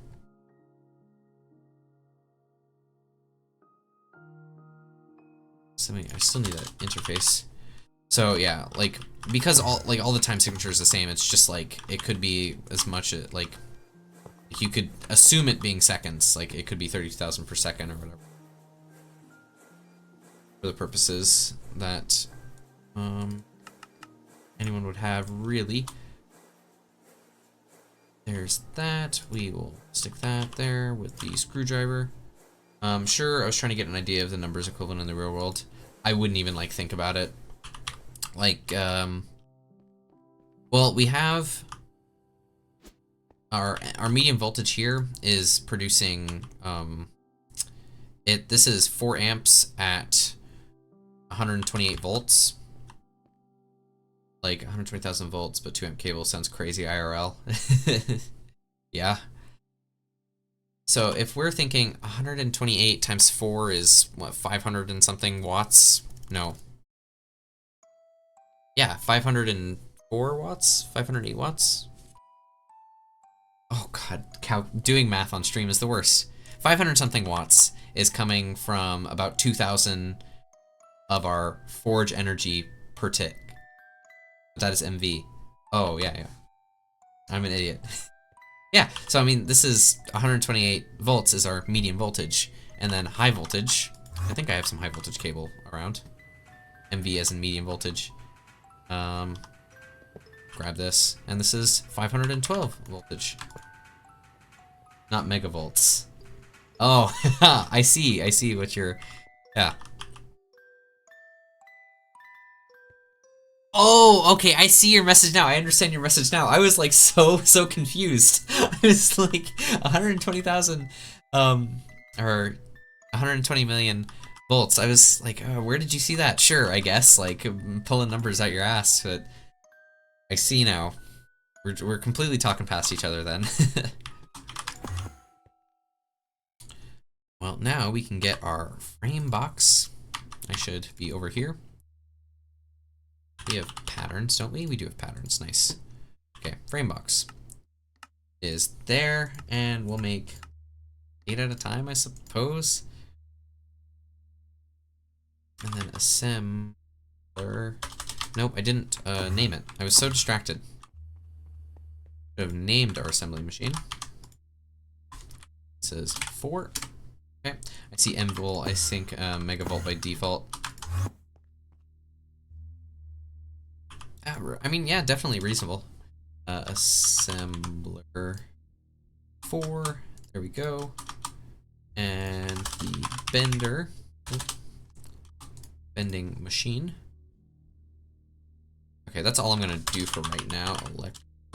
So I still need that interface. So yeah, like because all the time signature is the same, it's just like it could be as much like you could assume it being seconds, like it could be 32,000 per second or whatever. For the purposes that anyone would have, really. There's that. We will stick that there with the screwdriver. Sure, I was trying to get an idea of the numbers equivalent in the real world. I wouldn't even like think about it. Like, well, we have our medium voltage here is producing this is 4 amps at 128 volts. Like 120,000 volts, but 2 amp cable sounds crazy IRL. Yeah. So if we're thinking 128 times 4 is what, 500 and something watts? No. Yeah, 504 watts? 508 watts? Oh god, doing math on stream is the worst. 500 something watts is coming from about 2,000 of our forge energy per tick. That is MV. Oh, yeah. I'm an idiot. Yeah, so I mean, this is 128 volts is our medium voltage. And then high voltage, I think I have some high voltage cable around. MV as in medium voltage. Grab this, and this is 512 voltage. Not megavolts. Oh, I see what you're, yeah. Oh, okay, I see your message now. I understand your message now. I was like so confused. I was like 120,000 or 120 million volts. I was like, where did you see that? Sure, I guess, like pulling numbers out your ass, but I see now. We're completely talking past each other then. Well, now we can get our frame box. I should be over here. We have patterns, don't we? We do have patterns, nice. Okay, frame box is there, and we'll make 8 at a time, I suppose. And then assembler. Nope, I didn't name it. I was so distracted. Should have named our assembly machine. It says 4. Okay, I see mvol, I think megavolt by default. I mean, yeah, definitely reasonable. Assembler 4, there we go. And the bender, bending machine. Okay, that's all I'm gonna do for right now.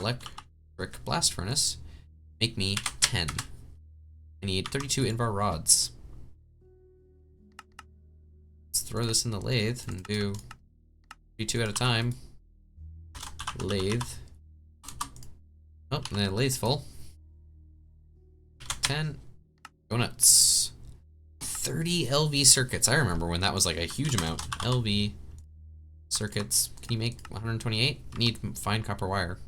Electric blast furnace. Make me 10. I need 32 invar rods. Let's throw this in the lathe and do 32 at a time. Lathe. Oh, and the lathe's full. 10. Go nuts. 30 LV circuits. I remember when that was like a huge amount. LV circuits. Can you make 128? Need fine copper wire.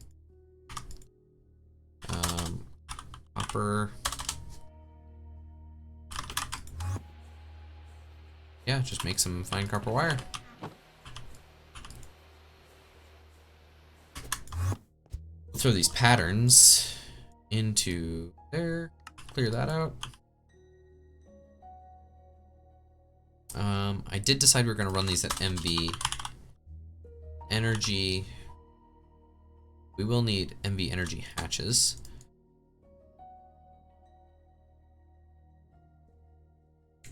Copper. Yeah, just make some fine copper wire. We'll throw these patterns into there. Clear that out. I did decide we are going to run these at MV energy. We will need MV energy hatches.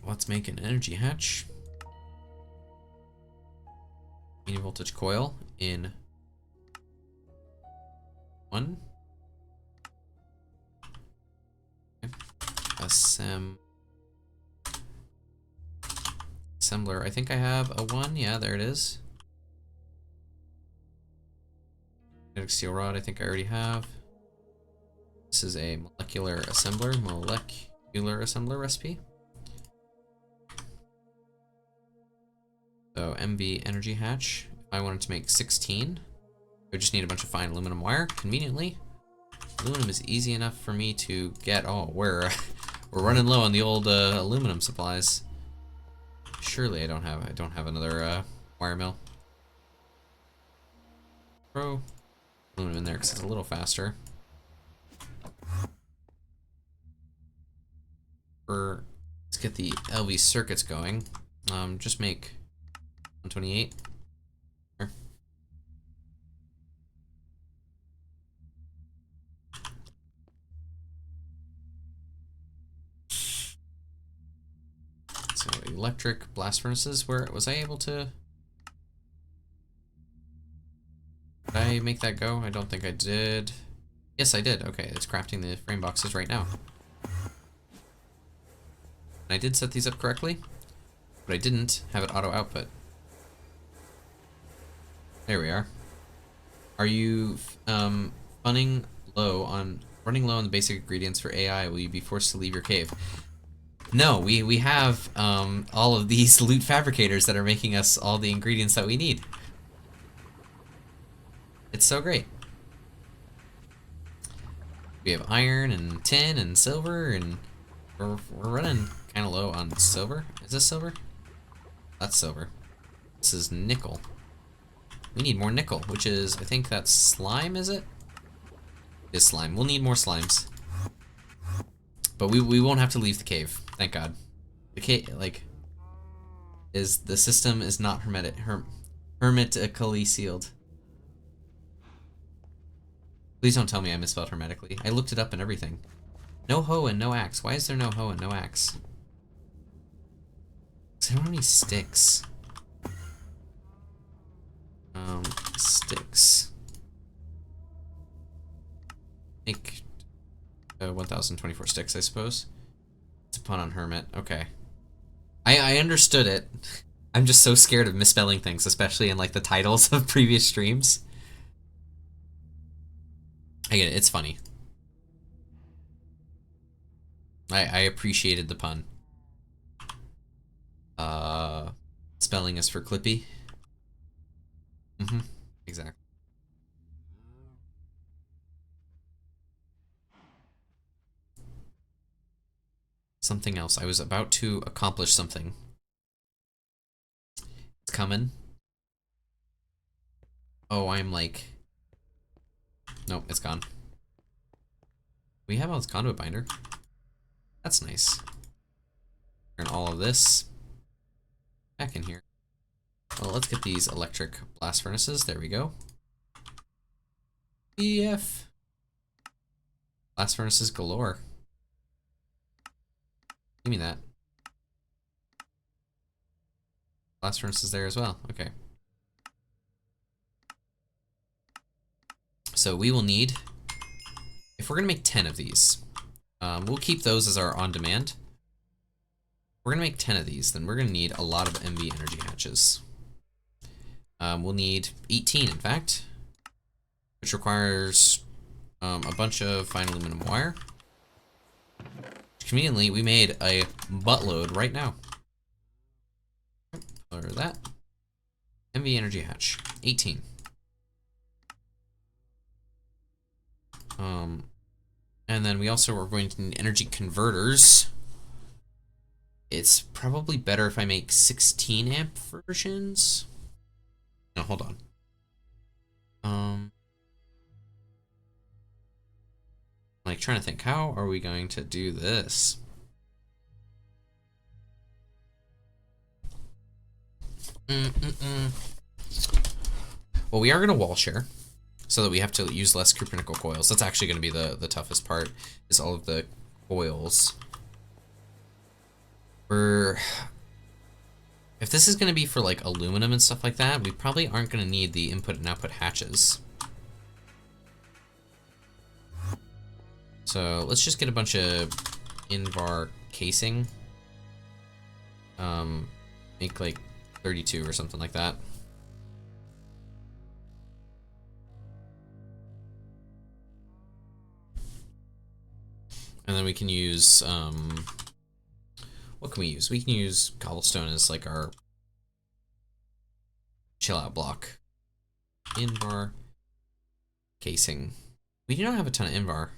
Let's make an energy hatch. Medium voltage coil in 1. Okay. assembler. I think I have a 1. Yeah, there it is. Magnetic steel rod, I think I already have. This is a molecular assembler recipe. So MV energy hatch. If I wanted to make 16, I would just need a bunch of fine aluminum wire. Conveniently, aluminum is easy enough for me to get. Oh, we're running low on the old aluminum supplies. Surely I don't have another wire mill. Throw aluminum in there because it's a little faster. Let's get the LV circuits going. Just make 128. Here. So electric blast furnaces. Where was I able to? Did I make that go? I don't think I did. Yes, I did. Okay, it's crafting the frame boxes right now. And I did set these up correctly, but I didn't have it auto output. There we are. Are you running low on the basic ingredients for AI? Will you be forced to leave your cave? No, we have all of these loot fabricators that are making us all the ingredients that we need. It's so great. We have iron and tin and silver, and we're running kind of low on silver. Is this silver? That's silver. This is nickel. We need more nickel, which is, I think that's slime, is it? It is slime. We'll need more slimes. But we won't have to leave the cave, thank God. The cave, the system is not hermetically sealed. Please don't tell me I misspelled hermetically. I looked it up and everything. No hoe and no axe. Why is there no hoe and no axe? Because I don't have any sticks. Sticks. Make 1,024 sticks, I suppose. It's a pun on hermit. Okay. I understood it. I'm just so scared of misspelling things, especially in like the titles of previous streams. I get it. It's funny. I appreciated the pun. Spelling is for Clippy. Exactly. Something else. I was about to accomplish something. It's coming. Oh, I'm like... Nope, it's gone. We have all this conduit binder. That's nice. Turn all of this back in here. Well, let's get these electric blast furnaces. There we go. EF. Blast furnaces galore. Give me that. Blast furnaces there as well. Okay. So we will need, if we're gonna make 10 of these, we'll keep those as our on-demand. We're gonna make 10 of these, then we're gonna need a lot of MV energy hatches. We'll need 18, in fact, which requires a bunch of fine aluminum wire. Conveniently, we made a buttload right now. Or that. MV energy hatch, 18. And then we also are going to need energy converters. It's probably better if I make 16 amp versions. No, hold on. Like trying to think, how are we going to do this? Well, we are going to wall share so that we have to use less cuprinickel coils. That's actually going to be the toughest part, is all of the coils. If this is going to be for like aluminum and stuff like that, we probably aren't going to need the input and output hatches. So let's just get a bunch of Invar casing. Make like 32 or something like that. And then we can use, what can we use? We can use cobblestone as like our chill out block. Invar casing. We do not have a ton of Invar.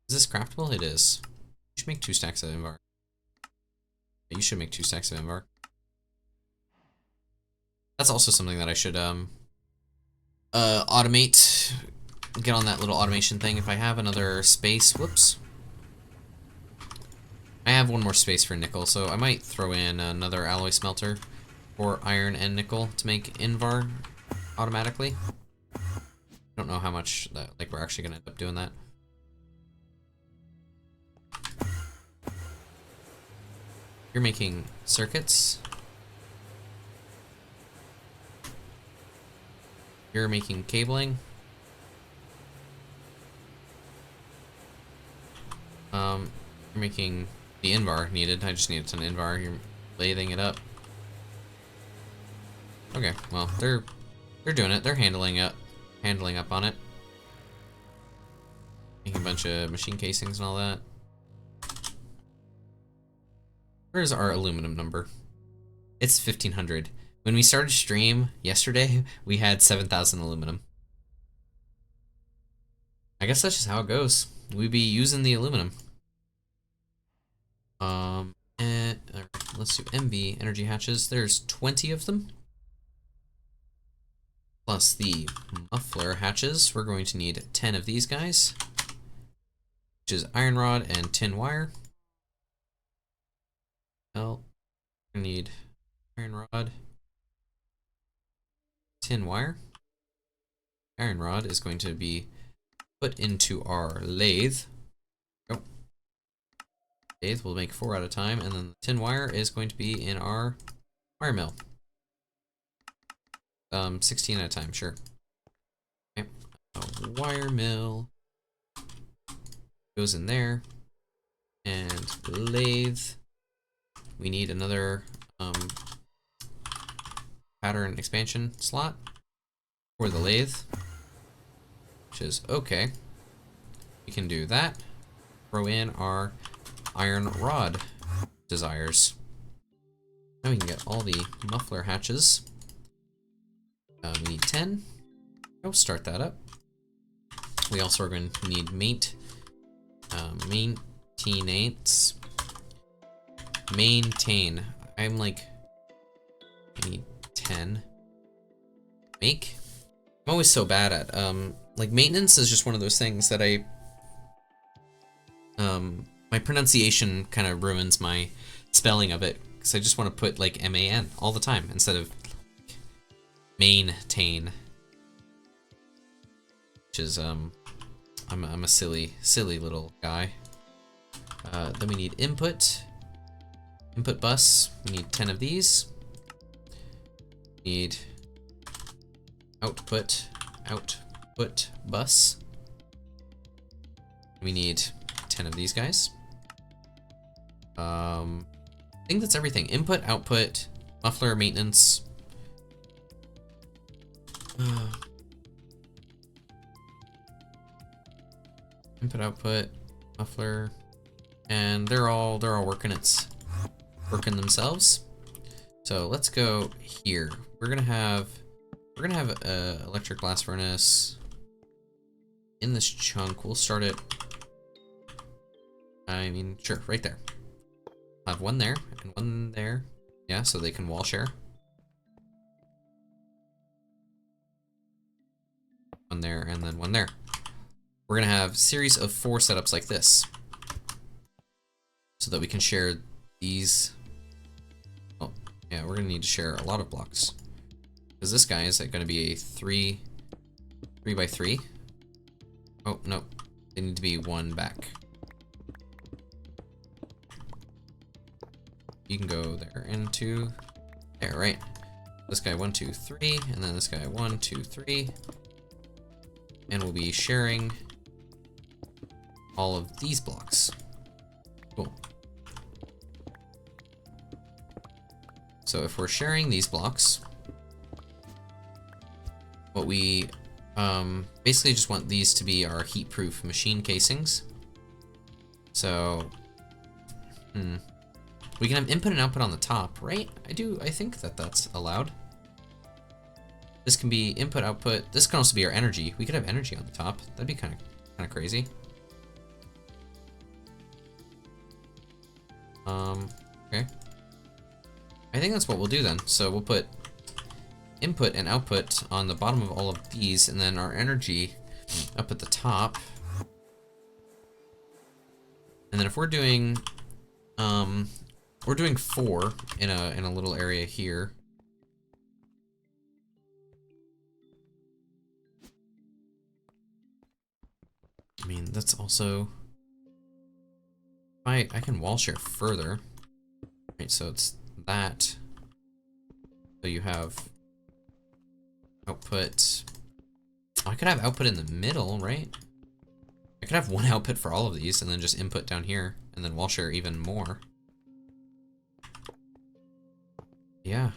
Is this craftable? It is. You should make 2 stacks of Invar. You should make 2 stacks of Invar. That's also something that I should automate. Get on that little automation thing if I have another space. Whoops. I have one more space for nickel, so I might throw in another alloy smelter for iron and nickel to make Invar automatically. I don't know how much that, like, we're actually gonna end up doing that. You're making circuits. You're making cabling. You're making the Invar needed. I just need a ton of Invar. You're lathing it up. Okay, well, they're doing it. They're handling up on it. Making a bunch of machine casings and all that. Where's our aluminum number? It's 1500. When we started stream yesterday, we had 7,000 aluminum. I guess that's just how it goes. We'd be using the aluminum. And let's do MV energy hatches. There's 20 of them. Plus the muffler hatches. We're going to need 10 of these guys, which is iron rod and tin wire. Well, we need iron rod, tin wire. Iron rod is going to be put into our lathe. Oh. Lathe will make 4 at a time, and then the tin wire is going to be in our wire mill. 16 at a time, sure. Okay. A wire mill goes in there, and lathe. We need another pattern expansion slot for the lathe, which is okay. We can do that. Throw in our iron rod desires. Now we can get all the muffler hatches. We need 10. Go start that up. We also are going to need maintain. I'm like, I need 10. Make. I'm always so bad at like maintenance is just one of those things that my pronunciation kind of ruins my spelling of it, because I just want to put like MAN all the time instead of maintain, which is I'm a silly little guy. Then we need input bus. We need 10 of these. We need output bus. We need 10 of these guys. I think that's everything. Input, output, muffler, maintenance. Input, output, muffler, and they're all working themselves. So let's go here. We're gonna have a electric blast furnace in this chunk. We'll start it. I mean, sure, right there. I'll have one there and one there. Yeah, so they can wall share. One there and then one there. We're gonna have a series of 4 setups like this, so that we can share these. Oh, yeah, we're gonna need to share a lot of blocks, because this guy is gonna be a 3 by 3. Oh no, they need to be 1 back. You can go there and 2 there, right? This guy 1, 2, 3, and then this guy 1, 2, 3, and we'll be sharing all of these blocks. Cool. So if we're sharing these blocks, what we basically just want these to be our heat-proof machine casings. So, we can have input and output on the top, right? I think that that's allowed. This can be input, output. This can also be our energy. We could have energy on the top. That'd be kind of crazy. Okay. I think that's what we'll do then. So we'll put input and output on the bottom of all of these, and then our energy up at the top. And then if we're doing 4 in a little area here. I mean, that's also, I can wall share further. Right, so it's that. So you have output. Oh, I could have output in the middle, right? I could have one output for all of these and then just input down here and then wall share even more. Yeah.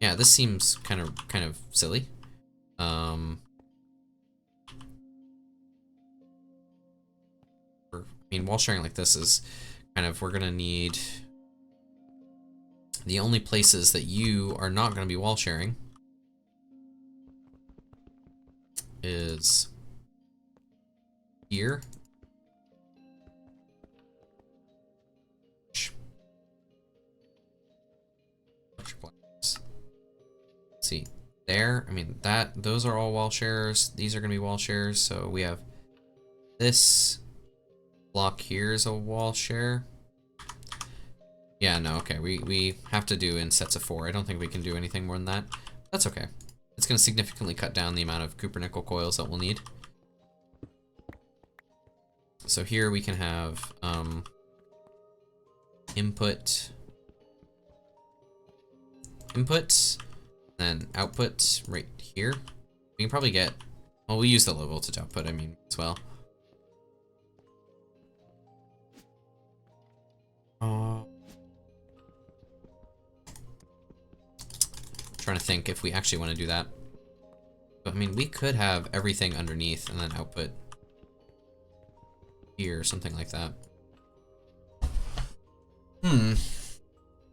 Yeah, this seems kind of silly. I mean, wall sharing like this is kind of, we're gonna need the only places that you are not gonna be wall sharing is here. Let's see, there. I mean, those are all wall shares. These are gonna be wall shares. So we have this block here is a wall share. Yeah, no, okay. We have to do in sets of 4. I don't think we can do anything more than that. That's okay. It's going to significantly cut down the amount of copper nickel coils that we'll need. So here we can have input, then output right here. We can probably get, well, we use the low voltage output, I mean, as well. Trying to think if we actually want to do that. But I mean, we could have everything underneath and then output here, something like that.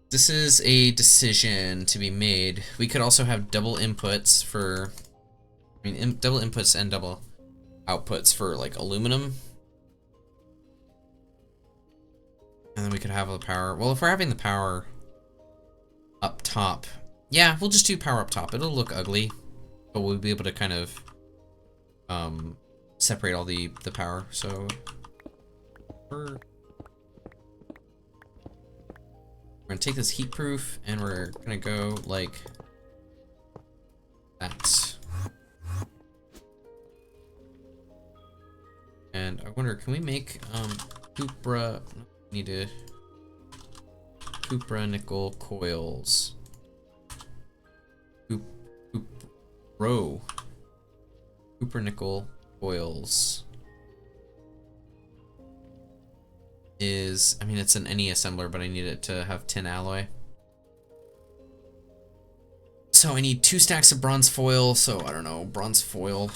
This is a decision to be made. We could also have double inputs for, I mean, double inputs and double outputs for like aluminum. And then we could have the power. Well, if we're having the power up top, yeah, we'll just do power up top. It'll look ugly, but we'll be able to kind of separate all the power. So we're gonna take this heat proof and we're gonna go like that. And I wonder, can we make cupra? Need to cupra nickel coils. Copper nickel coils is, I mean, it's an NE assembler, but I need it to have tin alloy. So I need 2 stacks of bronze foil. So I don't know, bronze foil.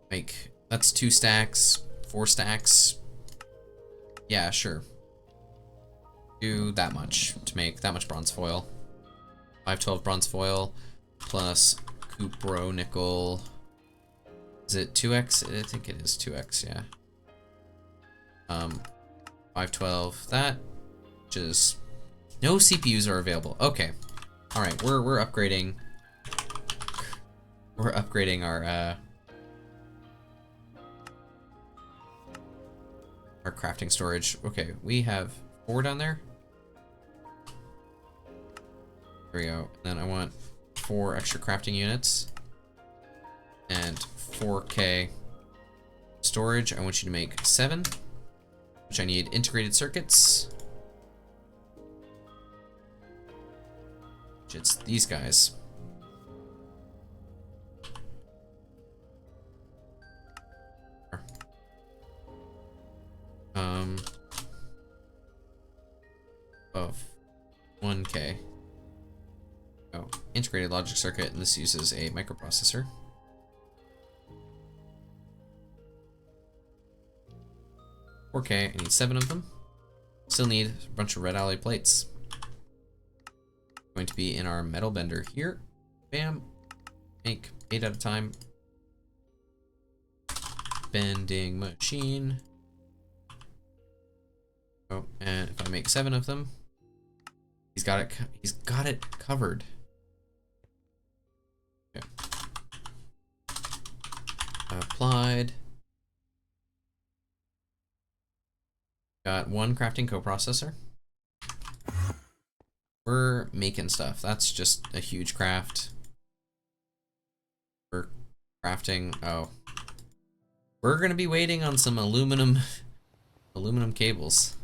Like, that's 2 stacks, 4 stacks. Yeah, sure. Do that much to make that much bronze foil. 512 bronze foil plus cupro nickel. Is it 2x? I think it is 2x, yeah. 512 that, which is, no CPUs are available. Okay. All right, we're upgrading. We're upgrading our crafting storage. Okay, we have 4 down there. There we go. Then I want 4 extra crafting units and 4K storage. I want you to make 7, which I need integrated circuits. Which it's these guys. of 1K. Oh, integrated logic circuit, and this uses a microprocessor. $4K, I need 7 of them. Still need a bunch of red alloy plates. Going to be in our metal bender here. Bam. Make 8 at a time. Bending machine. Oh, and if I make 7 of them, he's got it covered. Okay. Applied. Got 1 crafting coprocessor. We're making stuff. That's just a huge craft. We're crafting. Oh, we're gonna be waiting on some aluminum cables.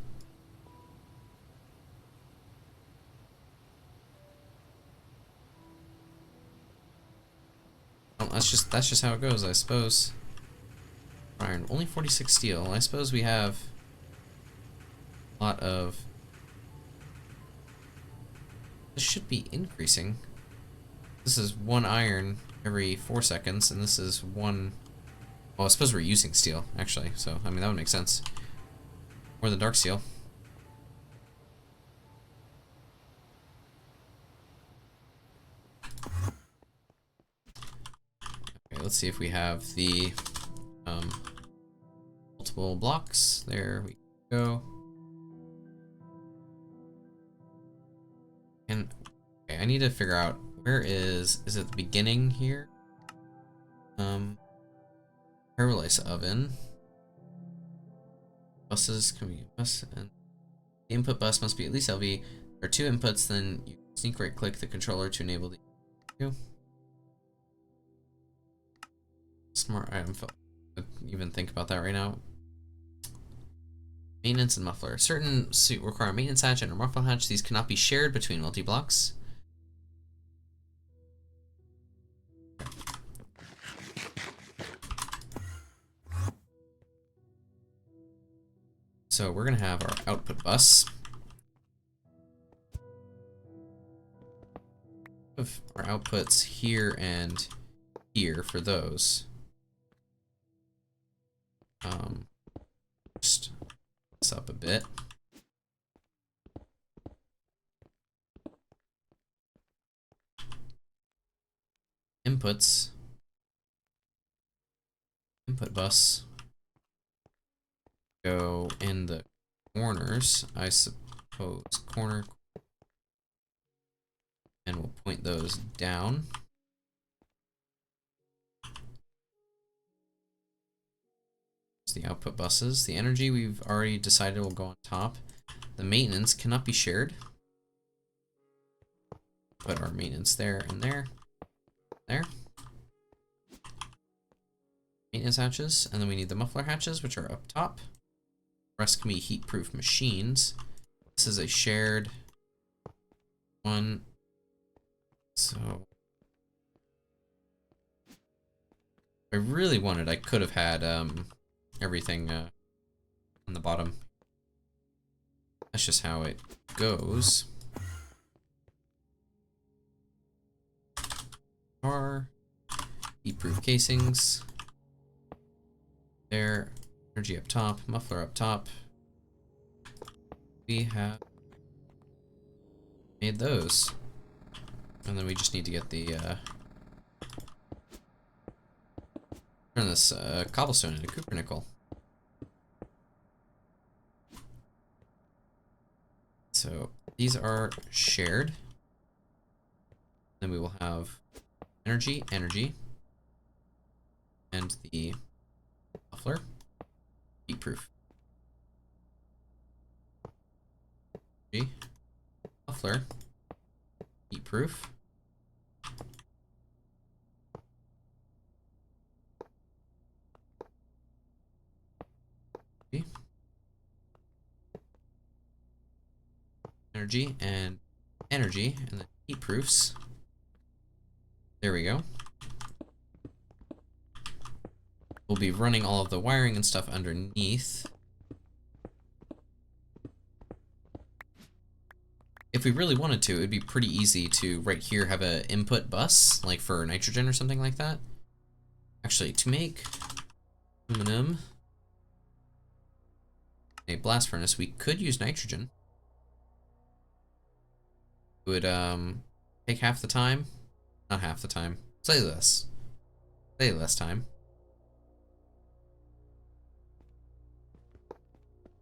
Well, that's just how it goes, I suppose. Iron, only 46 steel. I suppose we have a lot of. This should be increasing. This is 1 iron every 4 seconds, and this is 1. Well, I suppose we're using steel, actually, so I mean that would make sense. Or the dark steel. Okay, let's see if we have the multiple blocks. There we go. And okay, I need to figure out where is it the beginning here? Pyrolysis oven. Buses can be bus, and the input bus must be at least LV. There are 2 inputs, then you sneak right click the controller to enable the 2. Smart item fill. I even think about that right now. Maintenance and muffler. Certain suit require a maintenance hatch and a muffler hatch. These cannot be shared between multi-blocks. So we're gonna have our output bus. Of our outputs here and here for those. Just this up a bit. Inputs. Input bus. Go in the corners, I suppose. Corner. And we'll point those down. The output buses. The energy we've already decided will go on top. The maintenance cannot be shared. Put our maintenance there and there. There. Maintenance hatches. And then we need the muffler hatches, which are up top. The rest can be heat-proof machines. This is a shared one. So if I really wanted, I could have had everything on the bottom. That's just how it goes. Are heat-proof casings. There, energy up top, muffler up top. We have made those. And then we just need to get the turn this cobblestone into cupronickel. So these are shared. Then we will have energy, and the muffler, heat-proof. Muffler, heat-proof. Energy, and then heat proofs. There we go. We'll be running all of the wiring and stuff underneath. if we really wanted to, it'd be pretty easy to right here have an input bus, like for nitrogen or something like that. Actually, to make aluminum a blast furnace, we could use nitrogen. It would take half the time. Not half the time. Slightly less. Slightly less time.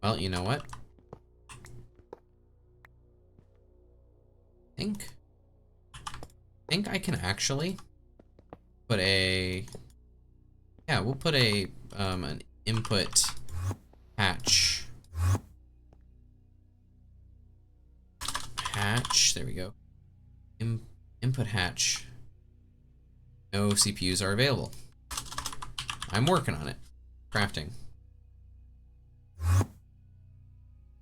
Well, you know what? I think I can actually put a... Yeah, we'll put a an input hatch. There we go. Input hatch. No CPUs are available. I'm working on it. Crafting.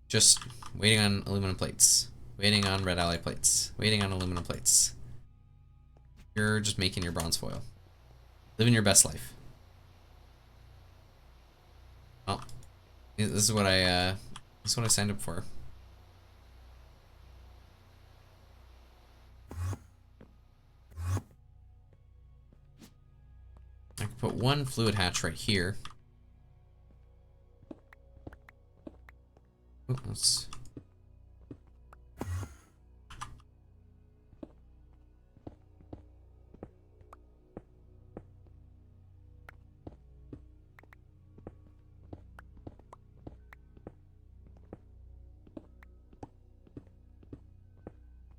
Just waiting on aluminum plates. Waiting on red alloy plates. Waiting on aluminum plates. You're just making your bronze foil. Living your best life. Well, this is what I signed up for. I can put one fluid hatch right here. Ooh, let's...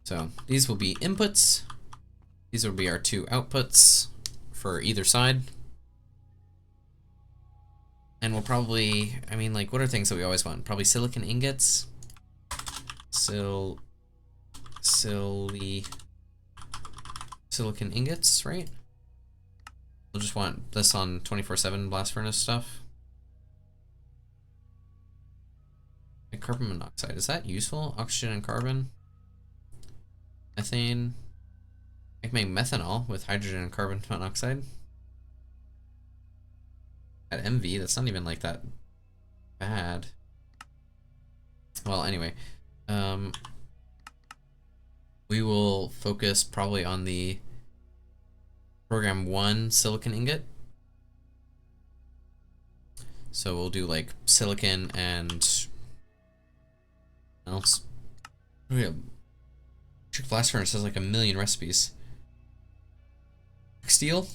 So these will be inputs. These will be our two outputs for either side. And we'll probably, I mean, like, what are things that we always want? Probably silicon ingots. Silicon ingots, right? We'll just want this on 24/7 blast furnace stuff. And carbon monoxide, is that useful? Oxygen and carbon? Methane. I can make methanol with hydrogen and carbon monoxide. At MV, that's not even like that bad. Well, anyway, we will focus probably on the program 1 silicon ingot. So we'll do like silicon and else. Oh yeah. Blast furnace has like a million recipes. Steel.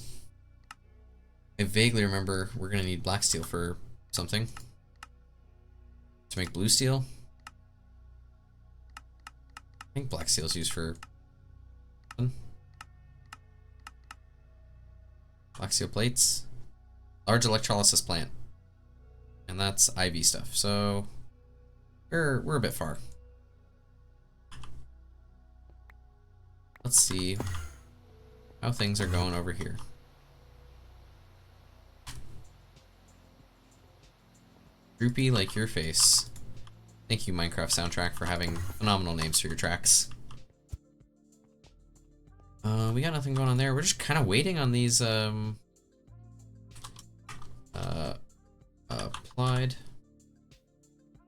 I vaguely remember we're gonna need black steel for something. To make blue steel. I think black steel is used for black steel plates. Large electrolysis plant. And that's IV stuff. So we're a bit far. Let's see how things are going over here. Droopy like your face. Thank you, Minecraft soundtrack, for having phenomenal names for your tracks. We got nothing going on there. We're just kind of waiting on these applied.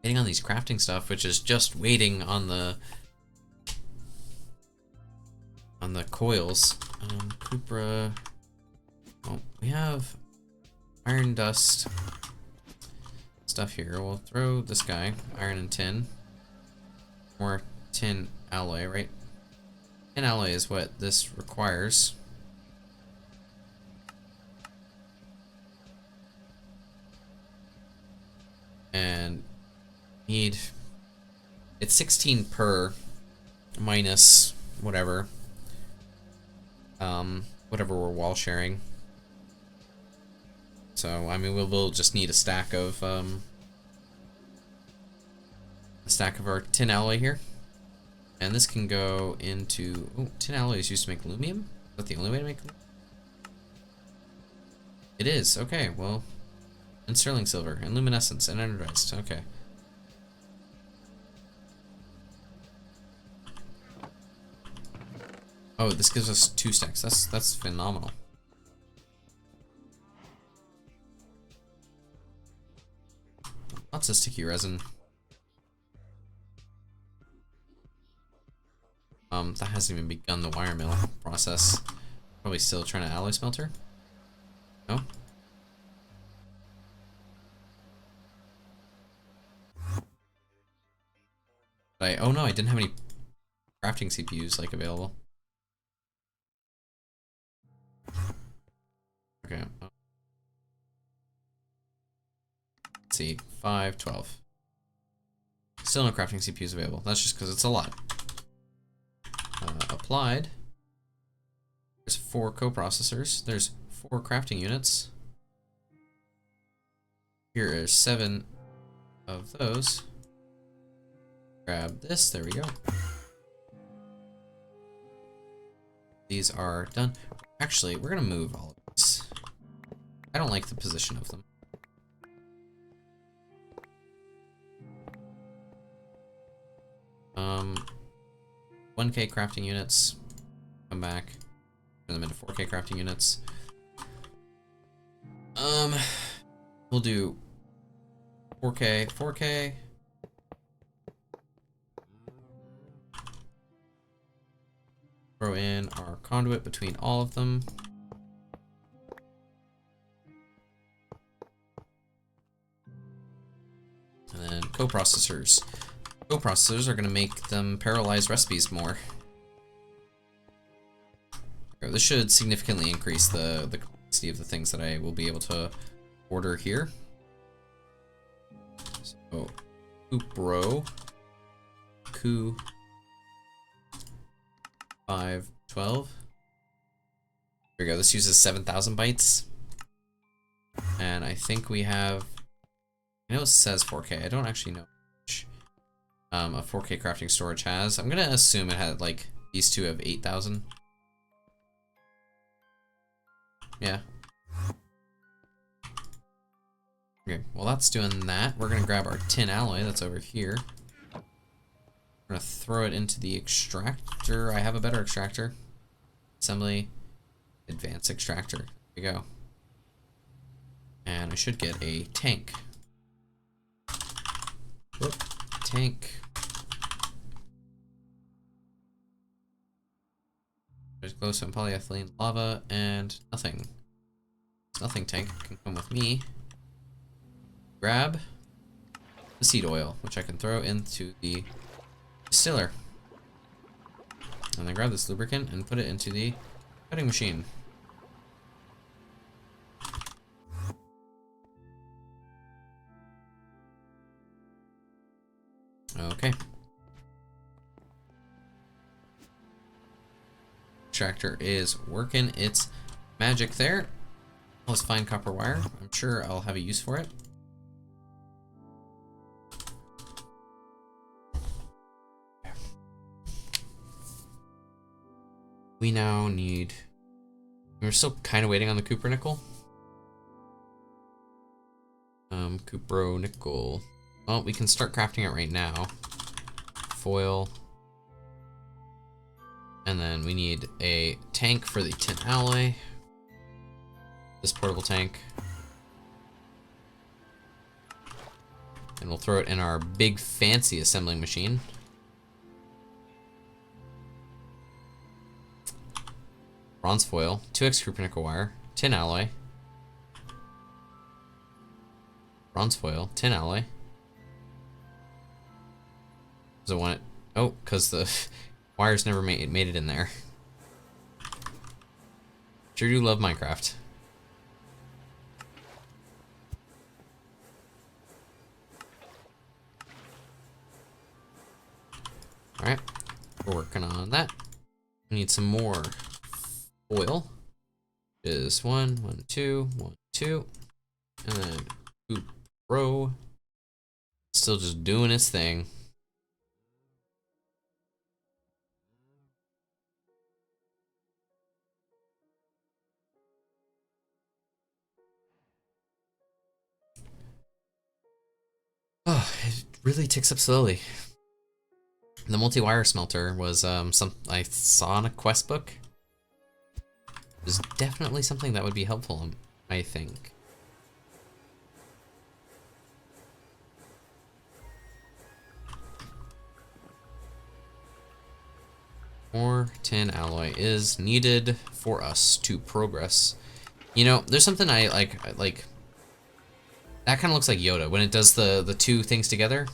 Waiting on these crafting stuff, which is just waiting on the coils. Cupra. Oh, we have iron dust stuff here. We'll throw this guy, iron and tin. More tin alloy, right? Tin alloy is what this requires. And need, it's 16 per minus whatever. Whatever we're wall sharing. So I mean we'll just need a stack of our tin alloy here. And this can go into, oh, tin alloy is used to make aluminum? Is that the only way to make aluminum? It is, okay, well, and sterling silver, and luminescence, and energized, okay. Oh, this gives us 2 stacks, that's phenomenal. Lots of sticky resin. That hasn't even begun the wire mill process. Probably still trying to alloy smelter. No? Oh no, I didn't have any crafting CPUs like available. Okay. Let's see, 5, 12. Still no crafting CPUs available. That's just because it's a lot. Applied. There's 4 coprocessors. There's 4 crafting units. Here are 7 of those. Grab this. There we go. These are done. Actually, we're gonna move all of these. I don't like the position of them. Um, 1K crafting units. Come back. Turn them into 4K crafting units. We'll do 4K, 4K. Throw in our conduit between all of them. And then coprocessors. Coprocessors are going to make them parallelize recipes more. This should significantly increase the complexity of the things that I will be able to order here. So, Coopro, Coup 512. There we go. This uses 7,000 bytes, and I think we have. I know it says 4K. I don't actually know which a 4K crafting storage has. I'm gonna assume it had like these two have 8,000. Yeah. Okay, well that's doing that. We're gonna grab our tin alloy that's over here. We're gonna throw it into the extractor. I have a better extractor. Assembly, advanced extractor. There we go. And I should get a tank. Whoop, tank. There's glowstone, polyethylene, lava, and nothing. Nothing tank can come with me. Grab the seed oil, which I can throw into the distiller. And then grab this lubricant and put it into the cutting machine. Okay. Extractor is working its magic there. Let's find copper wire. I'm sure I'll have a use for it. We now need... We're still kind of waiting on the Cooper nickel. Cupro nickel. Well, we can start crafting it right now. Foil. And then we need a tank for the tin alloy. This portable tank. And we'll throw it in our big fancy assembling machine. Bronze foil, 2x Cooper nickel wire, tin alloy. Bronze foil, tin alloy. Does it want it? Oh, because the wires never made it in there. Sure do love Minecraft. Alright, we're working on that. We need some more foil. Is 1, 1, 2, 1, 2. And then Coop Pro. Still just doing its thing. Oh, it really ticks up slowly. The multi-wire smelter was some I saw in a quest book. It was definitely something that would be helpful, I think. More tin alloy is needed for us to progress. You know, there's something I like. That kind of looks like Yoda when it does the two things together.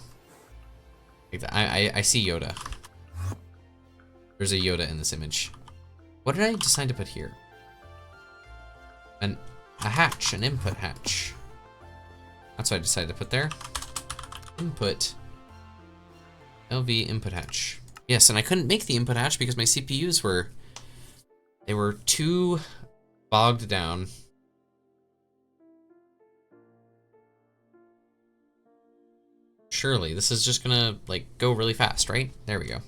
Like I see Yoda. There's a Yoda in this image. What did I decide to put here? A hatch, an input hatch. That's what I decided to put there. Input. LV input hatch. Yes, and I couldn't make the input hatch because my CPUs were too bogged down. Surely, this is just gonna, like, go really fast, right? There we go.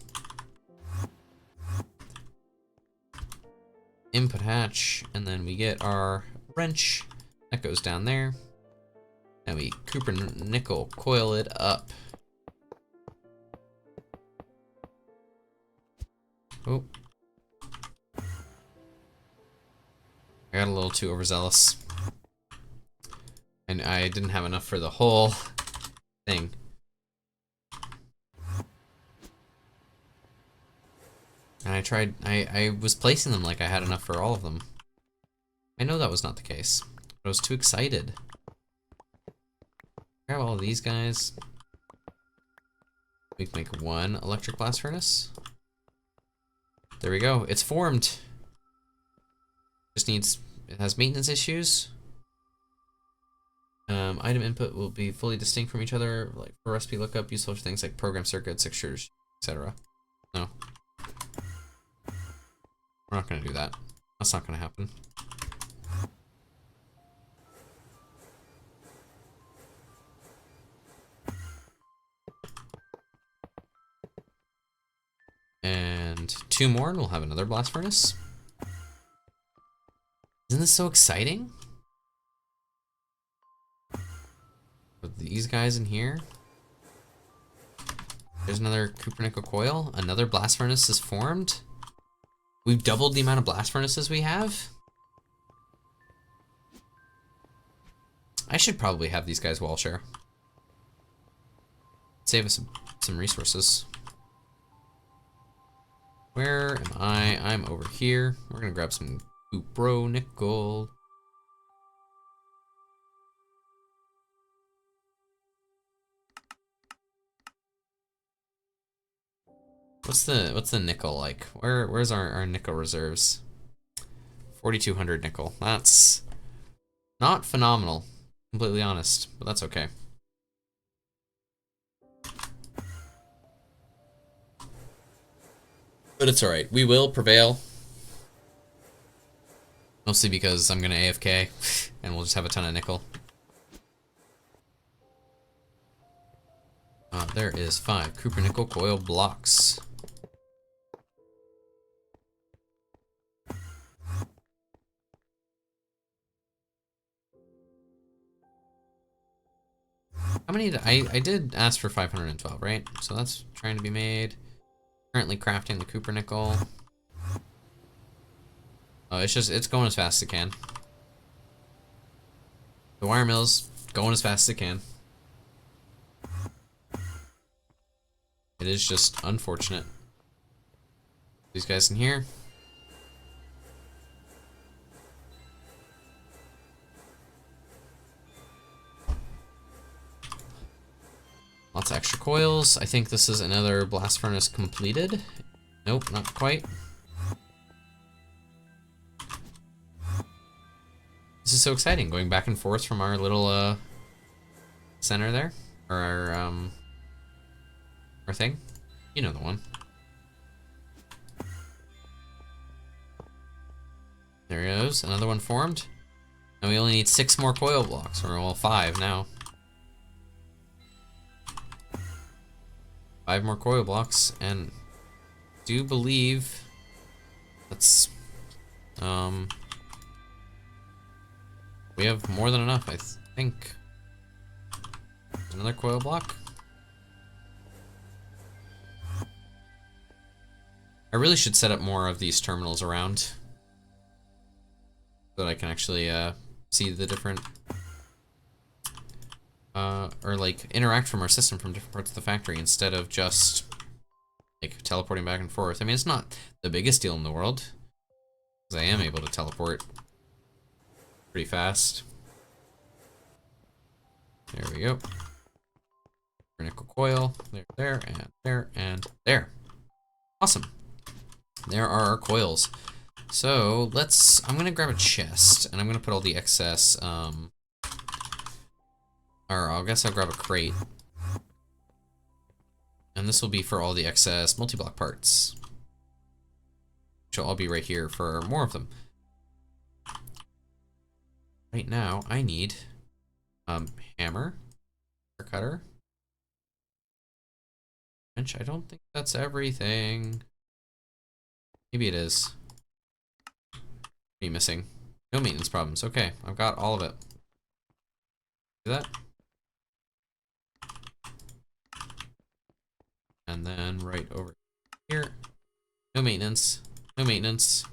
Input hatch, and then we get our wrench. That goes down there. And we copper nickel coil it up. Oh. I got a little too overzealous. And I didn't have enough for the whole thing. And I tried, I was placing them like I had enough for all of them. I know that was not the case, but I was too excited. Grab all of these guys. We can make one electric blast furnace. There we go, it's formed. Just needs, it has maintenance issues. Item input will be fully distinct from each other, like for recipe lookup, useful for things like program circuits, extruders, etc. No. We're not gonna do that. That's not gonna happen. And 2 more and we'll have another blast furnace. Isn't this so exciting? With these guys in here. There's another copper nickel coil. Another blast furnace is formed. We've doubled the amount of blast furnaces we have. I should probably have these guys wall share. Save us some resources. Where am I? I'm over here. We're gonna grab some copper nickel. What's the nickel like? Where's our nickel reserves? 4,200 nickel. That's not phenomenal, completely honest, but that's okay. But it's alright. We will prevail. Mostly because I'm gonna AFK and we'll just have a ton of nickel. There is 5 copper nickel coil blocks. How many did I did ask for 512, right? So that's trying to be made. Currently crafting the copper nickel. Oh, it's going as fast as it can. The wire mill's going as fast as it can. It is just unfortunate. These guys in here. Lots of extra coils. I think this is another blast furnace completed. Nope, not quite. This is so exciting, going back and forth from our little center there, or our thing. You know the one. There it goes, another one formed. And we only need 6 more coil blocks, or well, 5 now. 5 more coil blocks, and I do believe that's we have more than enough, I think. Another coil block. I really should set up more of these terminals around so that I can actually see the different or like interact from our system from different parts of the factory instead of just like teleporting back and forth. I mean, it's not the biggest deal in the world, because I am able to teleport pretty fast. There we go. Nickel coil. There, and there. Awesome. There are our coils. So I'm gonna grab a chest, and I'm gonna put all the excess, or I guess I'll grab a crate. And this will be for all the excess multi-block parts. Which will all be right here for more of them. Right now, I need hammer, cutter, wrench. I don't think that's everything. Maybe it is. What are you missing? No maintenance problems. Okay, I've got all of it. Do that. And then right over here. No maintenance. No maintenance.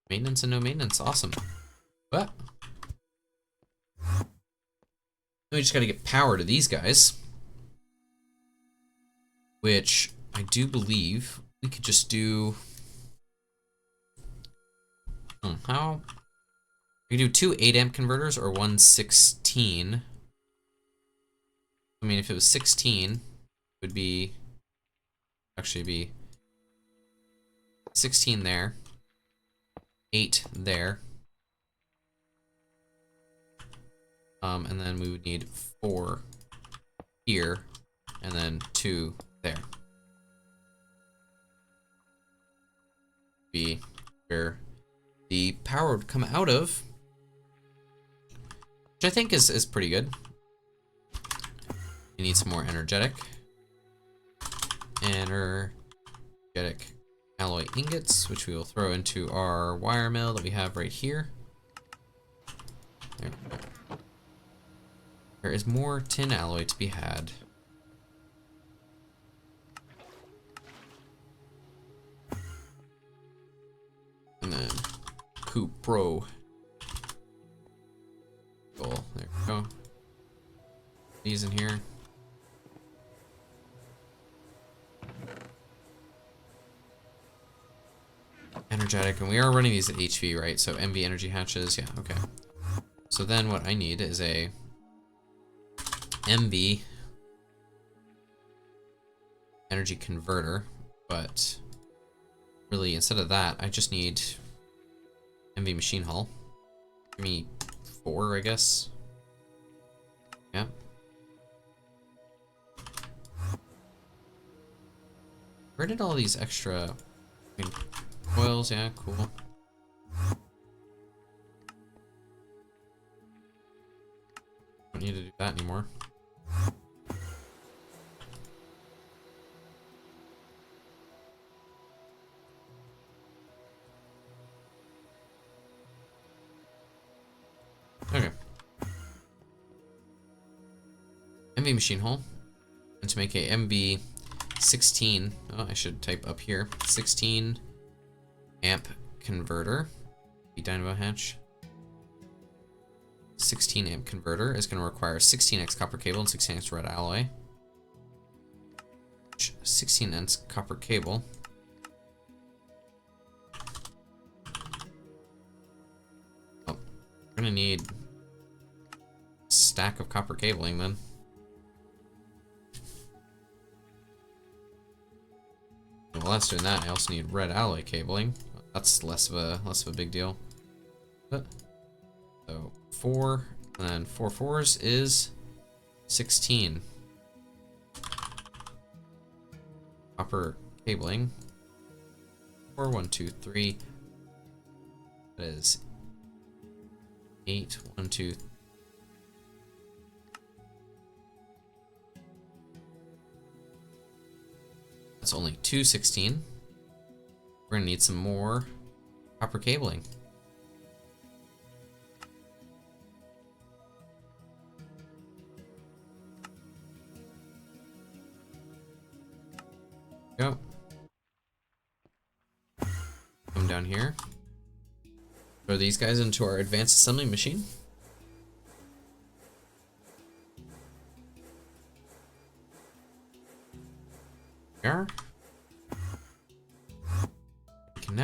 Maintenance and no maintenance. Awesome. But we just gotta get power to these guys. Which I do believe we could just do. How? We could do 2 8-amp converters or one 16. I mean, if it was 16, it would be actually be 16 there, 8 there, and then we would need 4 here, and then 2 there. Be where the power would come out of, which I think is pretty good. We need some more energetic alloy ingots, which we will throw into our wire mill that we have right here. There we go. There is more tin alloy to be had. And then Coop Pro. Cool. There we go. These in here. Energetic, and we are running these at HV, right? So MV energy hatches, yeah, okay. So then what I need is a MV energy converter, but really instead of that, I just need MV machine hull. Give me 4, I guess. Yeah. Where did all these extra coils? Yeah, cool. Don't need to do that anymore. Okay. MV machine hull. And to make a MV 16, oh, I should type up here, 16 amp converter, the dynamo hatch. 16 amp converter is going to require 16x copper cable and 16x red alloy. 16x copper cable. Oh, we're going to need a stack of copper cabling then. While that's doing that, I also need red alloy cabling. That's less of a big deal. But, so 4 and then 4 4s is 16 copper cabling. 4 1 2 3. That is 8 1 2. That's only 2 16. We're gonna need some more copper cabling. Go. Come down here. Throw these guys into our advanced assembly machine. There.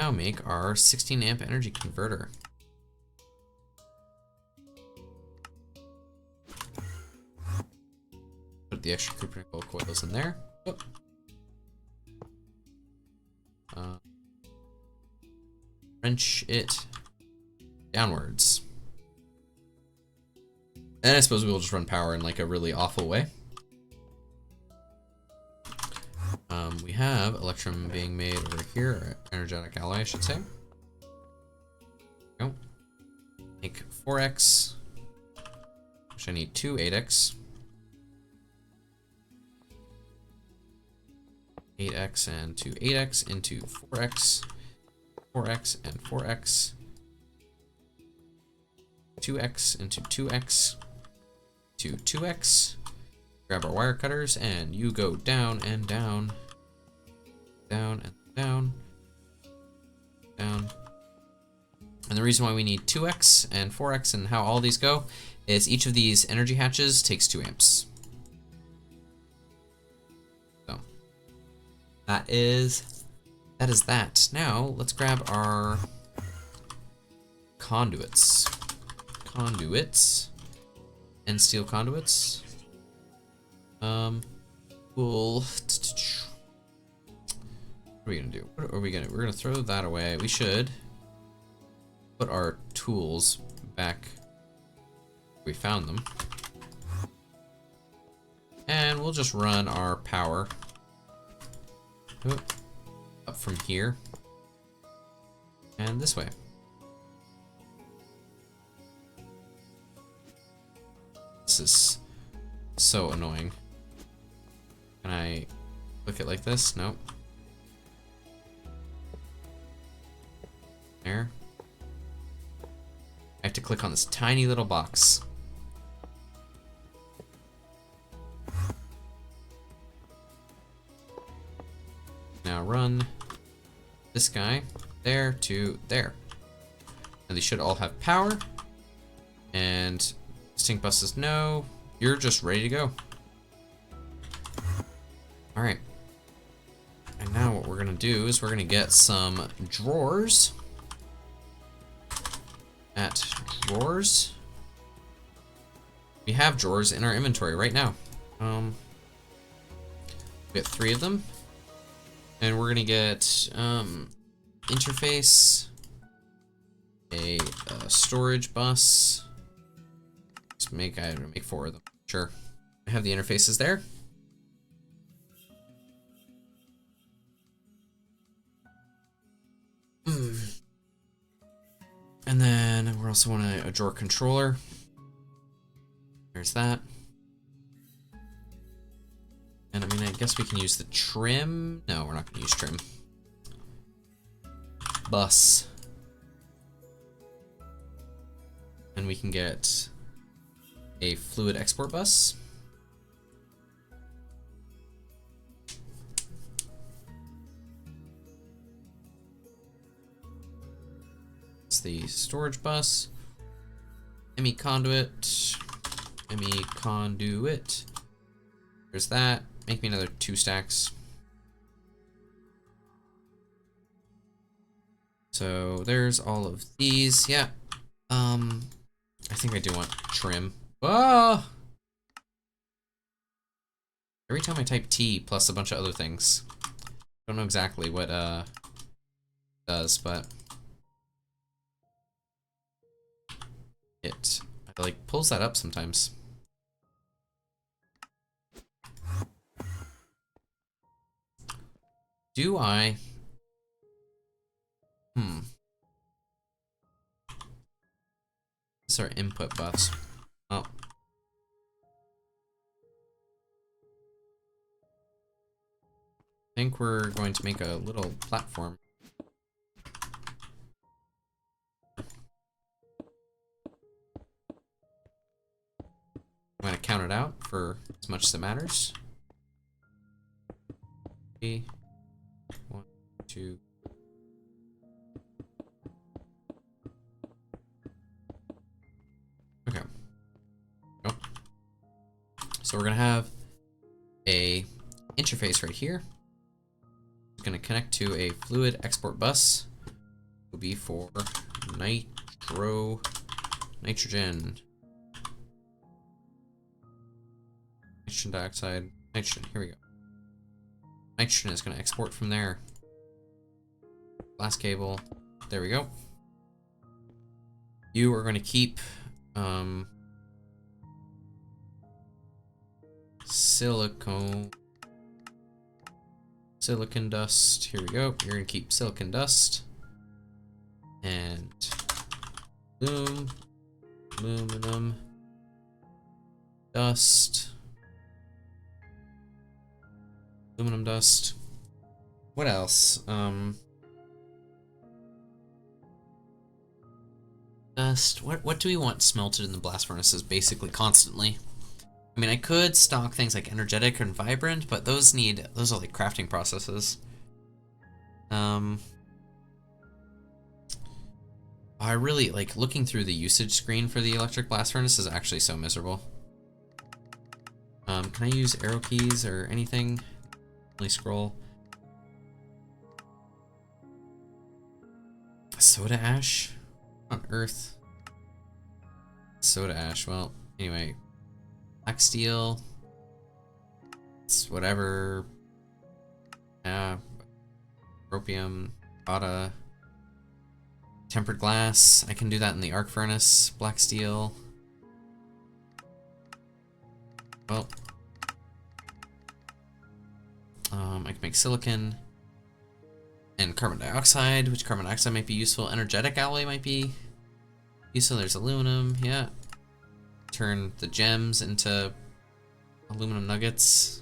now make our 16 amp energy converter. Put the extra cooper coils in there. Oh. Wrench it downwards. And I suppose we'll just run power in like a really awful way. We have electrum being made over here, or energetic alloy, I should say. Go. Make 4x, which I need 2 8x. 8x and 2 8x into 4x, 4x and 4x, 2x into 2x, to 2x. Grab our wire cutters and you go down and down, down and down, down. And the reason why we need 2x and 4x and how all these go is each of these energy hatches takes 2 amps. So that is that. Now let's grab our conduits. And steel conduits. We're gonna throw that away. We should put our tools back where we found them. And we'll just run our power up from here and this way. This is so annoying. Can I click it like this? Nope. There. I have to click on this tiny little box. Now run this guy there to there. And they should all have power. And Stink Bus says, no, you're just ready to go. Alright. And now what we're gonna do is we're gonna get some drawers. At drawers. We have drawers in our inventory right now. We get 3 of them. And we're gonna get interface, a storage bus. Let's make 4 of them. Sure. I have the interfaces there. And then we also want a drawer controller. There's that. And I mean, I guess we can use the trim. No, we're not going to use trim. Bus. And we can get a fluid export bus. It's the storage bus. ME conduit. ME conduit. There's that. Make me another 2 stacks. So there's all of these. Yeah. I think I do want trim. Whoa! Every time I type T plus a bunch of other things. Don't know exactly what it does, but it like pulls that up sometimes. Do I? This is our input bus. Oh. I think we're going to make a little platform. I'm going to count it out for as much as it matters. 3, 1, 2. Okay. Oh. So we're going to have a interface right here. It's going to connect to a fluid export bus, be for nitrogen. Nitrogen dioxide, nitrogen, here we go. Nitrogen is going to export from there. Glass cable, there we go. You are going to keep silicon dust. Here we go. You're going to keep silicon dust and aluminum dust. Aluminum dust. What else? Dust. What do we want smelted in the blast furnaces basically constantly? I mean, I could stock things like energetic and vibrant, but those are like crafting processes. I really like looking through the usage screen for the electric blast furnace is actually so miserable. Can I use arrow keys or anything? Only scroll. Soda ash? What on earth? Soda ash. Well, anyway. Black steel. It's whatever. Tropium. Bada. Tempered glass. I can do that in the arc furnace. Black steel. Well. I can make silicon. And carbon dioxide, which carbon dioxide might be useful. Energetic alloy might be useful. There's aluminum, yeah. Turn the gems into aluminum nuggets.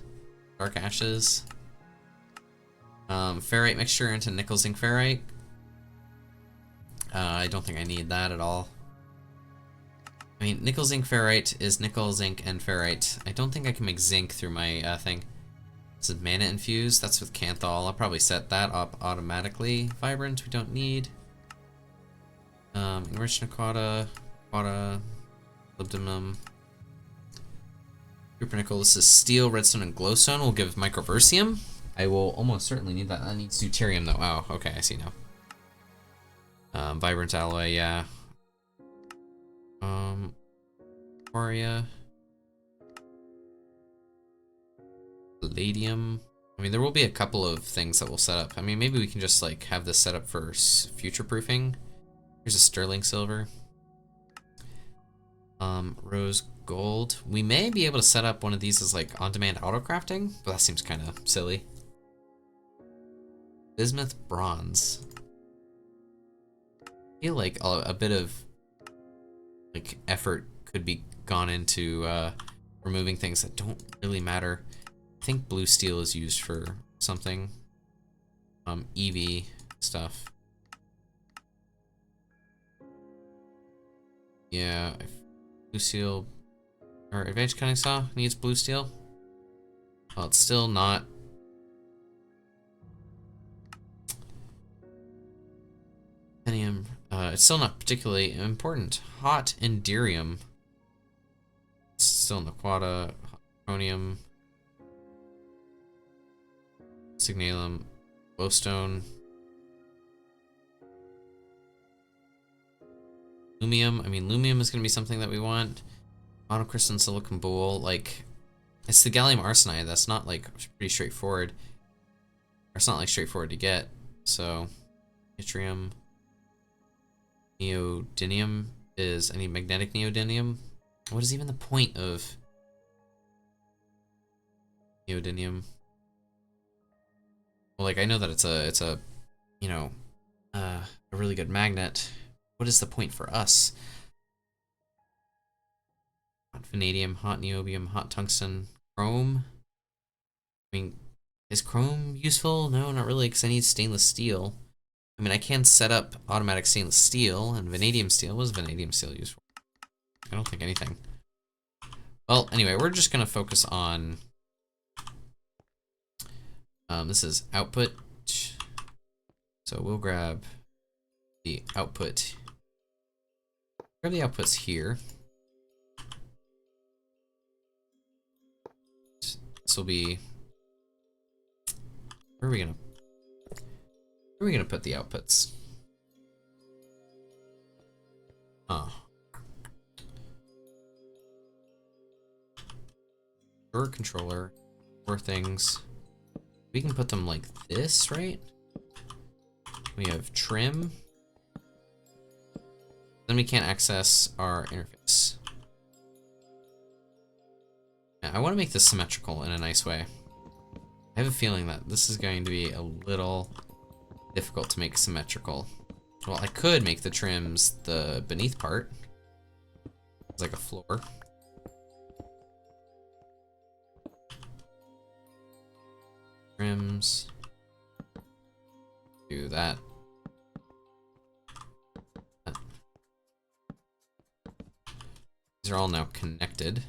Dark ashes. Ferrite mixture into nickel zinc ferrite. I don't think I need that at all. I mean, nickel zinc ferrite is nickel, zinc, and ferrite. I don't think I can make zinc through my thing. This is mana infused. That's with Canthol. I'll probably set that up automatically. Vibrant, we don't need. Enriched Naquata, Quata, Molybdenum. Super nickel. This is steel, redstone, and glowstone. We'll give microversium. I will almost certainly need that. That needs deuterium though. Oh, okay, I see now. Vibrant alloy, yeah. Aria. Palladium. I mean, there will be a couple of things that we'll set up. I mean, maybe we can just like have this set up for future proofing. Here's a sterling silver. Rose gold. We may be able to set up one of these as like on-demand auto crafting, but that seems kind of silly. Bismuth bronze. I feel like a bit of like effort could be gone into removing things that don't really matter. I think blue steel is used for something. EV stuff. Yeah, blue steel or advanced cutting saw needs blue steel. Well, it's still not. Titanium. It's still not particularly important. Hot Enderium. It's still Naquata. Chromium. Signalum, glowstone, lumium. I mean, lumium is going to be something that we want. Monocrystalline silicon bowl, like, it's the gallium arsenide. That's not like pretty straightforward. Or it's not like straightforward to get. So, yttrium, neodymium is any magnetic neodymium. What is even the point of neodymium? Well, like I know that it's a, you know, a really good magnet. What is the point for us? Hot vanadium, hot niobium, hot tungsten, chrome. I mean, is chrome useful? No, not really, because I need stainless steel. I mean, I can set up automatic stainless steel and vanadium steel. What is vanadium steel used for? I don't think anything. Well, anyway, we're just gonna focus on. This is output, so we'll grab the output. Grab the outputs here. This will be. Where are we gonna put the outputs? inverter controller, more things. We can put them like this, right? We have trim. Then we can't access our interface. Yeah, I want to make this symmetrical in a nice way. I have a feeling that this is going to be a little difficult to make symmetrical. Well, I could make the trims the beneath part. It's like a floor. Trims. Do that. These are all now connected.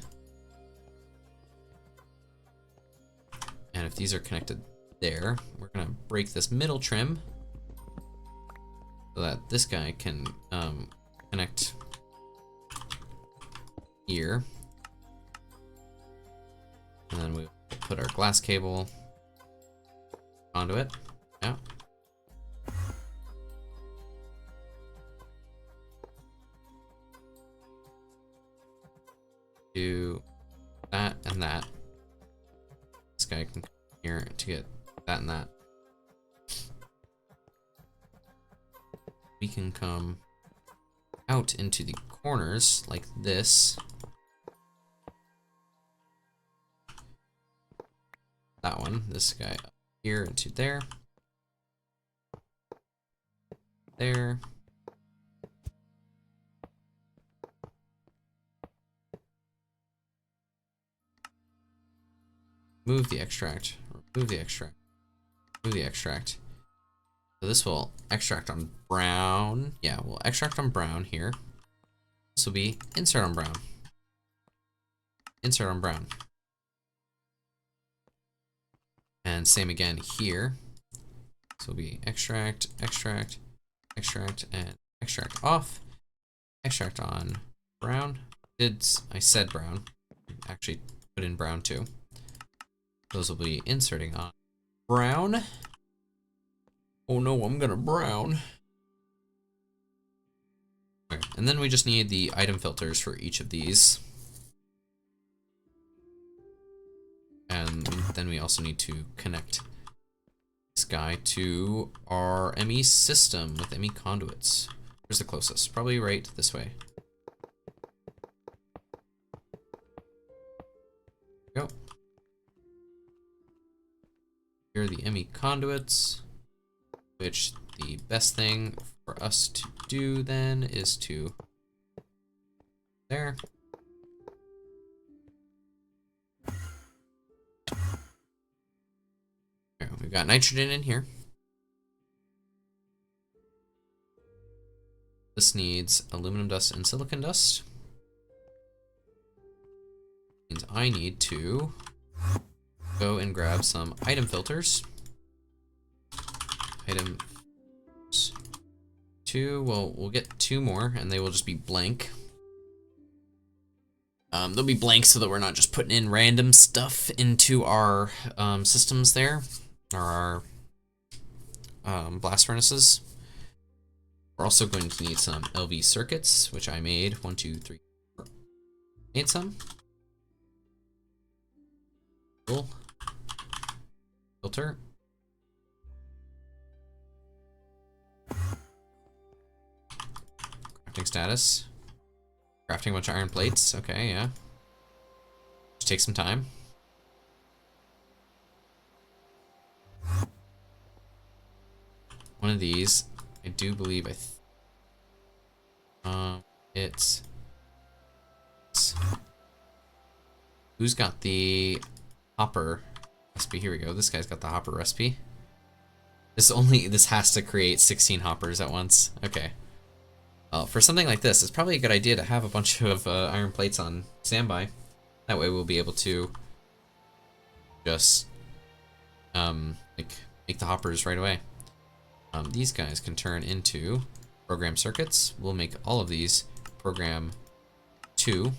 And if these are connected there, we're gonna break this middle trim so that this guy can connect here. And then we'll put our glass cable onto it. Yeah. Do that and that. This guy can come here to get that and that. We can come out into the corners like this. That one, this guy up here into there. There. Move the extract, remove the extract, move the extract. So this will extract on brown. Yeah, we'll extract on brown here. This will be insert on brown. Insert on brown. And same again here. So it'll be extract, extract, extract, and extract off. Extract on brown. I said brown. Actually put in brown too. Those will be inserting on brown. Oh no, I'm gonna brown. Okay, and then we just need the item filters for each of these. And then we also need to connect this guy to our ME system with ME conduits. Where's the closest? Probably right this way. Go. Here are the ME conduits, which the best thing for us to do then is to there. Okay, we've got nitrogen in here. This needs aluminum dust and silicon dust. Means I need to go and grab some item filters. Item 2, well, we'll get 2 more and they will just be blank. They'll be blank so that we're not just putting in random stuff into our systems there, or our blast furnaces. We're also going to need some LV circuits, which I made. 1, 2, 3, 4. Made some. Cool. Filter. Crafting status. Crafting a bunch of iron plates. Okay, yeah. Just take some time. One of these, I do believe it's who's got the hopper recipe? Here we go. This guy's got the hopper recipe. This has to create 16 hoppers at once. Okay. For something like this, it's probably a good idea to have a bunch of iron plates on standby. That way we'll be able to just like make the hoppers right away. These guys can turn into program circuits. We'll make all of these program 2.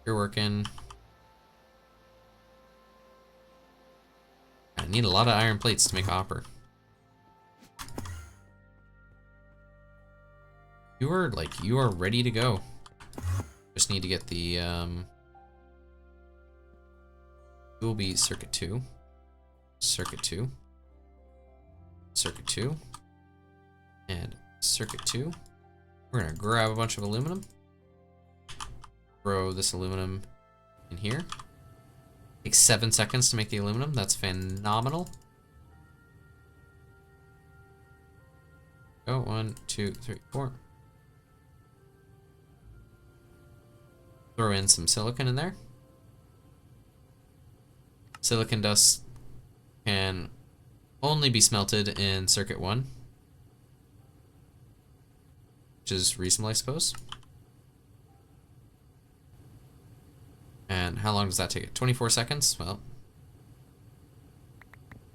You're working. I need a lot of iron plates to make a hopper. You are ready to go. Just need to get the will be circuit 2, circuit 2, circuit 2, and circuit 2. We're gonna grab a bunch of aluminum, throw this aluminum in here. Takes 7 seconds to make the aluminum. That's phenomenal. Go 1, 2, 3, 4. Throw in some silicon in there. Silicon dust can only be smelted in circuit 1, which is reasonable, I suppose. And how long does that take? 24 seconds? Well,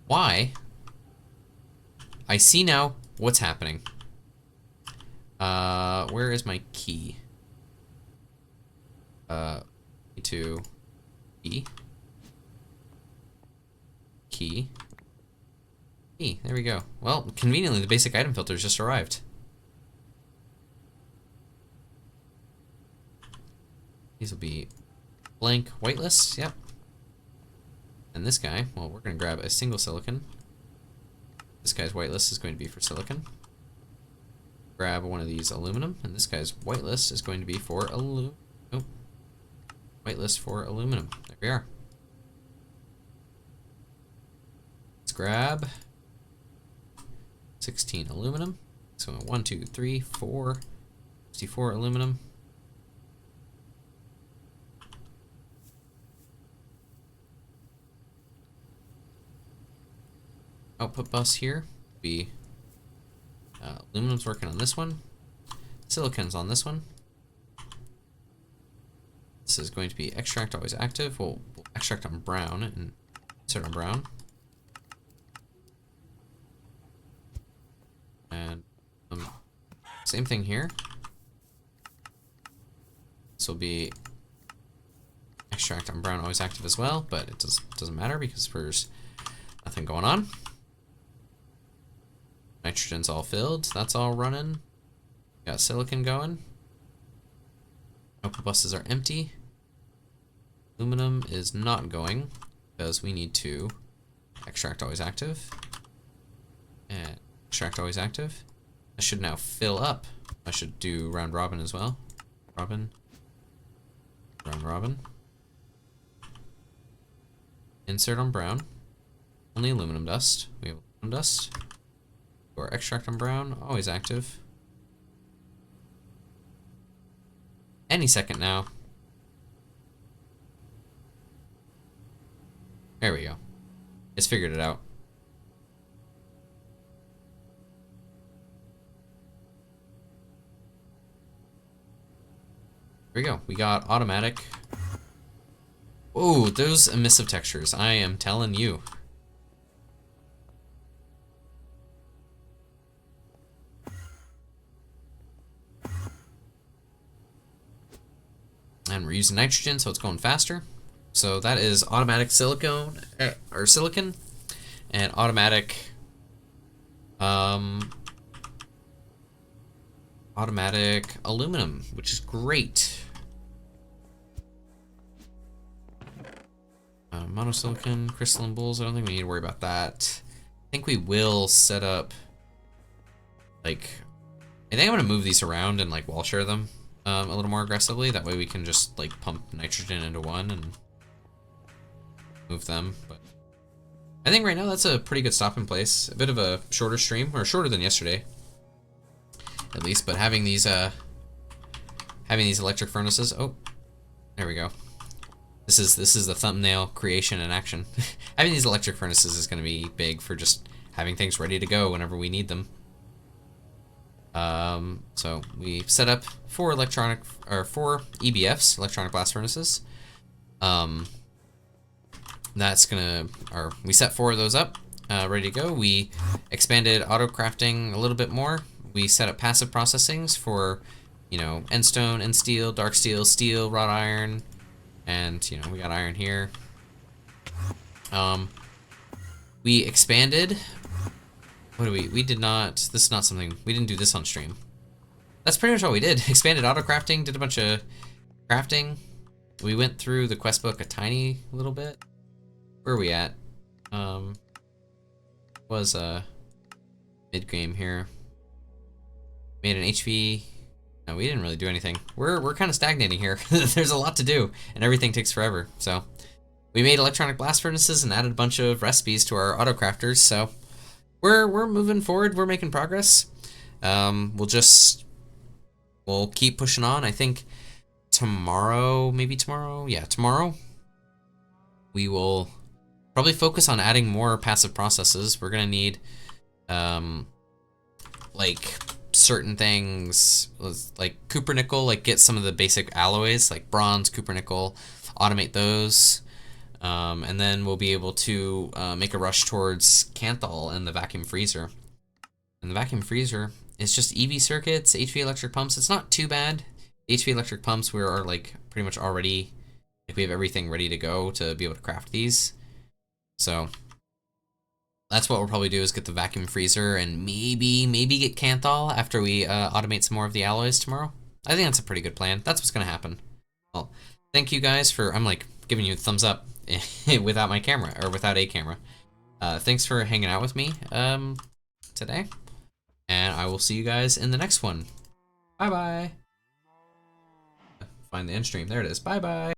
why? I see now what's happening. Where is my key? To E. Key. E. There we go. Well, conveniently, the basic item filters just arrived. These will be blank whitelist. Yep. And this guy, well, we're going to grab a single silicon. This guy's whitelist is going to be for silicon. Grab one of these aluminum, and this guy's whitelist is going to be for aluminum. Nope. Whitelist for aluminum. There we are. Let's grab 16 aluminum. So 1, 2, 3, 4, 64 aluminum. Output bus here be aluminum's working on this one, silicon's on this one. This is going to be extract always active. We'll extract on brown and insert on brown. And same thing here. This will be extract on brown always active as well, but it doesn't matter because there's nothing going on. Nitrogen's all filled, that's all running. Got silicon going. Output buses are empty. Aluminum is not going because we need to extract always active. And extract always active. I should now fill up. I should do round robin as well. Robin. Round robin. Insert on brown. Only aluminum dust. We have aluminum dust. Or extract on brown, always active. Any second now. There we go. It's figured it out. There we go. We got automatic. Oh, those emissive textures. I am telling you. And we're using nitrogen, so it's going faster. So that is automatic silicon, and automatic, automatic aluminum, which is great. Monosilicon, crystalline bowls. I don't think we need to worry about that. I think we will set up, like, I think I'm gonna move these around and like wall share them. A little more aggressively. That way we can just like pump nitrogen into one and move them. But I think right now that's a pretty good stopping place. A bit of a shorter stream, or shorter than yesterday, at least. But having these electric furnaces. Oh, there we go. This is the thumbnail creation in action. Having these electric furnaces is going to be big for just having things ready to go whenever we need them. So we set up 4 EBFs, electronic blast furnaces. That's gonna, or we set 4 of those up, ready to go. We expanded auto crafting a little bit more. We set up passive processings for, you know, end stone, end steel, dark steel, steel, wrought iron, and you know we got iron here. We expanded. What do we did not, this is not something, we didn't do this on stream. that's pretty much all we did. Expanded auto crafting, did a bunch of crafting. We went through the quest book a tiny little bit. Where are we at? Was mid game here. Made an HV. No, we didn't really do anything. We're kind of stagnating here. There's a lot to do, and everything takes forever. So we made electronic blast furnaces and added a bunch of recipes to our auto crafters. So we're moving forward. We're making progress. We'll keep pushing on. I think tomorrow, maybe tomorrow. Yeah, tomorrow we will probably focus on adding more passive processes. We're gonna need like certain things like copper nickel, like get some of the basic alloys like bronze, copper nickel, automate those, and then we'll be able to make a rush towards Canthal and the vacuum freezer. And the vacuum freezer is just EV circuits, HV electric pumps. It's not too bad. The HV electric pumps, we are like pretty much already, like we have everything ready to go to be able to craft these. So that's what we'll probably do, is get the vacuum freezer and maybe get Canthal after we automate some more of the alloys tomorrow. I think that's a pretty good plan. That's what's gonna happen. Well, thank you guys for, I'm like giving you a thumbs up without my camera, or without a camera. Thanks for hanging out with me today, and I will see you guys in the next one. Bye bye. Find the end stream. There it is. Bye bye.